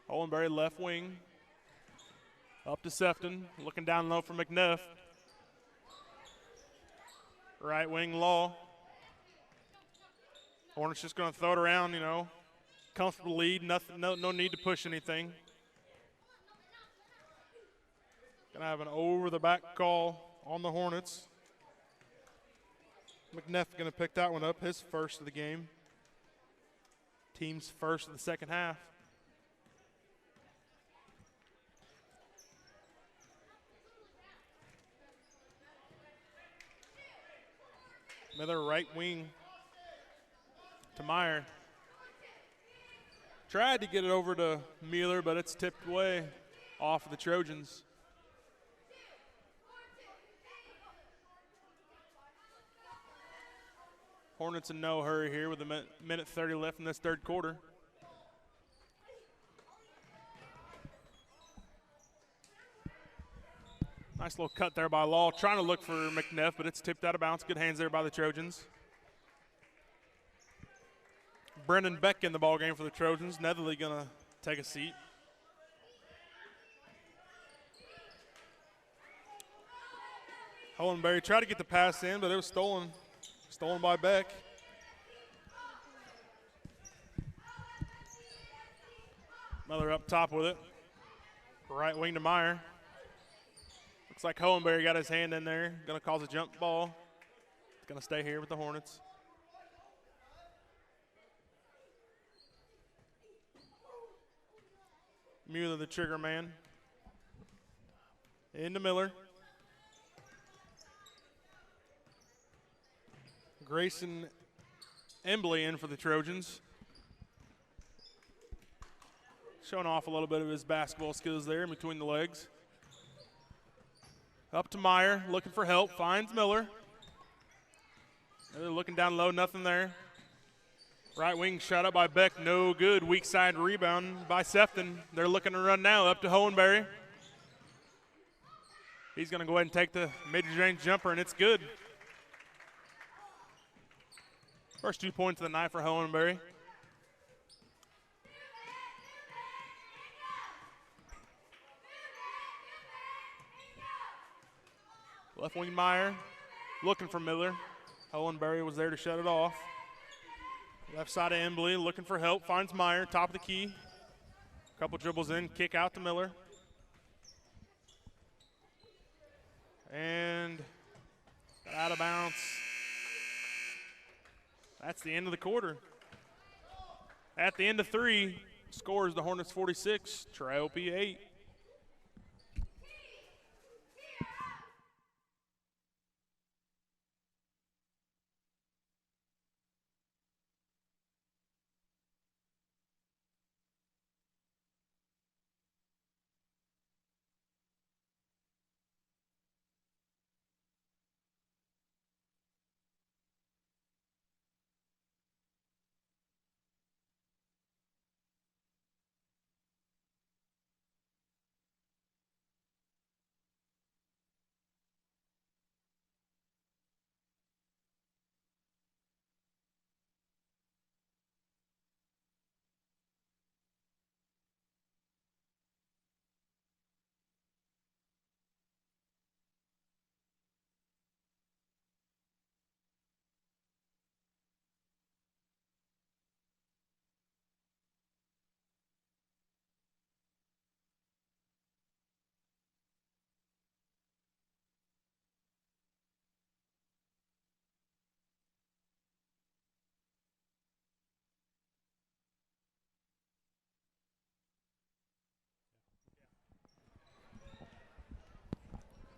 Hohenberry left wing. Up to Sefton, looking down low for McNeff. Right wing Law. Hornets just going to throw it around, you know. Comfortable lead, nothing, no need to push anything. Going to have an over-the-back call on the Hornets. McNeff going to pick that one up, his first of the game. Team's first of the second half. Another right wing to Meyer. Tried to get it over to Mueller, but it's tipped away off of the Trojans. Hornets in no hurry here with a minute 30 left in this third quarter. Nice little cut there by Law, trying to look for McNeff, but it's tipped out of bounds. Good hands there by the Trojans. Brendan Beck in the ball game for the Trojans. Netherly going to take a seat. Hohenberry tried to get the pass in, but it was stolen. Stolen by Beck. Miller up top with it. Right wing to Meyer. Looks like Hohenberry got his hand in there. Going to cause a jump ball. It's going to stay here with the Hornets. Mueller, the trigger man. Into Miller. Grayson Embley in for the Trojans. Showing off a little bit of his basketball skills there in between the legs. Up to Meyer, looking for help, finds Miller. They're looking down low, nothing there. Right wing shot up by Beck, no good. Weak side rebound by Sefton. They're looking to run now, up to Hohenberry. He's going to go ahead and take the mid-range jumper, and it's good. First 2 points of the night for Hohenberry. Left wing Meyer looking for Miller. Hohenberry was there to shut it off. Left side of Embley looking for help. Finds Meyer, top of the key. Couple dribbles in, kick out to Miller. And out of bounds. That's the end of the quarter. At the end of 3, scores the Hornets 46, Triopia 8.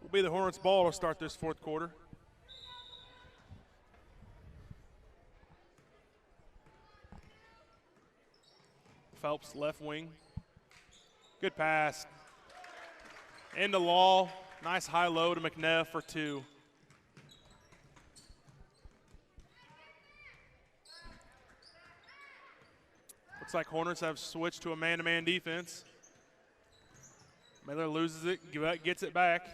Will be the Hornets' ball to start this fourth quarter. Phelps left wing. Good pass. Into Law. Nice high low to McNeff for 2. Looks like Hornets have switched to a man-to-man defense. Miller loses it, gets it back.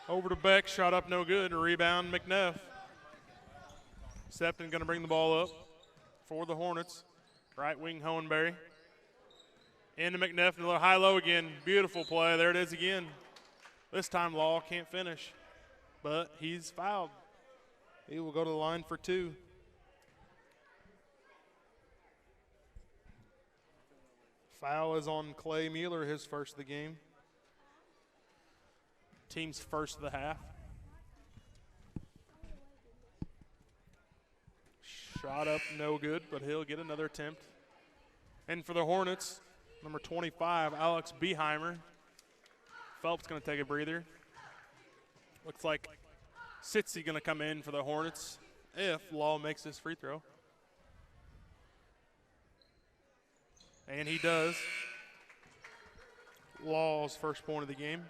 Over to Beck, shot up no good, rebound McNeff. Sefton going to bring the ball up for the Hornets. Right wing Hohenberry. Into McNeff, another high-low again. Beautiful play, there it is again. This time Law can't finish, but he's fouled. He will go to the line for 2. Foul is on Clay Mueller, his first of the game. Team's first of the half. Shot up, no good, but he'll get another attempt. And for the Hornets, number 25, Alex Beheimer. Phelps going to take a breather. Looks like Sitzy going to come in for the Hornets if Law makes this free throw. And he does. Law's first point of the game.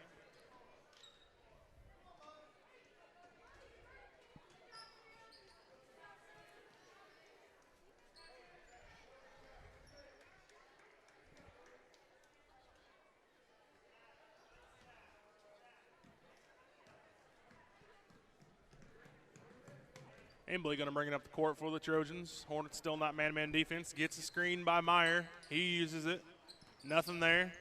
Embley going to bring it up the court for the Trojans. Hornets still not man-to-man defense. Gets a screen by Meyer. He uses it. Nothing there.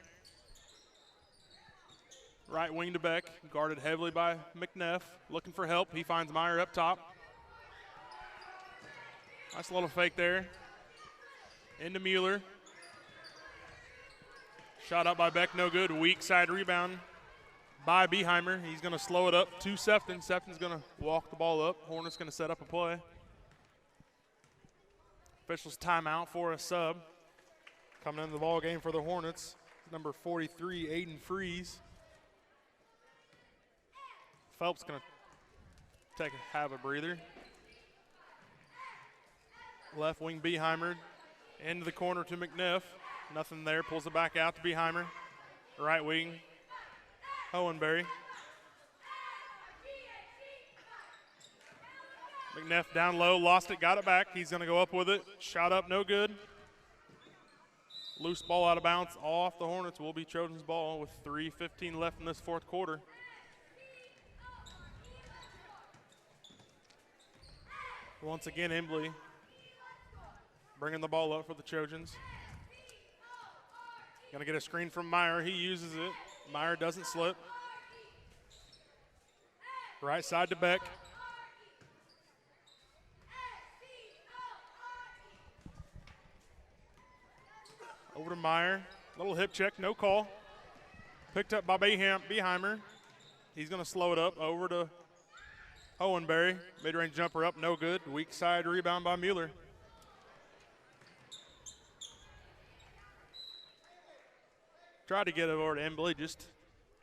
Right wing to Beck. Guarded heavily by McNeff. Looking for help. He finds Meyer up top. Nice little fake there. Into Mueller. Shot up by Beck, no good. Weak side rebound by Beheimer. He's going to slow it up to Sefton. Sefton's going to walk the ball up. Hornets going to set up a play. Officials timeout for a sub. Coming into the ball game for the Hornets, number 43, Aiden Freeze. Phelps going to have a breather. Left wing Beheimer into the corner to McNeff. Nothing there. Pulls it back out to Beheimer. Right wing. Hohenberry. McNeff down low, lost it, got it back. He's going to go up with it. Shot up, no good. Loose ball out of bounds off the Hornets. Will be Trojans' ball with 3:15 left in this fourth quarter. Once again, Embley bringing the ball up for the Trojans. Going to get a screen from Meyer. He uses it. Meyer doesn't slip. Right side to Beck. Over to Meyer. Little hip check, no call. Picked up by Beheimer. He's going to slow it up over to Hohenberry. Mid-range jumper up, no good. Weak side rebound by Mueller. Tried to get it over to Embley, just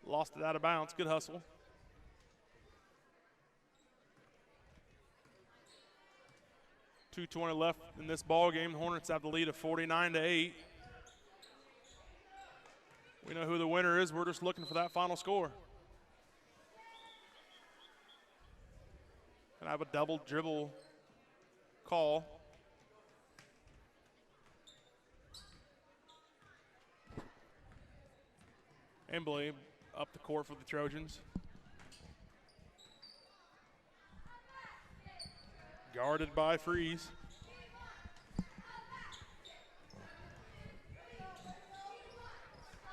lost it out of bounds. Good hustle. .220 left in this ball game. Hornets have the lead of 49-8. We know who the winner is. We're just looking for that final score. And I have a double dribble call. Embley up the court for the Trojans. Guarded by Freeze.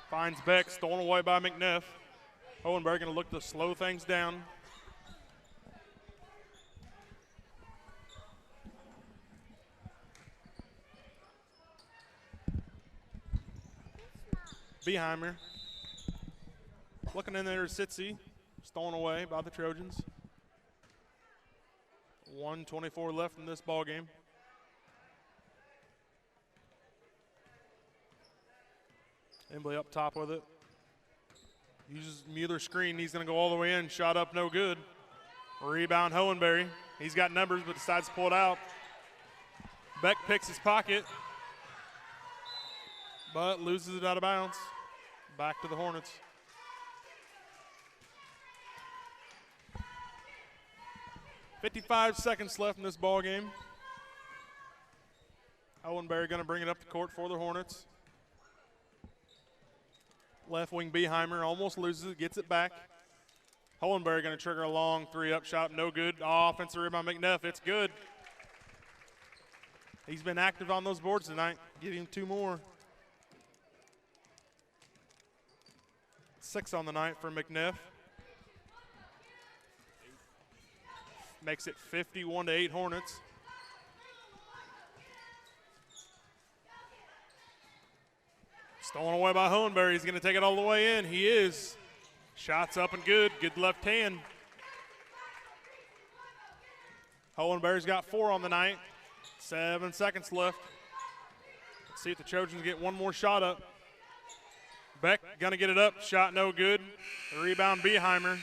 Finds Beck, stolen away by McNeff. Hohenberg going to look to slow things down. Beheimer. Looking in there, Sitzy, stolen away by the Trojans. 1:24 left in this ball game. Embley up top with it. Uses Mueller's screen. He's going to go all the way in. Shot up, no good. Rebound, Hohenberry. He's got numbers, but decides to pull it out. Beck picks his pocket, but loses it out of bounds. Back to the Hornets. .55 seconds left in this ball game. Hohenberry going to bring it up the court for the Hornets. Left wing Beheimer almost loses it, gets it back. Hohenberry going to trigger a long three-up shot, no good. Offensive rebound McNeff, it's good. He's been active on those boards tonight. Give him 2 more. 6 on the night for McNeff. Makes it 51-8 Hornets. Stolen away by Hohenberry. He's going to take it all the way in. He is. Shots up and good. Good left hand. Hohenberry's got 4 on the night. 7 seconds left. Let's see if the Trojans get one more shot up. Beck going to get it up. Shot no good. The rebound, Beheimer.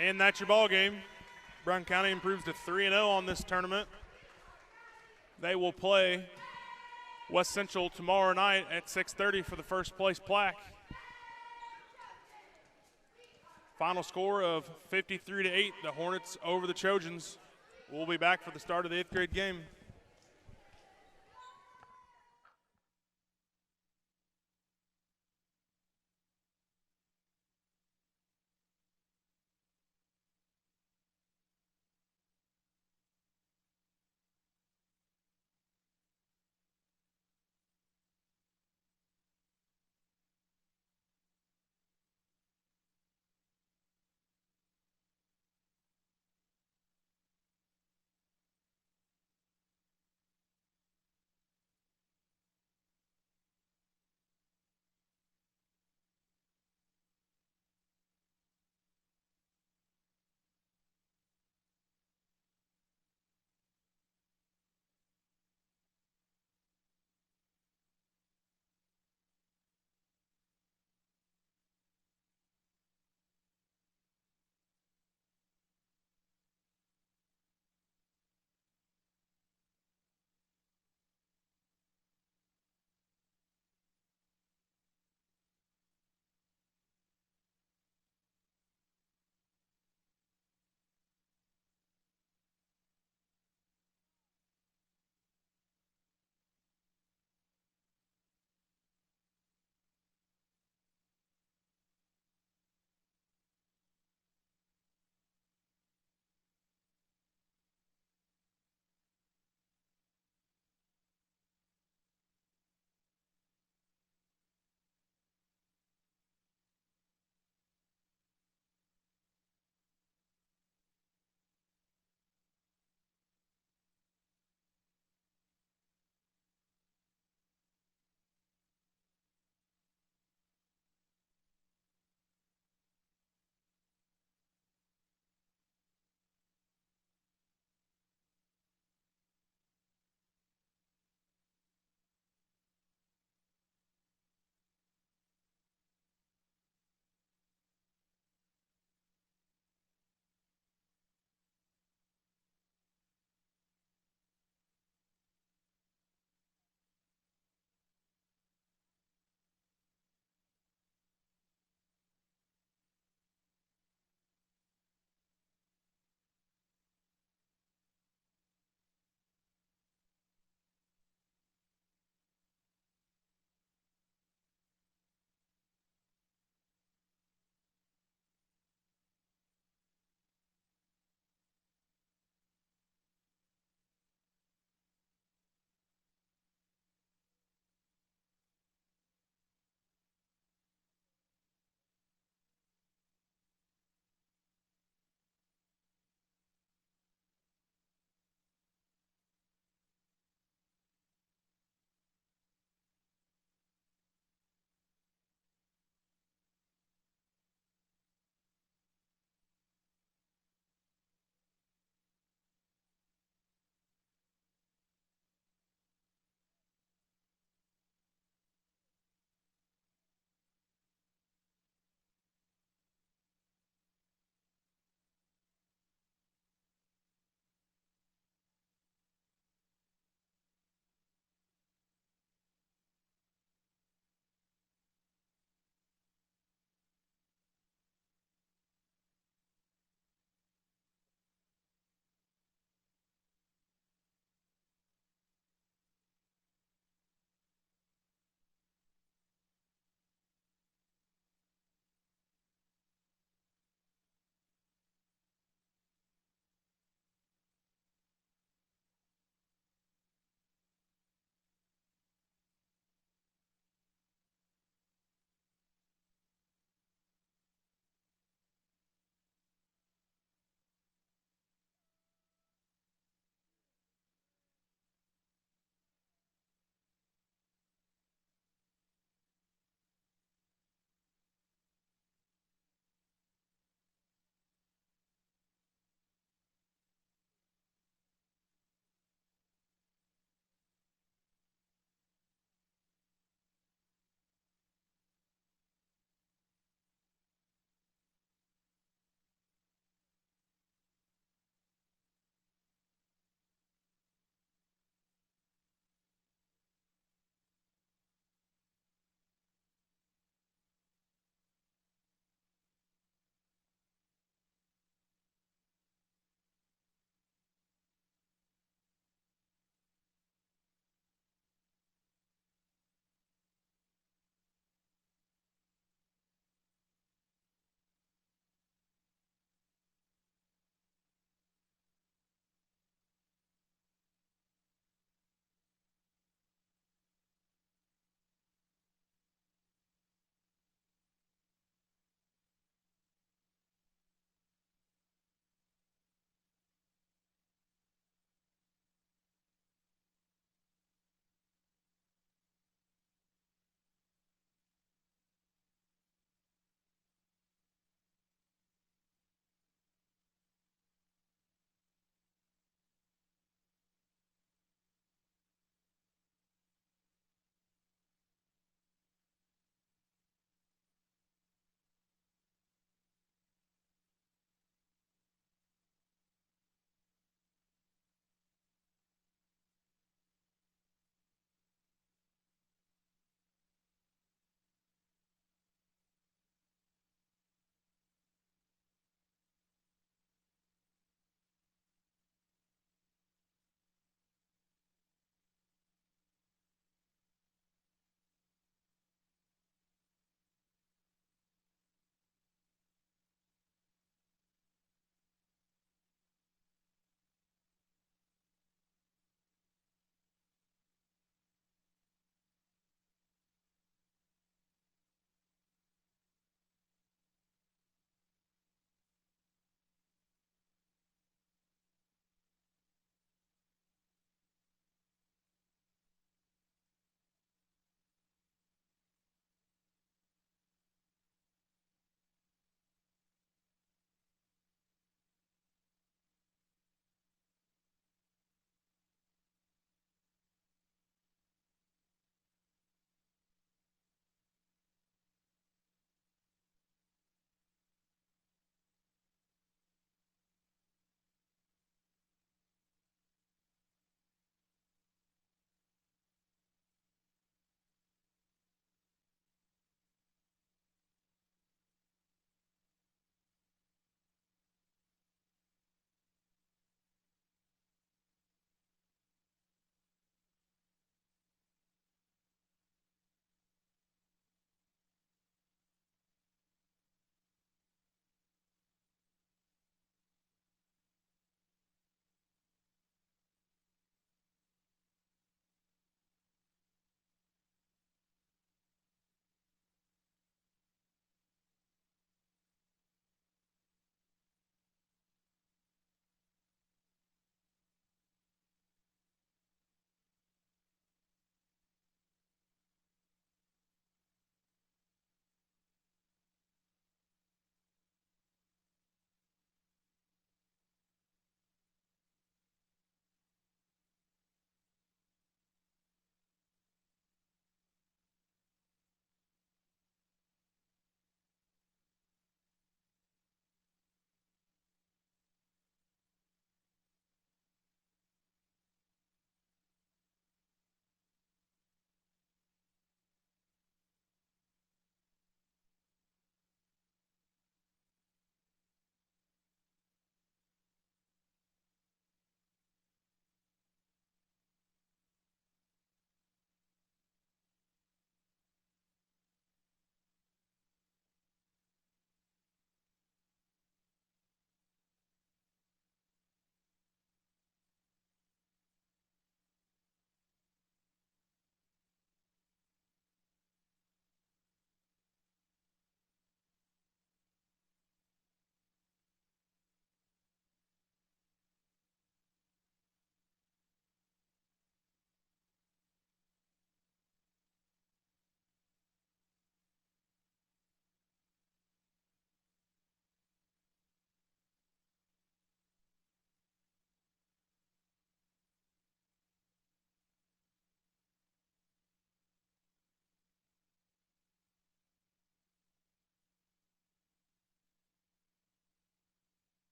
And that's your ball game. Brown County improves to 3-0 on this tournament. They will play West Central tomorrow night at 6:30 for the first place plaque. Final score of 53-8. The Hornets over the Trojans. We'll be back for the start of the 8th grade game.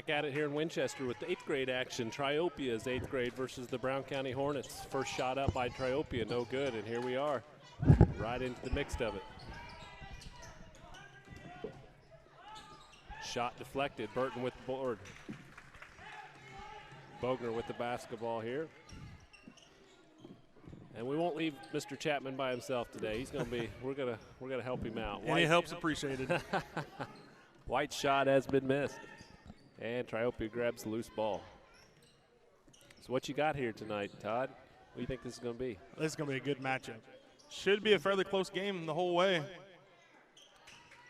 Back at it here in Winchester with the 8th grade action. Triopia's 8th grade versus the Brown County Hornets. First shot up by Triopia, no good, and here we are, right into the mix of it. Shot deflected, Burton with the board. Bogner with the basketball here. And we won't leave Mr. Chapman by himself today. He's going to be, we're gonna help him out. Any help's appreciated. White's shot has been missed. And Triopia grabs the loose ball. So what you got here tonight, Todd? What do you think this is going to be? This is going to be a good matchup. Should be a fairly close game the whole way.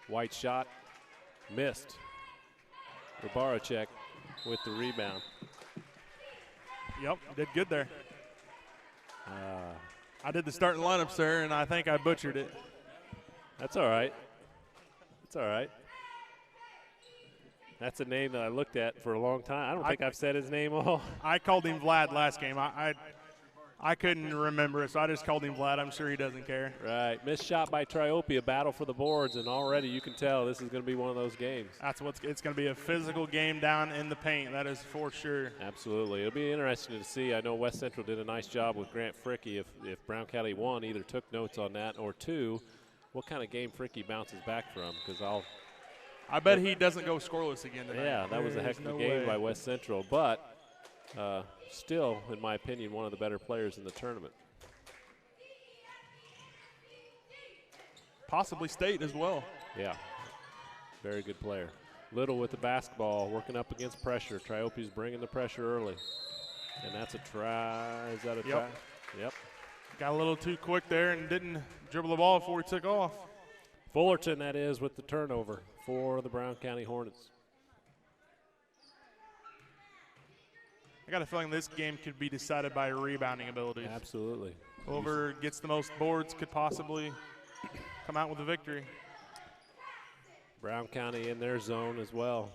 White shot missed. Rabaracek with the rebound. Yep, did good there. I did the starting lineups there, and I think I butchered it. That's all right. That's all right. That's a name that I looked at for a long time. I don't think I've said his name all. I called him Vlad last game. I couldn't remember it, so I just called him Vlad. I'm sure he doesn't care. Right. Missed shot by Triopia, battle for the boards, and already you can tell this is going to be one of those games. It's going to be a physical game down in the paint. That is for sure. Absolutely. It'll be interesting to see. I know West Central did a nice job with Grant Fricky. If Brown County, one, either took notes on that, or two, what kind of game Fricky bounces back from, because I bet he doesn't go scoreless again tonight. Yeah, that was a heck of a game by West Central, but still, in my opinion, one of the better players in the tournament. Possibly state as well. Yeah, very good player. Little with the basketball, working up against pressure. Triopia's bringing the pressure early. And that's a try. Is that a try? Yep. Got a little too quick there and didn't dribble the ball before he took off. Fullerton, that is, with the turnover for the Brown County Hornets. I got a feeling this game could be decided by rebounding abilities. Absolutely. Whoever gets the most boards could possibly come out with a victory. Brown County in their zone as well.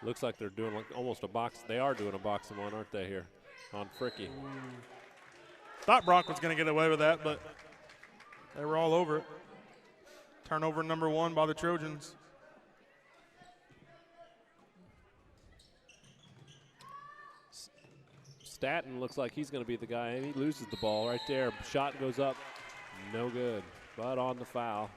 Looks like they're doing like almost a box. They are doing a box and one, aren't they, here on Fricky? Thought Brock was going to get away with that, but they were all over it. Turnover number 1 by the Trojans. Staton looks like he's going to be the guy, and he loses the ball right there. Shot goes up, no good, but on the foul.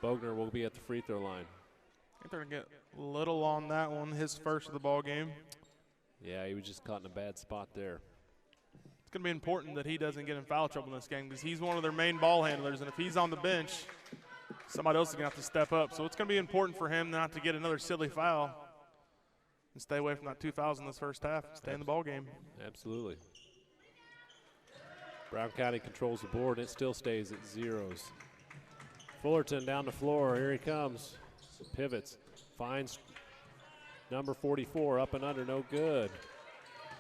Bogner will be at the free throw line. I think they're going to get little on that one, his first of the ball game. Yeah, he was just caught in a bad spot there. It's going to be important that he doesn't get in foul trouble in this game because he's one of their main ball handlers, and if he's on the bench, somebody else is going to have to step up. So it's going to be important for him not to get another silly foul and stay away from that 2 fouls in this first half and stay in the ball game. Absolutely. Brown County controls the board, and it still stays at zeros. Fullerton down the floor. Here he comes. Pivots. Finds number 44 up and under. No good.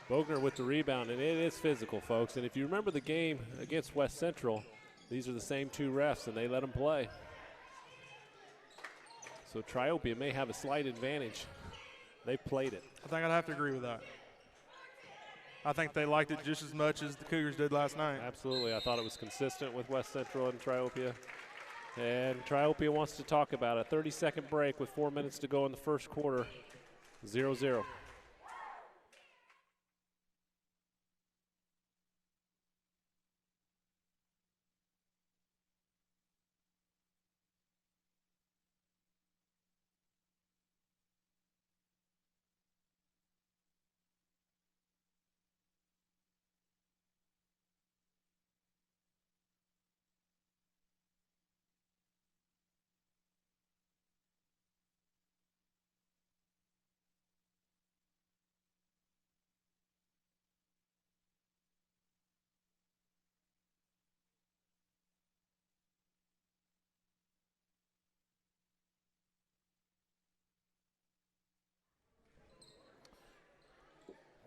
Bogner with the rebound, and it is physical, folks. And if you remember the game against West Central, these are the same 2 refs, and they let them play. So Triopia may have a slight advantage. They played it. I think I'd have to agree with that. I think they liked it just as much as the Cougars did last night. Absolutely. I thought it was consistent with West Central and Triopia. And Triopia wants to talk about a 30-second break with 4 minutes to go in the first quarter. 0-0.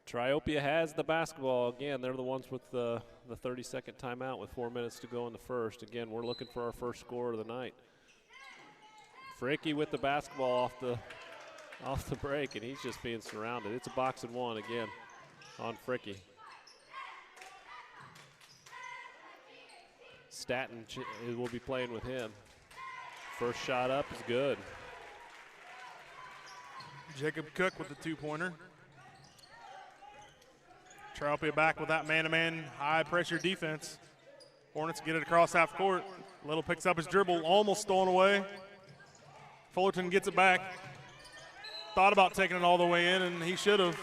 Triopia has the basketball. Again, they're the ones with the 30-second timeout with 4 minutes to go in the first. Again, we're looking for our first score of the night. Fricky with the basketball off the break, and he's just being surrounded. It's a box and one again on Fricky. Staton will be playing with him. first shot up is good. Jacob Cook with the two-pointer. Triopia back with that man-to-man high-pressure defense. Hornets get it across half court. Little picks up his dribble, almost stolen away. Fullerton gets it back. Thought about taking it all the way in, and he should have.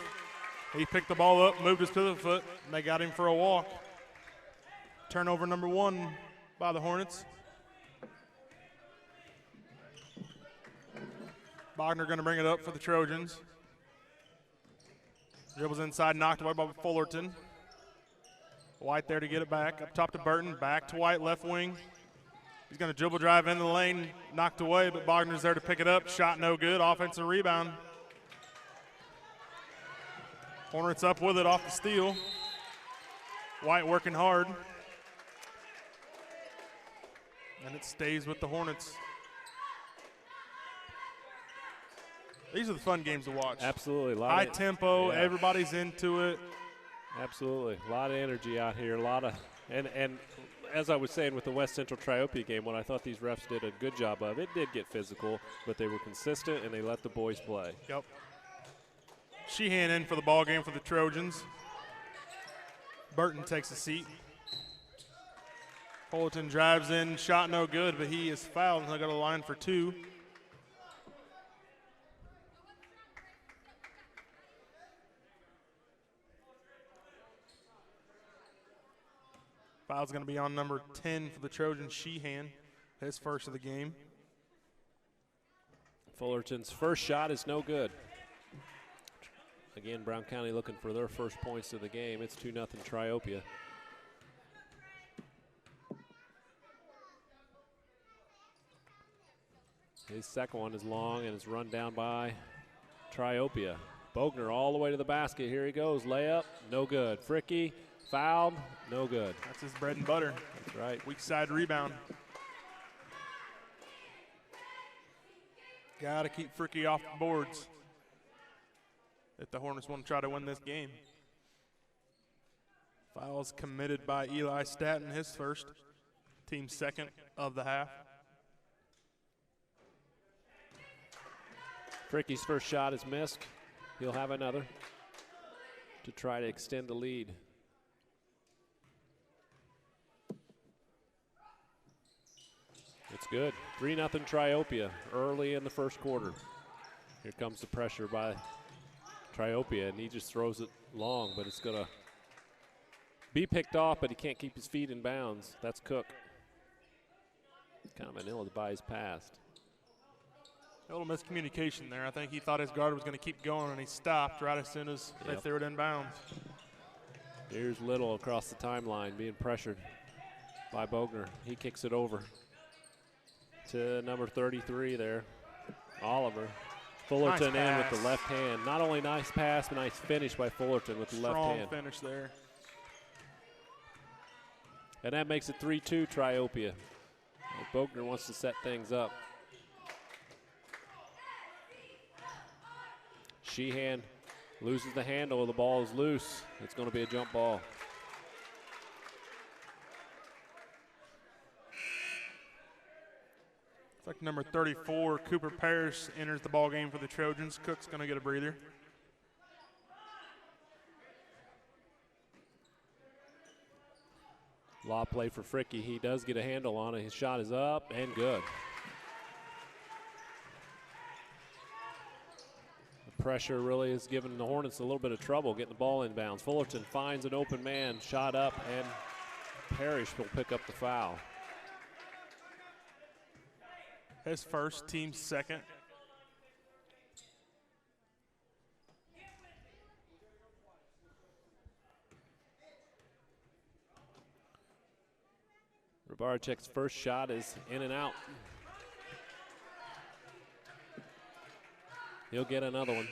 He picked the ball up, moved his pivot foot, and they got him for a walk. Turnover number 1 by the Hornets. Bogner going to bring it up for the Trojans. Dribbles inside, knocked away by Fullerton. White there to get it back. Up top to Burton, back to White, left wing. He's going to dribble drive into the lane, knocked away, but Bogner's there to pick it up. Shot no good, offensive rebound. Hornets up with it off the steal. White working hard. And it stays with the Hornets. These are the fun games to watch. Absolutely. High tempo, everybody's into it. Absolutely. A lot of energy out here. A lot of and as I was saying with the West Central Triopia game, what I thought these refs did a good job of, it did get physical, but they were consistent and they let the boys play. Yep. Sheehan in for the ball game for the Trojans. Burton takes a seat. Fullerton drives in, shot no good, but he is fouled and they'll go to the line for 2. Foul's going to be on number 10 for the Trojans, Sheehan, his first of the game. Fullerton's first shot is no good. Again, Brown County looking for their first points of the game. It's 2-0 Triopia. His second one is long and it's run down by Triopia. Bogner all the way to the basket. Here he goes. Layup, no good. Fricky, fouled, no good. That's his bread and butter. That's right. Weak side rebound. Got to keep Fricky off the boards if the Hornets want to try to win this game. Fouls committed by Eli Staton, his first, team second of the half. Fricky's first shot is missed. He'll have another to try to extend the lead. It's good. 3-0 Triopia early in the first quarter. Here comes the pressure by Triopia, and he just throws it long, but it's going to be picked off, but he can't keep his feet in bounds. That's Cook. Kind of an ill-advised pass. A little miscommunication there. I think he thought his guard was going to keep going, and he stopped right as soon as they threw it in bounds. Here's Little across the timeline being pressured by Bogner. He kicks it over to number 33 there, Oliver. Fullerton in with the left hand. Not only nice pass, but nice finish by Fullerton with the left hand. Strong finish there. And that makes it 3-2 Triopia. Bogner wants to set things up. Sheehan loses the handle. The ball is loose. It's going to be a jump ball. It's like number 34, Cooper Parrish, enters the ball game for the Trojans. Cook's going to get a breather. Law play for Fricky. He does get a handle on it. His shot is up and good. The pressure really is giving the Hornets a little bit of trouble getting the ball inbounds. Fullerton finds an open man, shot up, and Parrish will pick up the foul. His first, team second. Rabarchek's first shot is in and out. He'll get another one.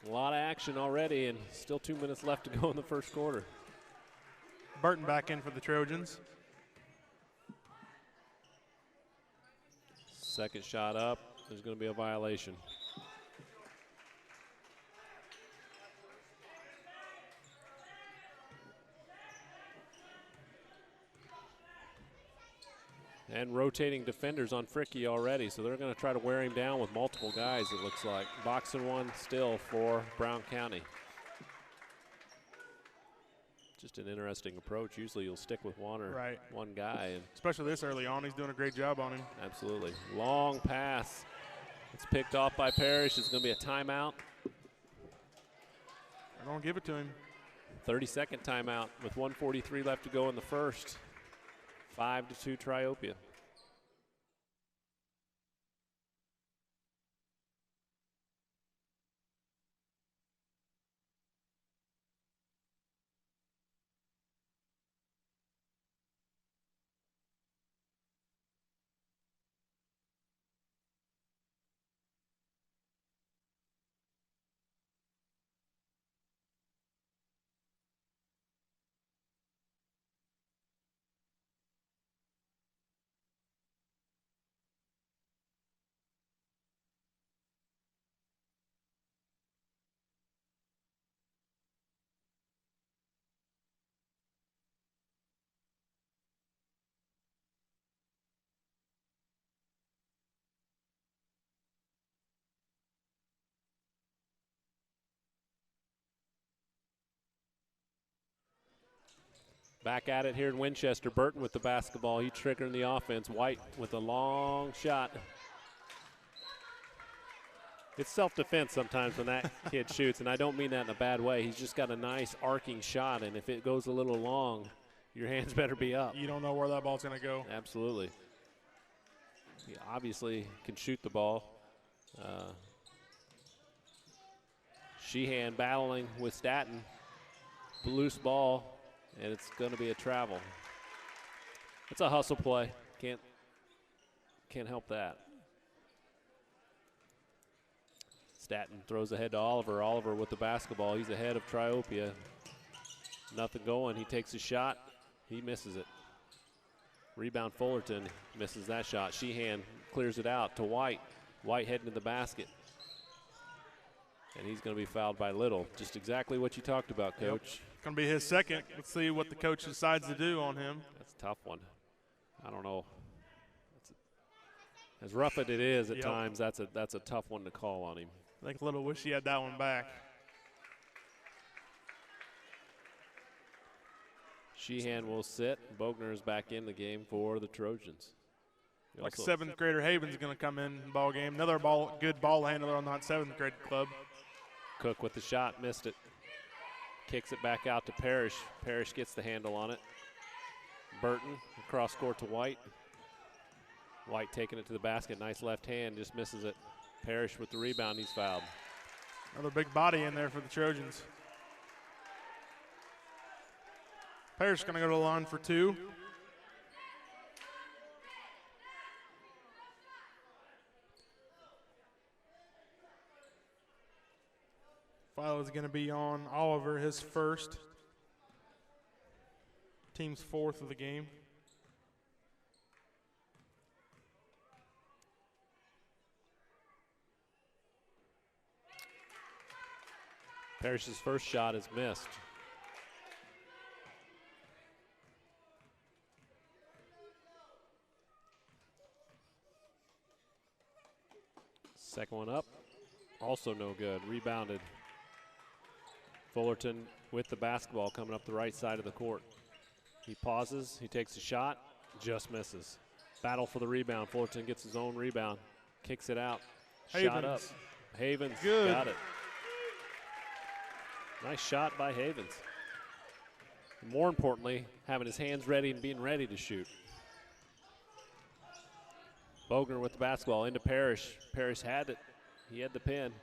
A lot of action already, and still 2 minutes left to go in the first quarter. Burton back in for the Trojans. Second shot up. There's going to be a violation. And rotating defenders on Fricky already, so they're going to try to wear him down with multiple guys, it looks like. Boxing one still for Brown County. Just an interesting approach. Usually you'll stick with one or one guy. And especially this early on, he's doing a great job on him. Absolutely. Long pass. It's picked off by Parrish. It's going to be a timeout. They're going to give it to him. 30-second timeout with 1:43 left to go in the first. 5-2 Triopia. Back at it here in Winchester. Burton with the basketball. He triggering the offense. White with a long shot. It's self-defense sometimes when that kid shoots, and I don't mean that in a bad way. He's just got a nice arcing shot, and if it goes a little long, your hands better be up. You don't know where that ball's going to go. Absolutely. He obviously can shoot the ball. Sheehan battling with Staton. Loose ball. And it's going to be a travel. It's a hustle play. Can't help that. Staton throws ahead to Oliver. Oliver with the basketball. He's ahead of Triopia. Nothing going. He takes a shot. He misses it. Rebound Fullerton misses that shot. Sheehan clears it out to White. White heading to the basket. And he's going to be fouled by Little. Just exactly what you talked about, Coach. Yep. Going to be his second. Let's see what the coach decides to do on him. That's a tough one. I don't know. As rough as it is at times, that's a tough one to call on him. I think Little wish he had that one back. Sheehan will sit. Bogner is back in the game for the Trojans. Like seventh grader Haven's going to come in the ball game. Another good ball handler on that seventh grade club. Cook with the shot, missed it. Kicks it back out to Parrish. Parrish gets the handle on it. Burton across court to White. White taking it to the basket. Nice left hand, just misses it. Parrish with the rebound, he's fouled. Another big body in there for the Trojans. Parrish going to go to the line for two. Foul is going to be on Oliver, his first. Team's fourth of the game. Parrish's first shot is missed. Second one up, also no good. Rebounded. Fullerton with the basketball coming up the right side of the court. He pauses, he takes a shot, just misses. Battle for the rebound. Fullerton gets his own rebound, kicks it out. Havens. Shot up. Havens Good. got it. Nice shot by Havens. More importantly, having his hands ready and being ready to shoot. Bogner with the basketball into Parrish. Parrish had it. He had the pin.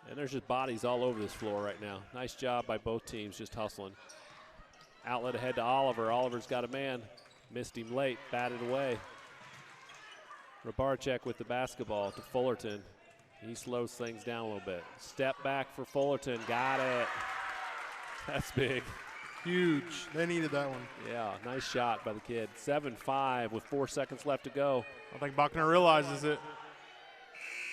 And there's just bodies all over this floor right now. Nice job by both teams just hustling. Outlet ahead to Oliver. Oliver's got a man. Missed him late, batted away. Rabarczyk with the basketball to Fullerton. He slows things down a little bit. Step back for Fullerton, got it. That's big. Huge, they needed that one. Yeah, nice shot by the kid. 7-5 with 4 seconds left to go. I think Buckner realizes it.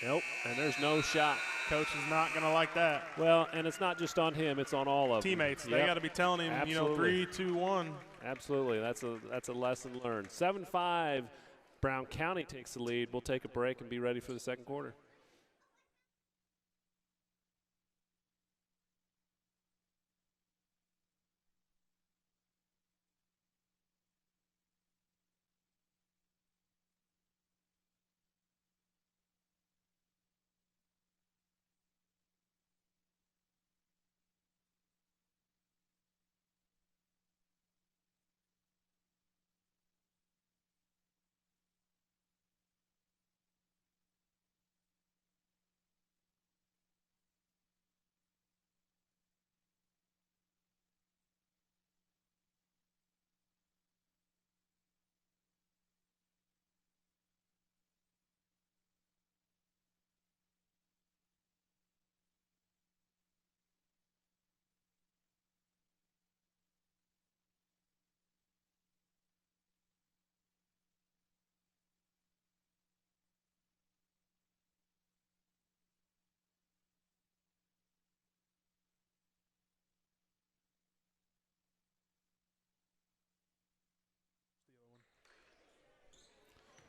Nope, and there's no shot. Coach is not going to like that. Well, and it's not just on him, it's on all of Teammates, them. they got to be telling him, Absolutely. 3, 2, 1. Absolutely, that's a lesson learned. 7-5 Brown County takes the lead. We'll take a break and be ready for the second quarter.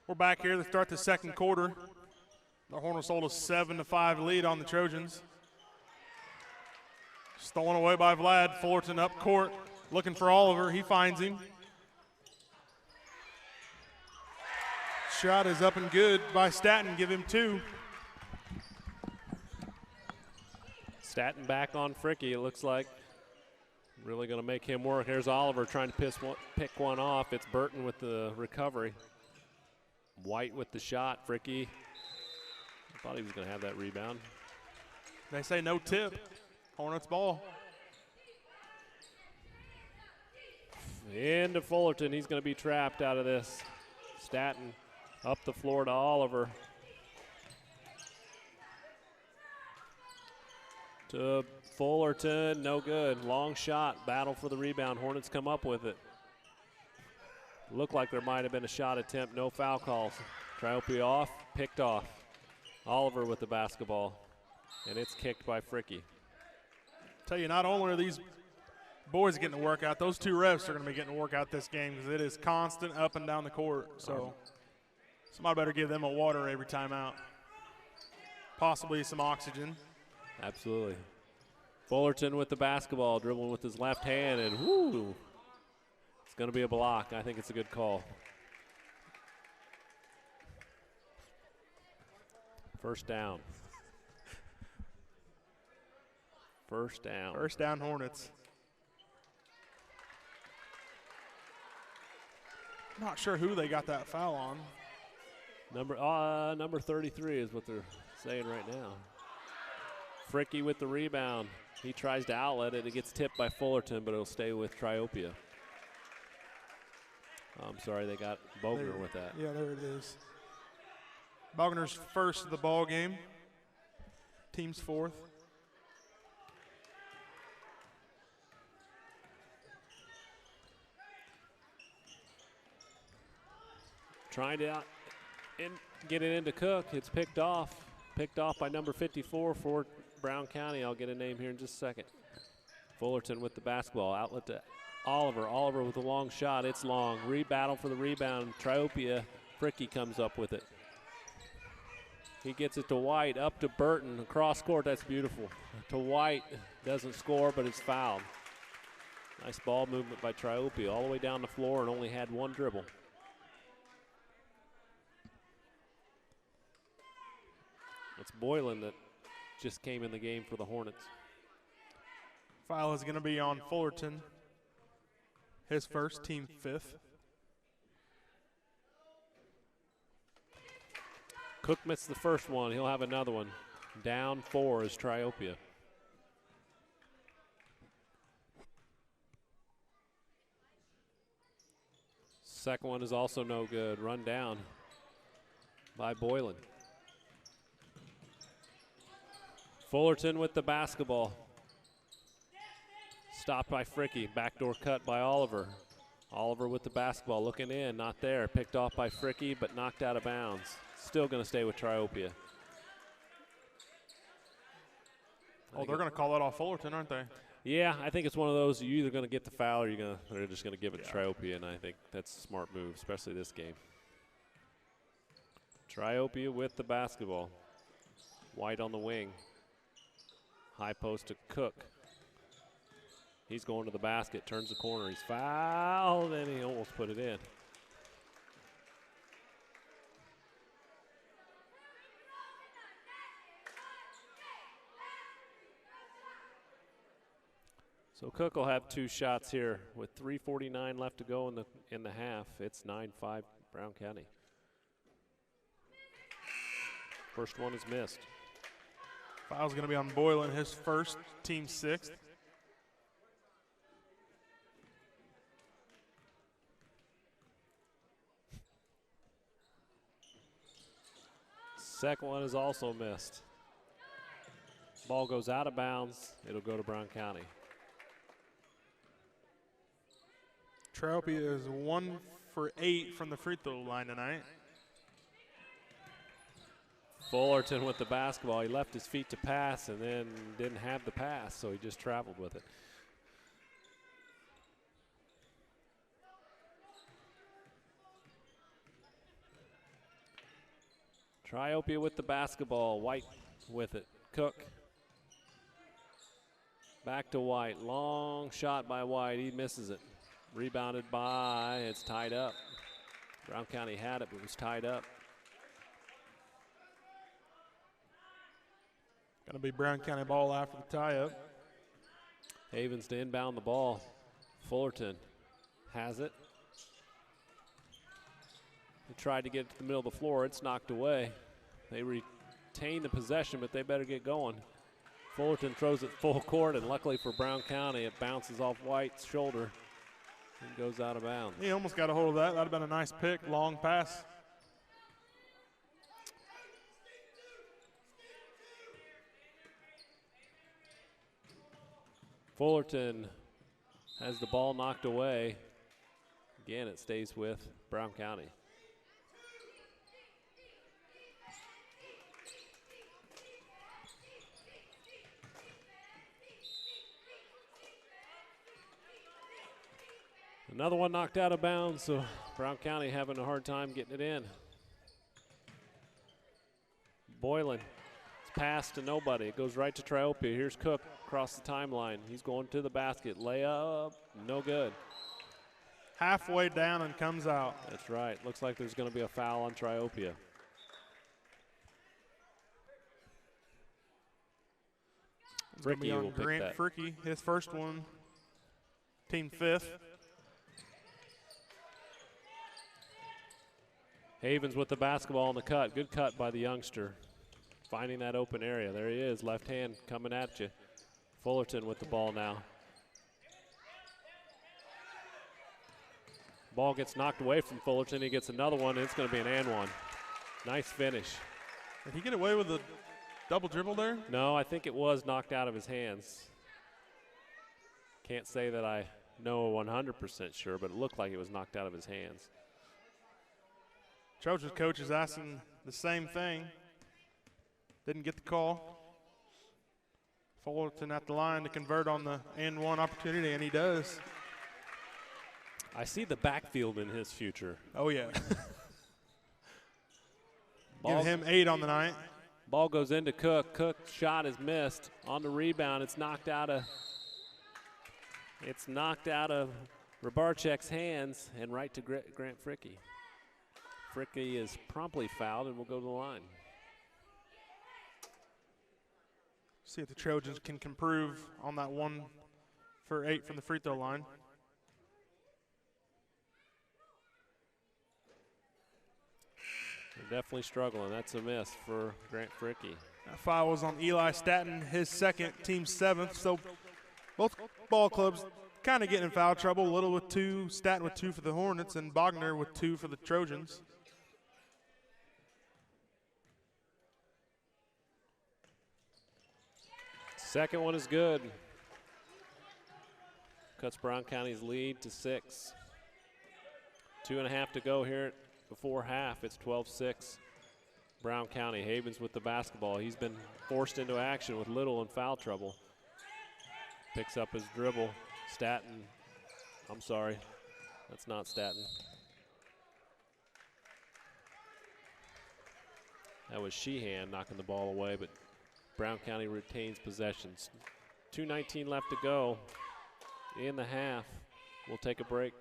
We're back here to start the second quarter. The Hornets hold a 7-5 lead on the Trojans. Stolen away by Vlad. Fullerton up court, looking for Oliver. He finds him. Shot is up and good by Staten. Give him 2. Staten back on Fricky, it looks like. Really going to make him work. Here's Oliver trying to pick one off. It's Burton with the recovery. White with the shot. Fricky, I thought he was going to have that rebound. They say no tip. Hornets ball. Into Fullerton. He's going to be trapped out of this. Staten up the floor to Oliver. To Fullerton, no good. Long shot, battle for the rebound. Hornets come up with it. Looked like there might have been a shot attempt, no foul calls. Triopia off, picked off. Oliver with the basketball, and it's kicked by Fricky. Tell you, not only are these boys getting to work out, those 2 refs are going to be getting to work out this game because it is constant up and down the court. So somebody better give them a water every time out. Possibly some oxygen. Absolutely. Fullerton with the basketball, dribbling with his left hand, and whoo, it's going to be a block. I think it's a good call. First down. First down. First down, Hornets. Not sure who they got that foul on. Number 33 is what they're saying right now. Fricky with the rebound. He tries to outlet it. It gets tipped by Fullerton, but it'll stay with Triopia. I'm sorry, they got Bogner with that. Yeah, there it is. Bogner's first of the ball game. Team's 4th. Trying to get it into Cook. It's picked off. Picked off by number 54 for Brown County. I'll get a name here in just a second. Fullerton with the basketball. Outlet to Oliver. Oliver with a long shot. It's long. Battle for the rebound. Triopia. Fricky comes up with it. He gets it to White. Up to Burton. Across court. That's beautiful. To White. Doesn't score, but it's fouled. Nice ball movement by Triopia. All the way down the floor and only had 1 dribble. It's Boylan that just came in the game for the Hornets. Foul is going to be on Fullerton. His first, team 5th. Cook missed the first one. He'll have another one. Down 4 is Triopia. Second one is also no good. Run down by Boylan. Fullerton with the basketball. Stopped by Fricky. Backdoor cut by Oliver. Oliver with the basketball, looking in, not there. Picked off by Fricky, but knocked out of bounds. Still going to stay with Triopia. Oh, they're going to call that off Fullerton, aren't they? Yeah, I think it's one of those, you're either going to get the foul or they're just going to give it to Triopia, and I think that's a smart move, especially this game. Triopia with the basketball. White on the wing. High post to Cook. He's going to the basket, turns the corner. He's fouled, and he almost put it in. So Cook will have 2 shots here with 3:49 left to go in the half. It's 9-5 Brown County. First one is missed. Foul's going to be on Boylan, his first, team 6th. Second one is also missed. Ball goes out of bounds. It'll go to Brown County. Triopia is 1 for 8 from the free throw line tonight. Fullerton with the basketball. He left his feet to pass and then didn't have the pass, so he just traveled with it. Triopia with the basketball. White with it. Cook. Back to White. Long shot by White. He misses it. Rebounded by, it's tied up. Brown County had it, but it was tied up. Going to be Brown County ball after the tie-up. Havens to inbound the ball. Fullerton has it. He tried to get it to the middle of the floor. It's knocked away. They retain the possession, but they better get going. Fullerton throws it full court, and luckily for Brown County, it bounces off White's shoulder and goes out of bounds. He almost got a hold of that. That would have been a nice pick, long pass. Fullerton has the ball knocked away. Again, it stays with Brown County. Another one knocked out of bounds, so Brown County having a hard time getting it in. Boylan, it's passed to nobody. It goes right to Triopia. Here's Cook across the timeline. He's going to the basket. Layup, no good. Halfway down and comes out. That's right. Looks like there's going to be a foul on Triopia. Fricky will pick Grant that. Fricky, his first one, team 5th. Havens with the basketball on the cut. Good cut by the youngster. Finding that open area. There he is, left hand coming at you. Fullerton with the ball now. Ball gets knocked away from Fullerton. He gets another one, and it's going to be an and one. Nice finish. Did he get away with a double dribble there? No, I think it was knocked out of his hands. Can't say that I know 100% sure, but it looked like it was knocked out of his hands. Trojans coach is asking the same thing. Didn't get the call. Fullerton at the line to convert on the and one opportunity, and he does. I see the backfield in his future. Oh, yeah. Give him 8 on the night. Ball goes into Cook. Cook's shot is missed. On the rebound, it's knocked out of Rabarchek's hands and right to Grant Fricky. Fricky is promptly fouled and will go to the line. See if the Trojans can improve on that 1 for 8 from the free throw line. They're definitely struggling. That's a miss for Grant Fricky. That foul was on Eli Staton, his second, team 7th. So both ball clubs kind of getting in foul trouble. Little with 2, Staton with 2 for the Hornets, and Bogner with 2 for the Trojans. Second one is good. Cuts Brown County's lead to 6. 2.5 to go here before half. It's 12-6. Brown County. Havens with the basketball. He's been forced into action with Little in foul trouble. Picks up his dribble. Staton. I'm sorry. That's not Staton. That was Sheehan knocking the ball away, but Brown County retains possessions. 2:19 left to go in the half. We'll take a break.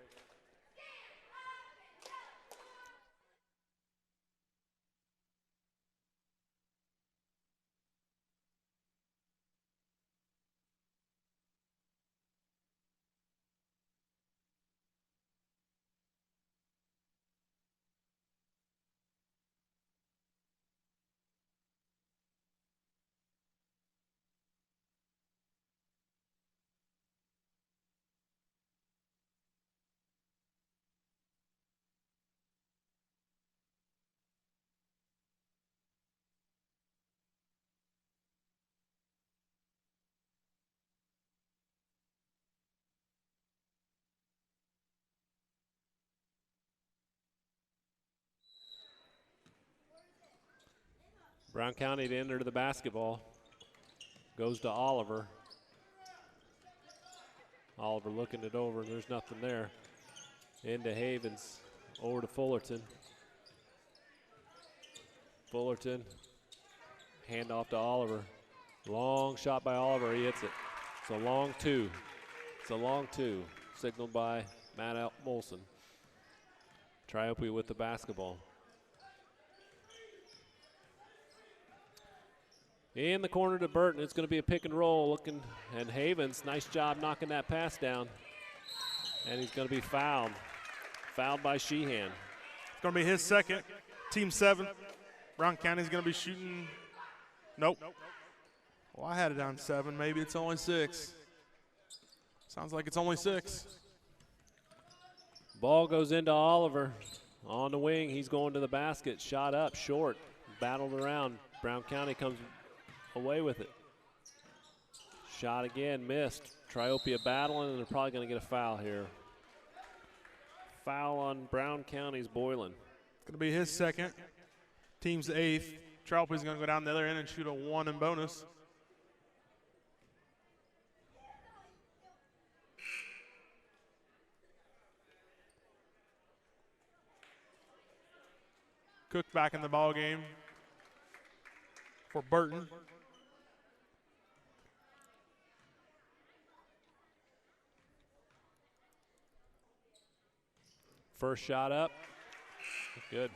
Brown County to enter the basketball. Goes to Oliver. Oliver looking it over, there's nothing there. Into Havens, over to Fullerton. Fullerton, hand off to Oliver. Long shot by Oliver, he hits it. It's a long two. It's a long two, signaled by Matt Molson. Triopia with the basketball. In the corner to Burton, it's going to be a pick and roll looking, and Havens, nice job knocking that pass down. And he's going to be fouled. Fouled by Sheehan. It's going to be his second, team 7. Brown County's going to be shooting, nope. Well, I had it down 7, maybe it's only 6. Sounds like it's only 6. Ball goes into Oliver. On the wing, he's going to the basket, shot up, short, battled around. Brown County comes away with it. Shot again, missed. Triopia battling, and they're probably going to get a foul here. Foul on Brown County's Boylan. It's going to be his second, team's 8th. Triopia's going to go down the other end and shoot a 1 in bonus. Cook back in the ball game for Burton. First shot up, good.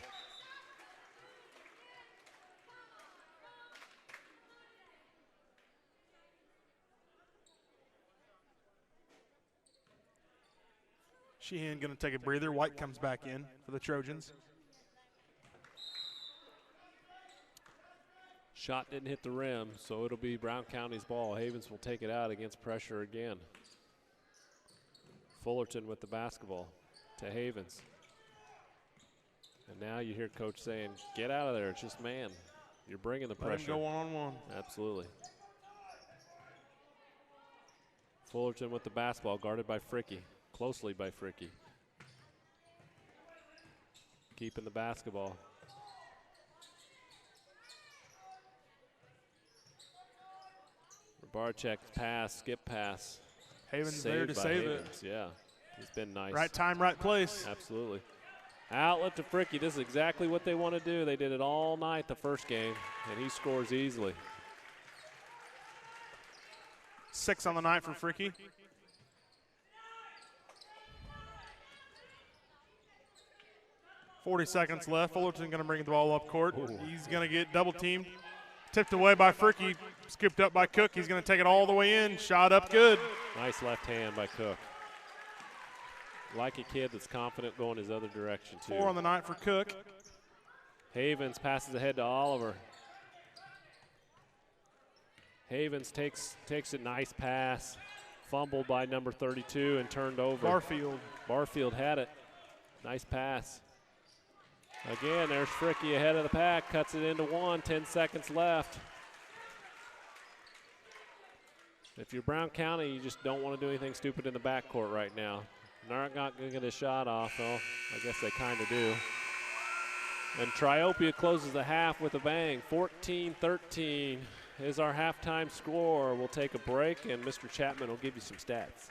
Sheehan going to take a breather. White comes back in for the Trojans. Shot didn't hit the rim, so it'll be Brown County's ball. Havens will take it out against pressure again. Fullerton with the basketball to Havens. And now you hear Coach saying, get out of there, it's just man. You're bringing the pressure. Let him go one-on-one. Absolutely. Fullerton with the basketball, guarded by Fricky, closely by Fricky. Keeping the basketball. Barczak pass, skip pass. Havens there to save Havens. it. Yeah, he's been nice. Right time, right place. Absolutely. Outlet to Fricky. This is exactly what they want to do. They did it all night the first game, and he scores easily. 6 on the night for Fricky. .40 seconds left. Fullerton going to bring the ball up court. Ooh. He's going to get double teamed. Tipped away by Fricky, scooped up by Cook. He's going to take it all the way in. Shot up good. Nice left hand by Cook. Like a kid that's confident going his other direction, too. 4 on the night for Cook. Havens passes ahead to Oliver. Havens takes a nice pass. Fumbled by number 32 and turned over. Barfield. Barfield had it. Nice pass. Again, there's Fricky ahead of the pack, cuts it into 1, 10 seconds left. If you're Brown County, you just don't want to do anything stupid in the backcourt right now. They're not going to get a shot off, though. I guess they kind of do. And Triopia closes the half with a bang. 14-13 is our halftime score. We'll take a break, and Mr. Chapman will give you some stats.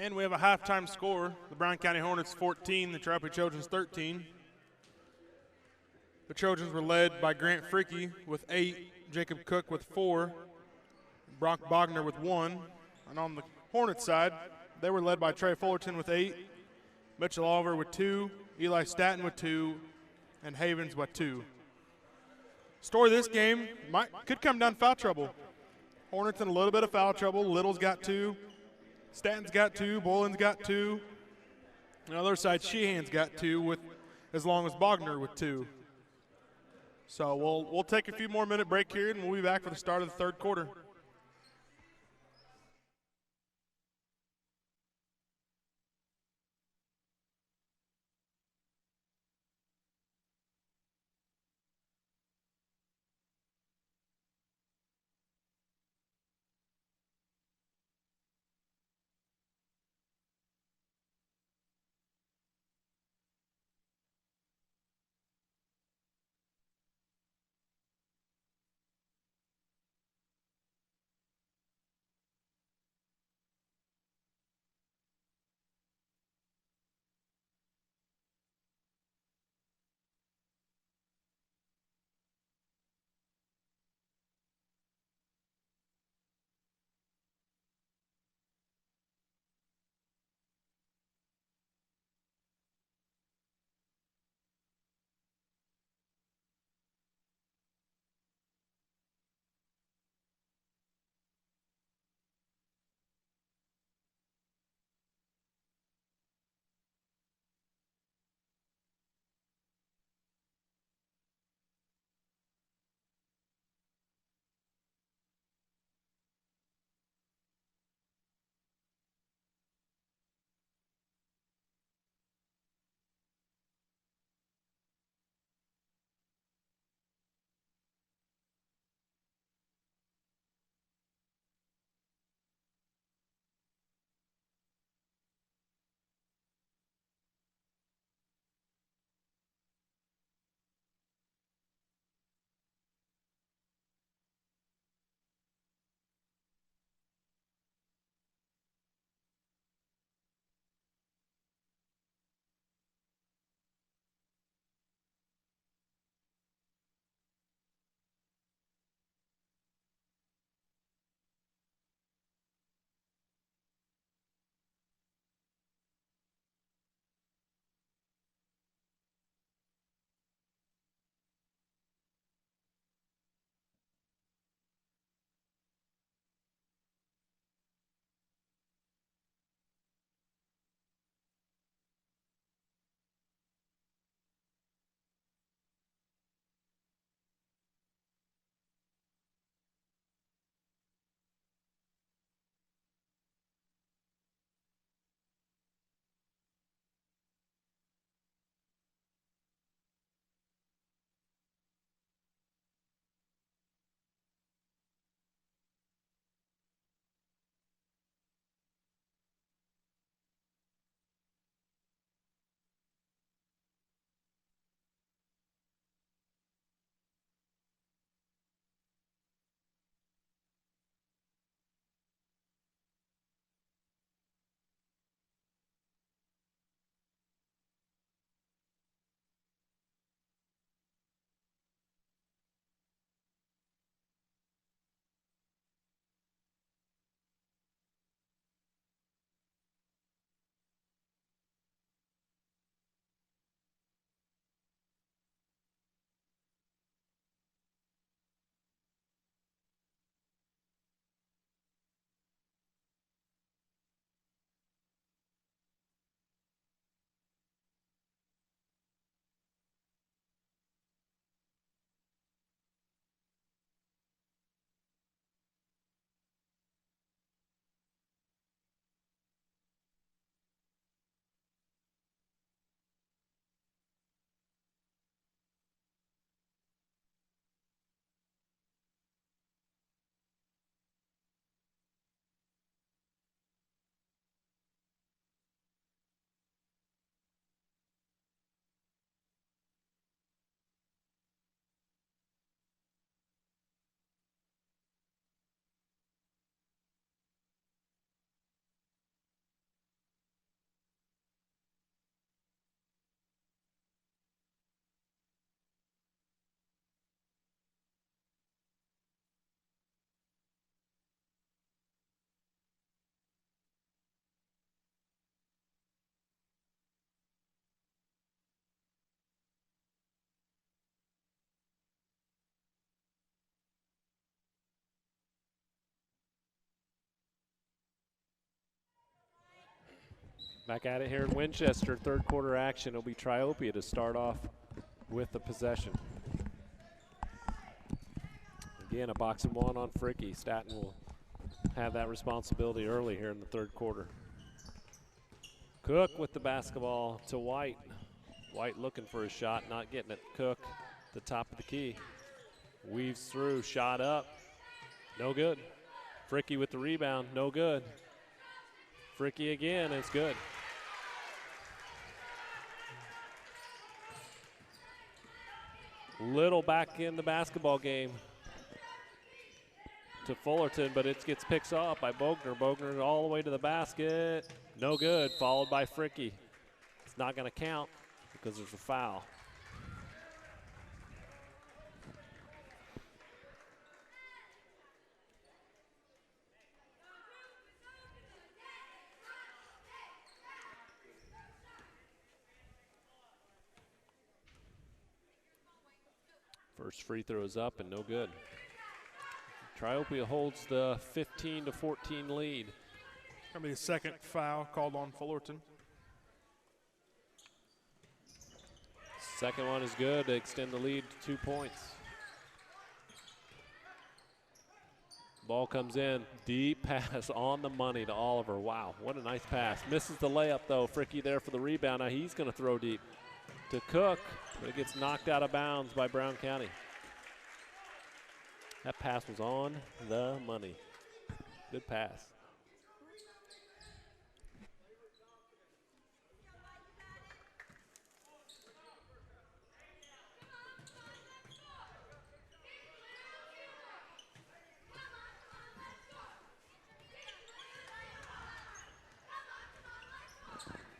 And we have a halftime score. The Brown County Hornets 14, the Triopia Trojans 13. The Trojans were led by Grant Freaky with 8, Jacob Cook with 4, Brock Bogner with 1. And on the Hornets side, they were led by Trey Fullerton with 8, Mitchell Oliver with 2, Eli Staton with 2, and Havens with 2. Story of this game could come down to foul trouble. Hornets in a little bit of foul trouble. Little's got 2, Staton's got 2, Boylan's got 2. On the other side, Sheehan's got 2, with as long as Bogner with 2. So we'll take a few more minute break here, and we'll be back for the start of the third quarter. Back at it here in Winchester, third quarter action. It'll be Triopia to start off with the possession. Again, a box and one on Fricky. Staten will have that responsibility early here in the third quarter. Cook with the basketball to White. White looking for a shot, not getting it. Cook, the top of the key. Weaves through, shot up. No good. Fricky with the rebound, no good. Fricky again, it's good. Little back in the basketball game to Fullerton, but it gets picked off by Bogner. Bogner all the way to the basket. No good, followed by Fricky. It's not going to count because there's a foul. First free throw is up and no good. Triopia holds the 15-14 lead. Going to be the second foul called on Fullerton. Second one is good to extend the lead to 2 points. Ball comes in, deep pass on the money to Oliver. Wow, what a nice pass. Misses the layup though. Fricky there for the rebound. Now he's going to throw deep to Cook, but it gets knocked out of bounds by Brown County. That pass was on the money. Good pass.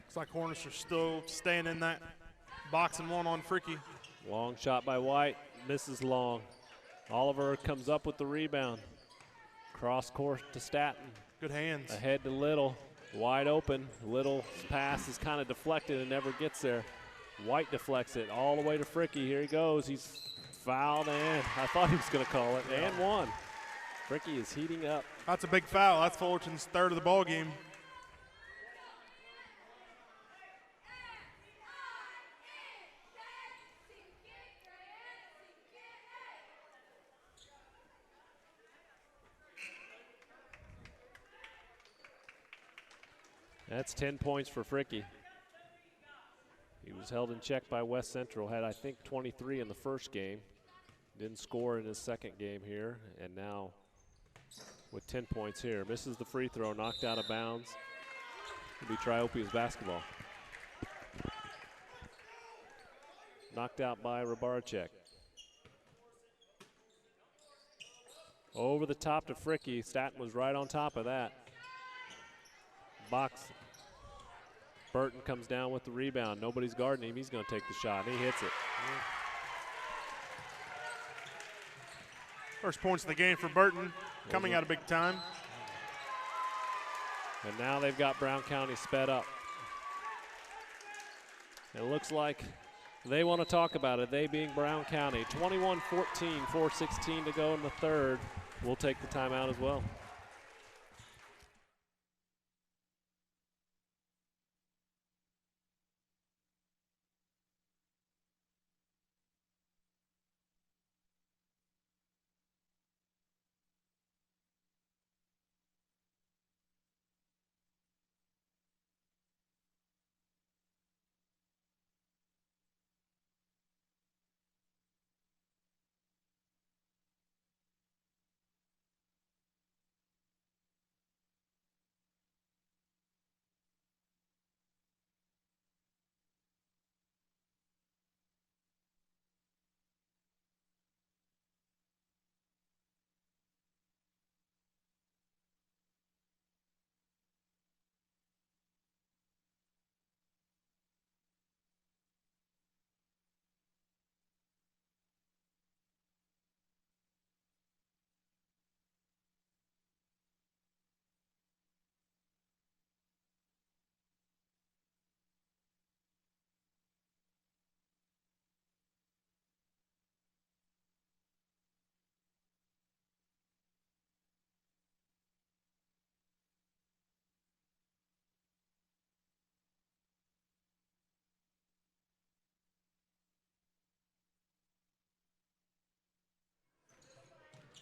Looks like Hornets are still staying in that box and one on Fricky. Long shot by White, misses long. Oliver comes up with the rebound. Cross court to Staten. Good hands. Ahead to Little, wide open. Little's pass is kind of deflected and never gets there. White deflects it all the way to Fricky. Here he goes. He's fouled and I thought he was going to call it, and one. Fricky is heating up. That's a big foul. That's Fullerton's third of the ball game. That's 10 points for Fricky. He was held in check by West Central, had I think 23 in the first game. Didn't score in his second game here, and now with 10 points here. Misses the free throw, knocked out of bounds. It'll be Triopia's basketball. Knocked out by Rabarczyk. Over the top to Fricky. Staten was right on top of that. Box. Burton comes down with the rebound. Nobody's guarding him. He's going to take the shot. He hits it. First points of the game for Burton, coming out of big time. And now they've got Brown County sped up. It looks like they want to talk about it, they being Brown County. 21-14, 4:16 to go in the third. We'll take the timeout as well.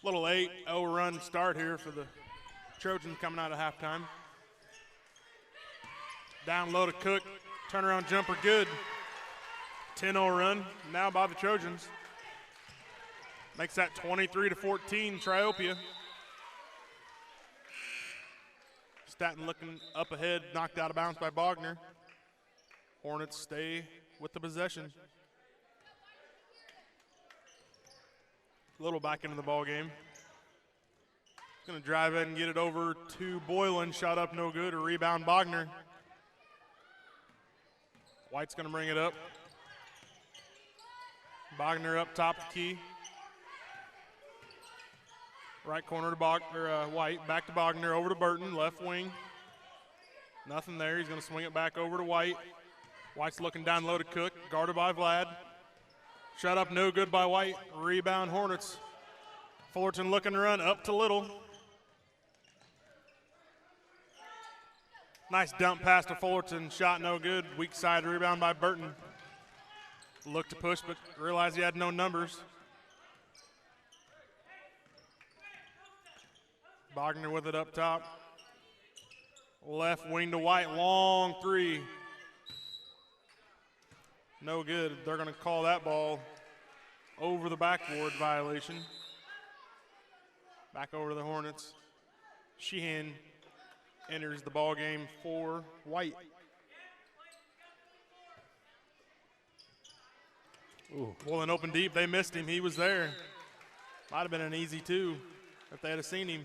Little 8-0 run start here for the Trojans coming out of halftime. Down low to Cook, turnaround jumper good. 10-0 run now by the Trojans. Makes that 23-14 Triopia. Staten looking up ahead, knocked out of bounds by Bogner. Hornets stay with the possession. Little back into the ball game. Going to drive in and get it over to Boylan. Shot up, no good. A rebound, Bogner. White's going to bring it up. Bogner up top of key. Right corner to White. Back to Bogner, over to Burton, left wing. Nothing there. He's going to swing it back over to White. White's looking down low to Cook, guarded by Vlad. Shot up, no good by White. Rebound, Hornets. Fullerton looking to run up to Little. Nice dump pass to Fullerton. Shot no good. Weak side rebound by Burton. Looked to push, but realized he had no numbers. Bogner with it up top. Left wing to White. Long three. No good. They're going to call that ball over the backboard violation. Back over to the Hornets. Sheehan enters the ball game for White. Ooh. Pulling open deep. They missed him. He was there. Might have been an easy two if they had seen him.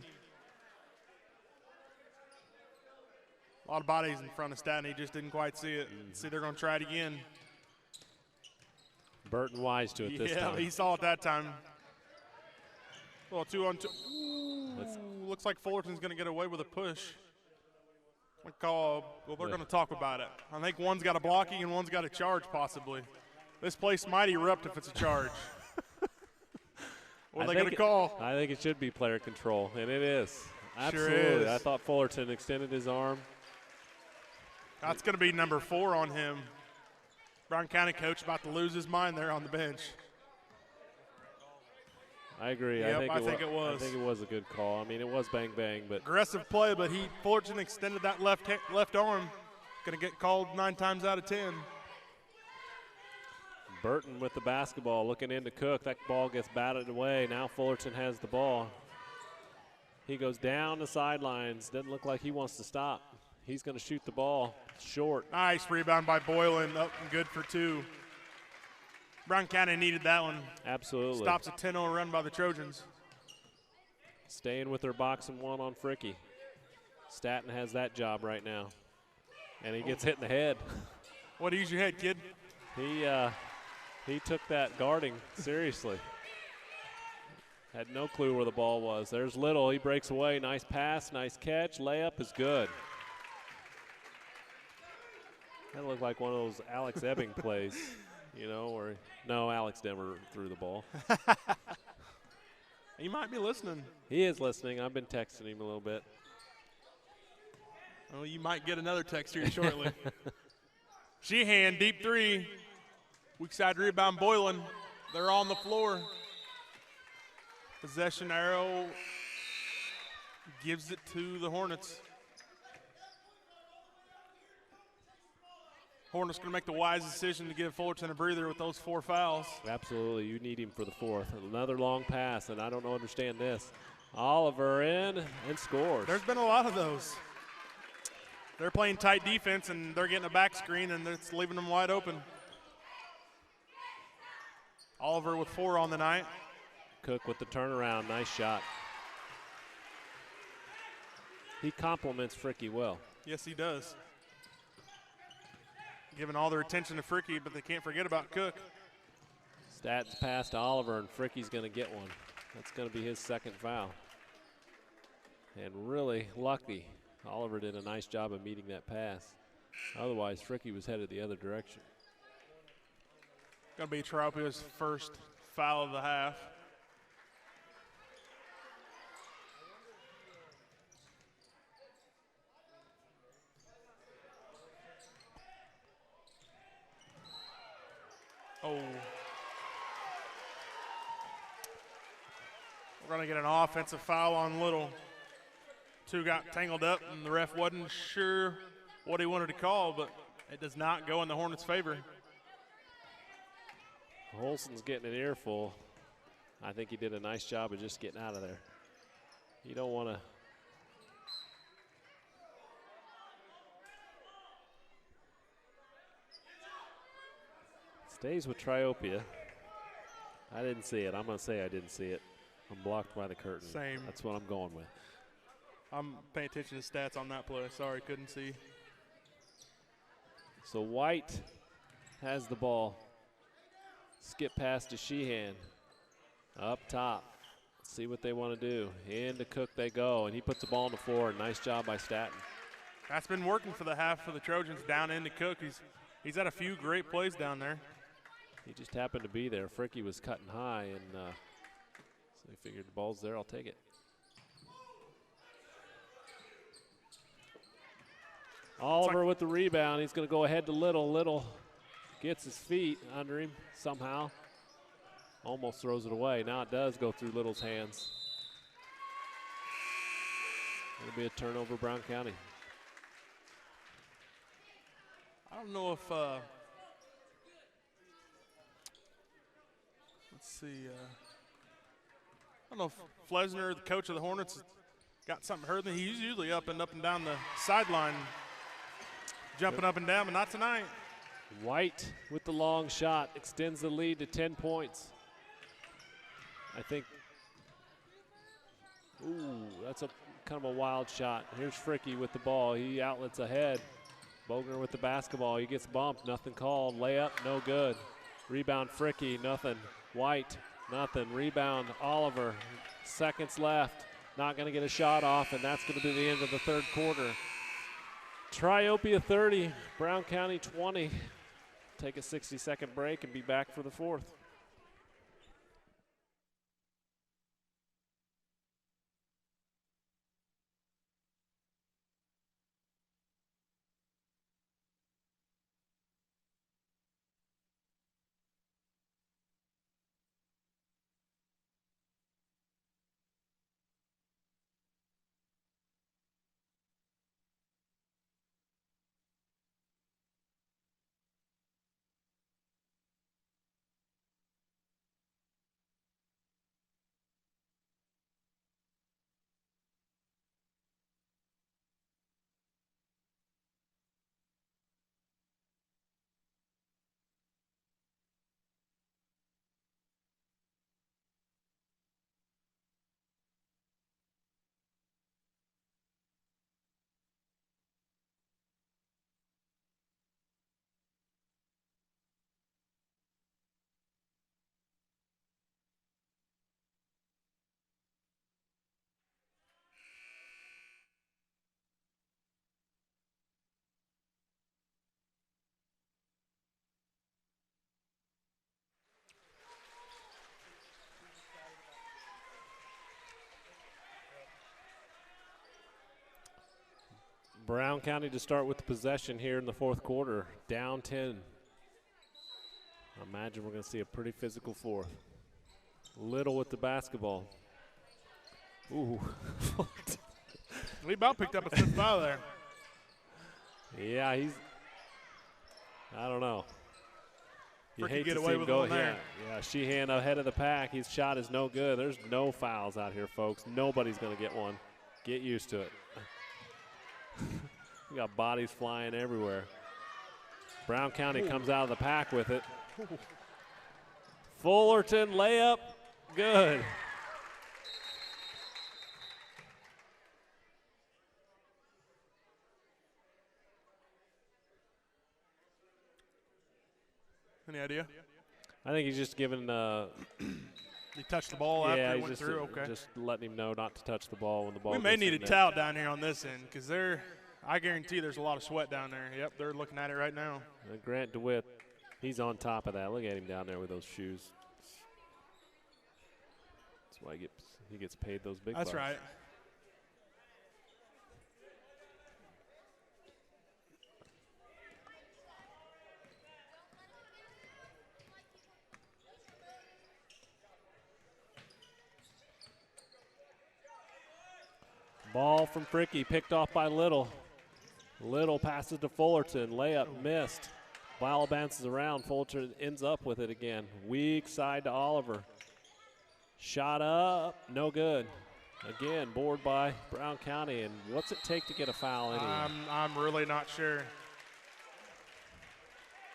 A lot of bodies in front of Staten. He just didn't quite see it. See, they're going to try it again. Burton wise to it this time. Yeah, he saw it that time. Well, 2-on-2. Looks like Fullerton's going to get away with a push. Well, they're going to talk about it. I think one's got a blocking and one's got a charge possibly. This place might erupt if it's a charge. What are they going to call? I think it should be player control, and it is. Absolutely. Sure is. I thought Fullerton extended his arm. That's going to be number 4 on him. Brown County coach about to lose his mind there on the bench. I agree. Yep, I think it was. I think it was a good call. I mean, it was bang bang, but Aggressive play, but Fullerton extended that left arm. Going to get called 9 times out of 10. Burton with the basketball, looking into Cook. That ball gets batted away. Now Fullerton has the ball. He goes down the sidelines. Doesn't look like he wants to stop. He's going to shoot the ball short. Nice rebound by Boylan, up and good for 2. Brown County needed that one. Absolutely. Stops a 10-0 run by the Trojans. Staying with their box and one on Fricky. Staten has that job right now. And he gets hit in the head. What to use your head, kid? He took that guarding seriously. Had no clue where the ball was. There's Little. He breaks away. Nice pass, nice catch. Layup is good. That looked like one of those Alex Ebbing plays, you know, or no, Alex never threw the ball. He might be listening. He is listening. I've been texting him a little bit. Well, you might get another text here shortly. Sheehan, deep 3. Weak side rebound, Boylan. They're on the floor. Possession arrow gives it to the Hornets. Hornets going to make the wise decision to give Fullerton a breather with those 4 fouls. Absolutely. You need him for the 4th. Another long pass, and I don't understand this. Oliver in and scores. There's been a lot of those. They're playing tight defense, and they're getting a back screen, and it's leaving them wide open. Oliver with 4 on the night. Cook with the turnaround. Nice shot. He compliments Fricky well. Yes, he does. Giving all their attention to Fricky, but they can't forget about Cook. Stat's pass to Oliver, and Fricky's going to get one. That's going to be his 2nd foul. And really lucky. Oliver did a nice job of meeting that pass. Otherwise, Fricky was headed the other direction. Going to be Triopia's first foul of the half. Oh. We're going to get an offensive foul on Little. Two got tangled up, and the ref wasn't sure what he wanted to call, but it does not go in the Hornets' favor. Holson's getting an earful. I think he did a nice job of just getting out of there. You don't want to. Stays with Triopia. I didn't see it. I'm going to say I didn't see it. I'm blocked by the curtain. Same. That's what I'm going with. I'm paying attention to stats on that play. Sorry, couldn't see. So White has the ball. Skip pass to Sheehan. Up top. Let's see what they want to do. Into Cook they go, and he puts the ball on the floor. Nice job by Staton. That's been working for the half for the Trojans, down into Cook. He's had a few great plays down there. He just happened to be there. Fricky was cutting high, and so he figured the ball's there, I'll take it. Oliver with the rebound. He's going to go ahead to Little. Little gets his feet under him somehow. Almost throws it away. Now it does go through Little's hands. It'll be a turnover, Brown County. I don't know if, let's see, I don't know if Flesner, the coach of the Hornets, got something heard. He's usually up and down the sideline, jumping up and down, but not tonight. White with the long shot extends the lead to 10 points. I think, ooh, that's a kind of a wild shot. Here's Fricky with the ball. He outlets ahead. Bogner with the basketball. He gets bumped, nothing called. Layup, no good. Rebound Fricky, nothing. White, nothing. Rebound Oliver, seconds left. Not going to get a shot off, and that's going to be the end of the third quarter. Triopia 30, Brown County 20. Take a 60-second break and be back for the fourth. Brown County to start with the possession here in the fourth quarter, down 10. I imagine we're going to see a pretty physical fourth. Little with the basketball. Ooh. We about picked up a fifth foul there. Yeah, he's, I don't know. You Fricky hate get to away see him with go one there. Yeah, Sheehan ahead of the pack. His shot is no good. There's no fouls out here, folks. Nobody's going to get one. Get used to it. We got bodies flying everywhere. Brown County comes out of the pack with it. Fullerton layup, good. Any idea? I think he's just giving He touched the ball after yeah, it he's went just, through. Okay. just letting him know not to touch the ball when the ball We goes may need a in there. towel down here on this end because I guarantee there's a lot of sweat down there. Yep, they're looking at it right now. And Grant DeWitt, he's on top of that. Look at him down there with those shoes. That's why he gets paid those big bucks. That's right. Ball from Fricky, picked off by Little. Little passes to Fullerton, layup missed. Ball bounces around, Fullerton ends up with it again. Weak side to Oliver. Shot up, no good. Again, board by Brown County, and what's it take to get a foul anyway? I'm really not sure.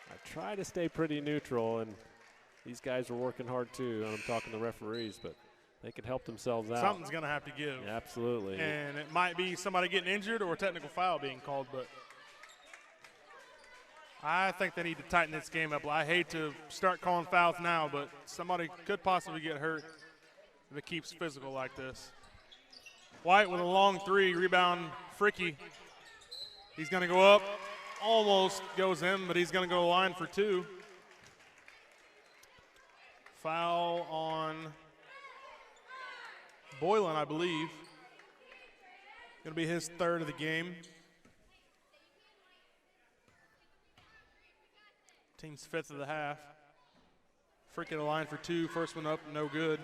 I try to stay pretty neutral, and these guys are working hard too, and I'm talking to referees, but they can help themselves out. Something's going to have to give. Yeah, absolutely. And it might be somebody getting injured or a technical foul being called, but I think they need to tighten this game up. I hate to start calling fouls now, but somebody could possibly get hurt if it keeps physical like this. White with a long three, rebound Fricky. He's going to go up, almost goes in, but he's going to go line for two. Foul on Boylan, I believe. Going to be his third of the game. Team's fifth of the half. Fricky the line for two, first one up, no good.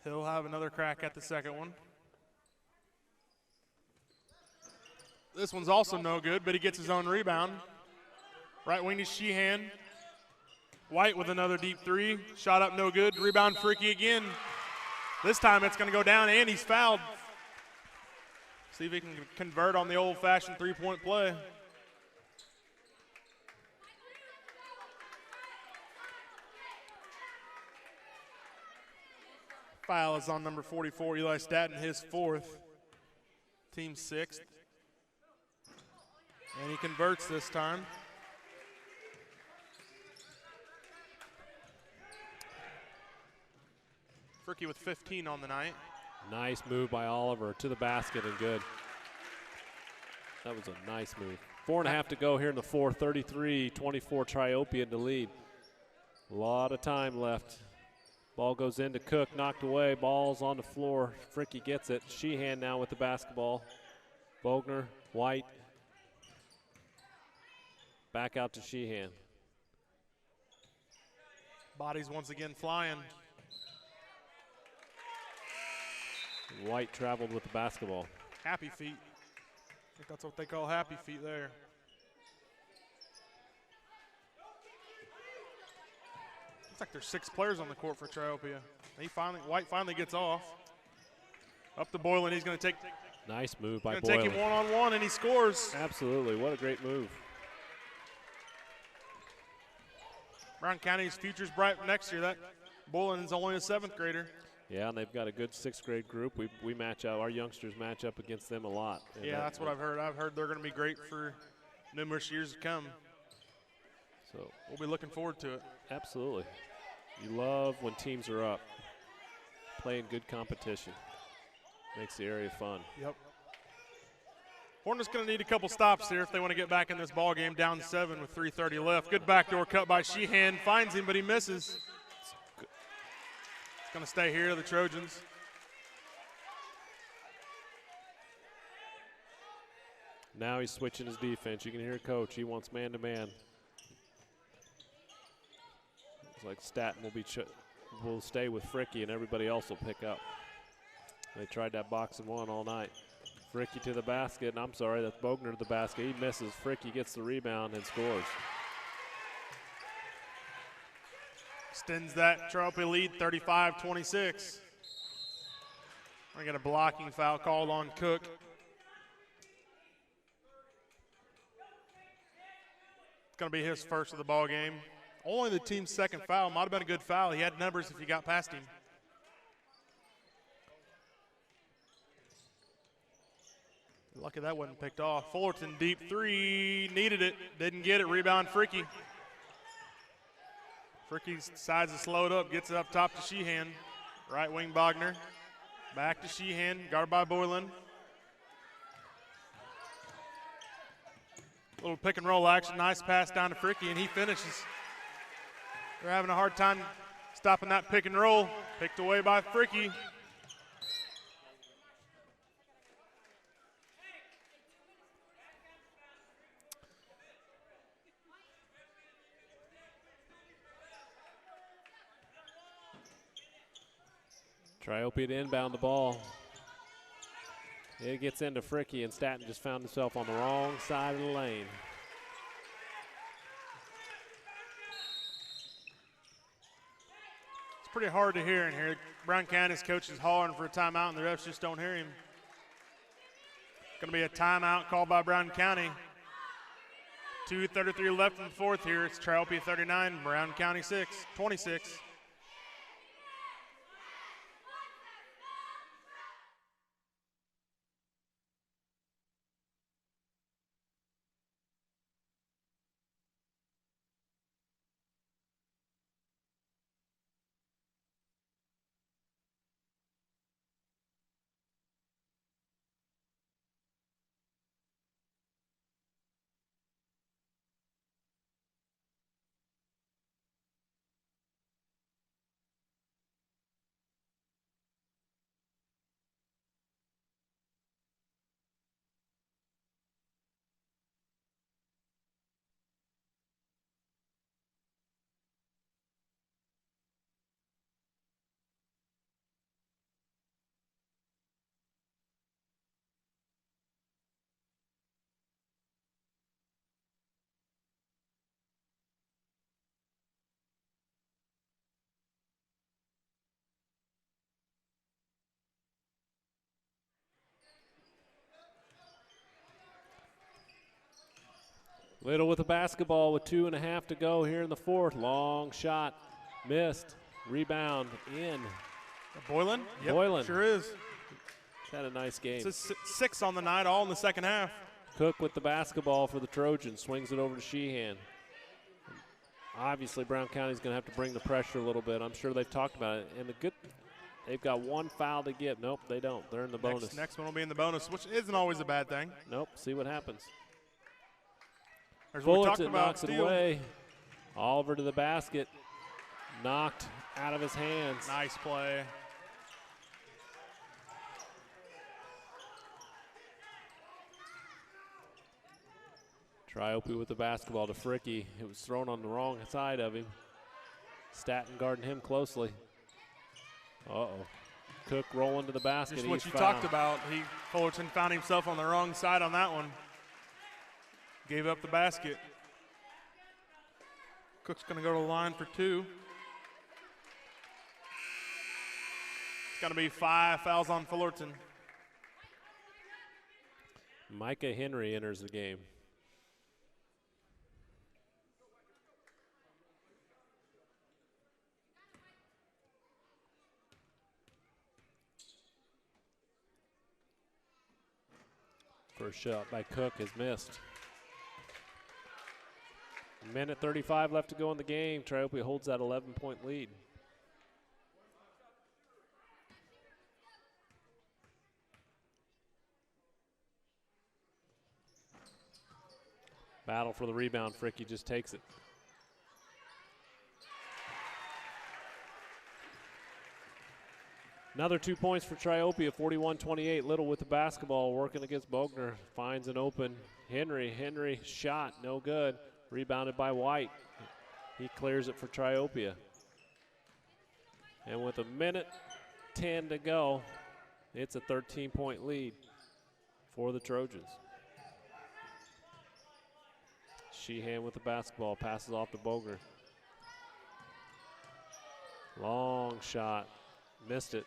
He'll have another crack at the second one. This one's also no good, but he gets his own rebound. Right wing to Sheehan. White with another deep three. Shot up, no good. Rebound, Fricky again. This time it's going to go down, and he's fouled. See if he can convert on the old-fashioned three-point play. Foul is on number 44, Eli Staton, his fourth. Team sixth. And he converts this time. Fricky with 15 on the night. Nice move by Oliver to the basket and good. That was a nice move. 4.5 to go here in the fourth. 33-24 Triopia to lead. A lot of time left. Ball goes into Cook, knocked away. Ball's on the floor. Fricky gets it. Sheehan now with the basketball. Bogner, White. Back out to Sheehan. Bodies once again flying. White traveled with the basketball. Happy feet. I think that's what they call happy feet there. Looks like there's 6 players on the court for Triopia. White finally gets off. Up to Boylan. He's going to take. Nice move by Boylan. Going to take him one-on-one, and he scores. Absolutely. What a great move. Brown County's future's bright next year. That Boylan's only a 7th grader. Yeah, and they've got a good 6th grade group. We match up. Our youngsters match up against them a lot. Yeah, that's what I've heard. I've heard they're going to be great for numerous years to come. So we'll be looking forward to it. Absolutely. You love when teams are up, playing good competition. Makes the area fun. Yep. Hornets going to need a couple stops here if they want to get back in this ball game. Down 7 with 3:30 left. Good backdoor cut by Sheehan. Finds him, but he misses. It's going to stay here, the Trojans. Now he's switching his defense. You can hear Coach. He wants man-to-man. It's like Staton will stay with Fricky, and everybody else will pick up. They tried that box and one all night. Fricky to the basket, and I'm sorry, that's Bogner to the basket. He misses. Fricky gets the rebound and scores. Extends that Triopia lead, 35-26. I got a blocking foul called on Cook. It's going to be his first of the ball game. Only the team's second foul. Might have been a good foul. He had numbers if he got past him. Lucky that wasn't picked off. Fullerton deep three, needed it, didn't get it. Rebound Fricky. Fricky decides to slow it up, gets it up top to Sheehan. Right wing Bogner. Back to Sheehan, guarded by Boylan. Little pick and roll action, nice pass down to Fricky, and he finishes. They're having a hard time stopping that pick and roll. Picked away by Fricky. Triopia to inbound the ball. It gets into Fricky, and Staton just found himself on the wrong side of the lane. It's pretty hard to hear in here. Brown County's coach is hollering for a timeout, and the refs just don't hear him. Going to be a timeout called by Brown County. 2:33 left in the fourth here. It's Triopia 39, Brown County 26. Little with the basketball with 2.5 to go here in the fourth. Long shot, missed. Rebound in. Boylan? Yep, Boylan. sure is. He's had a nice game. It's a 6 on the night, all in the second half. Cook with the basketball for the Trojans, swings it over to Sheehan. Obviously, Brown County's going to have to bring the pressure a little bit. I'm sure they've talked about it. And they've got one foul to get. Nope, they don't. They're in the bonus. Next one will be in the bonus, which isn't always a bad thing. Nope, see what happens. There's what we talked Fullerton about. knocks it away. Oliver to the basket. Knocked out of his hands. Nice play. Triopia with the basketball to Fricky. It was thrown on the wrong side of him. Staton guarding him closely. Uh-oh. Cook rolling to the basket. Just what He's you fouled. talked about. Fullerton found himself on the wrong side on that one. Gave up the basket. Cook's going to go to the line for 2. It's going to be 5 fouls on Fullerton. Micah Henry enters the game. First shot by Cook is missed. Minute 35 left to go in the game. Triopia holds that 11-point lead. Battle for the rebound. Fricky just takes it. Another 2 points for Triopia, 41-28. Little with the basketball, working against Bogner. Finds an open Henry shot, no good. Rebounded by White. He clears it for Triopia. And with a minute 10 to go, it's a 13-point lead for the Trojans. Sheehan with the basketball, passes off to Bogner. Long shot, missed it.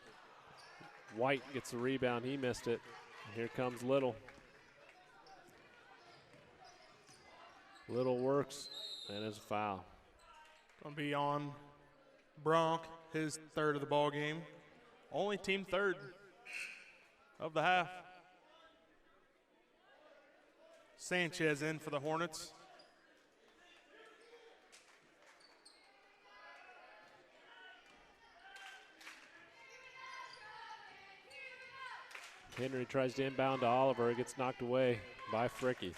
White gets the rebound, he missed it. Here comes Little. Little works, and it's a foul. Going to be on Bronk, his third of the ball game. Only team third of the half. Sanchez in for the Hornets. Henry tries to inbound to Oliver. It gets knocked away by Fricky.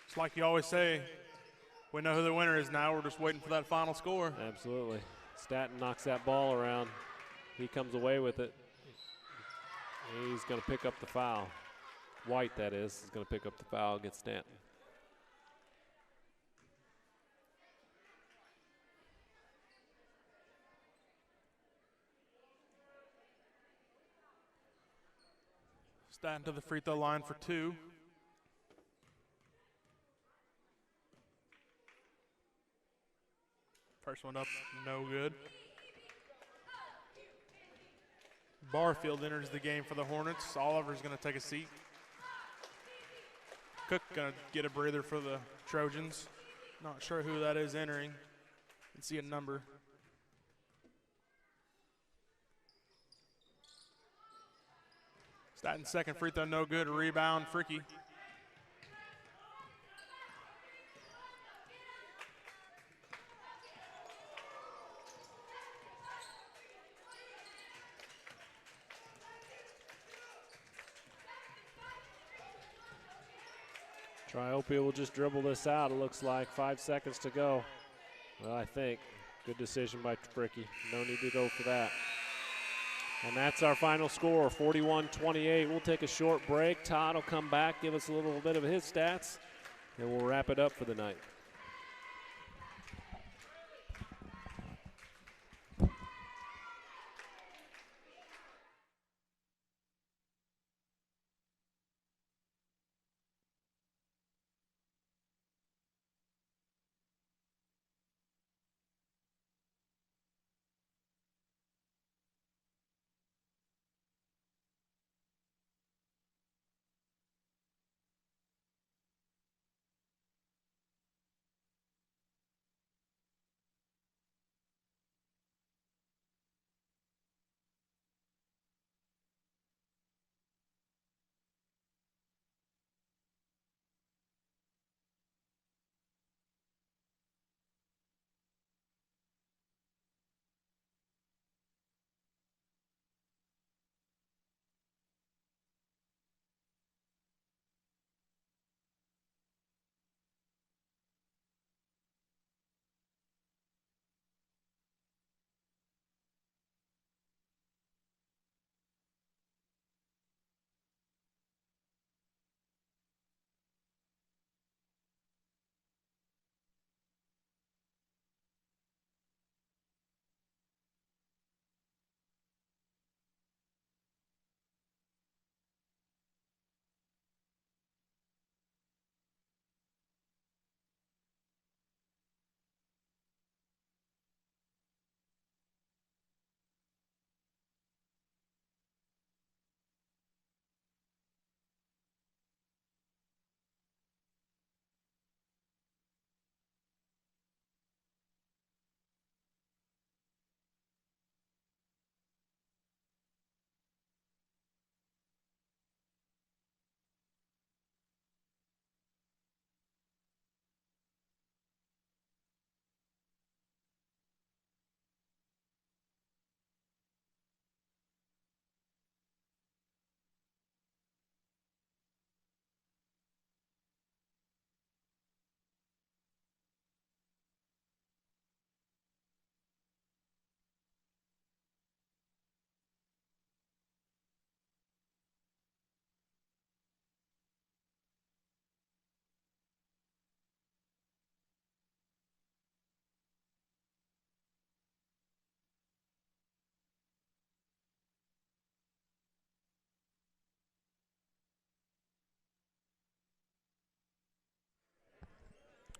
It's like you always say, we know who the winner is now. We're just waiting for that final score. Absolutely. Staton knocks that ball around. He comes away with it. He's going to pick up the foul. White, that is going to pick up the foul against Stanton. Stand to the free throw line for 2. First one up, no good. Barfield enters the game for the Hornets. Oliver's going to take a seat. Cook going to get a breather for the Trojans. Not sure who that is entering. Can see a number. Staten second free throw, no good. Rebound, Fricky. Triopia will just dribble this out. It looks like 5 seconds to go. Well, I think good decision by Fricky. No need to go for that. And that's our final score, 41-28. We'll take a short break. Todd will come back, give us a little bit of his stats, and we'll wrap it up for the night.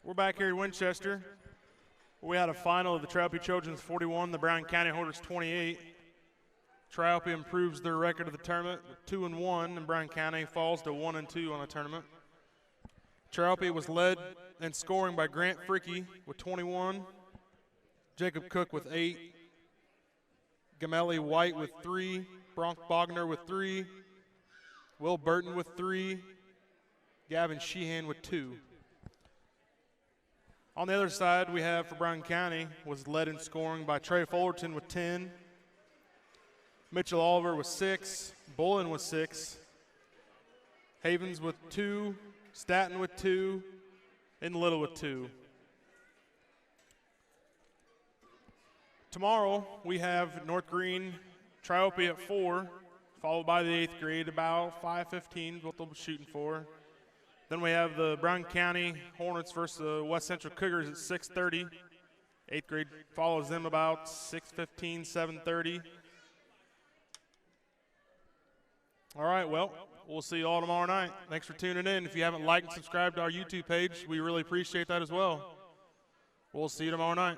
We're back here in Winchester. We had a final of the Triopia Trojans 41, the Brown County Hornets 28. Triopia improves their record of the tournament with 2-1, and Brown County falls to 1-2 on the tournament. Triopia was led in scoring by Grant Fricky with 21, Jacob Cook with 8, Gamelli White with 3, Bronk Bogner with 3, Will Burton with 3, Gavin Sheehan with 2. On the other side, we have for Brown County was led in scoring by Trey Fullerton with 10, Mitchell Oliver with 6, Bullen with 6, Havens with 2, Staten with 2, and Little with 2. Tomorrow we have North Green Triopia at 4, followed by the 8th grade, about 5:15, what they'll be shooting for. Then we have the Brown County Hornets versus the West Central Cougars at 6:30. 8th grade follows them about 6:15, 7:30. All right, well, we'll see you all tomorrow night. Thanks for tuning in. If you haven't liked and subscribed to our YouTube page, we really appreciate that as well. We'll see you tomorrow night.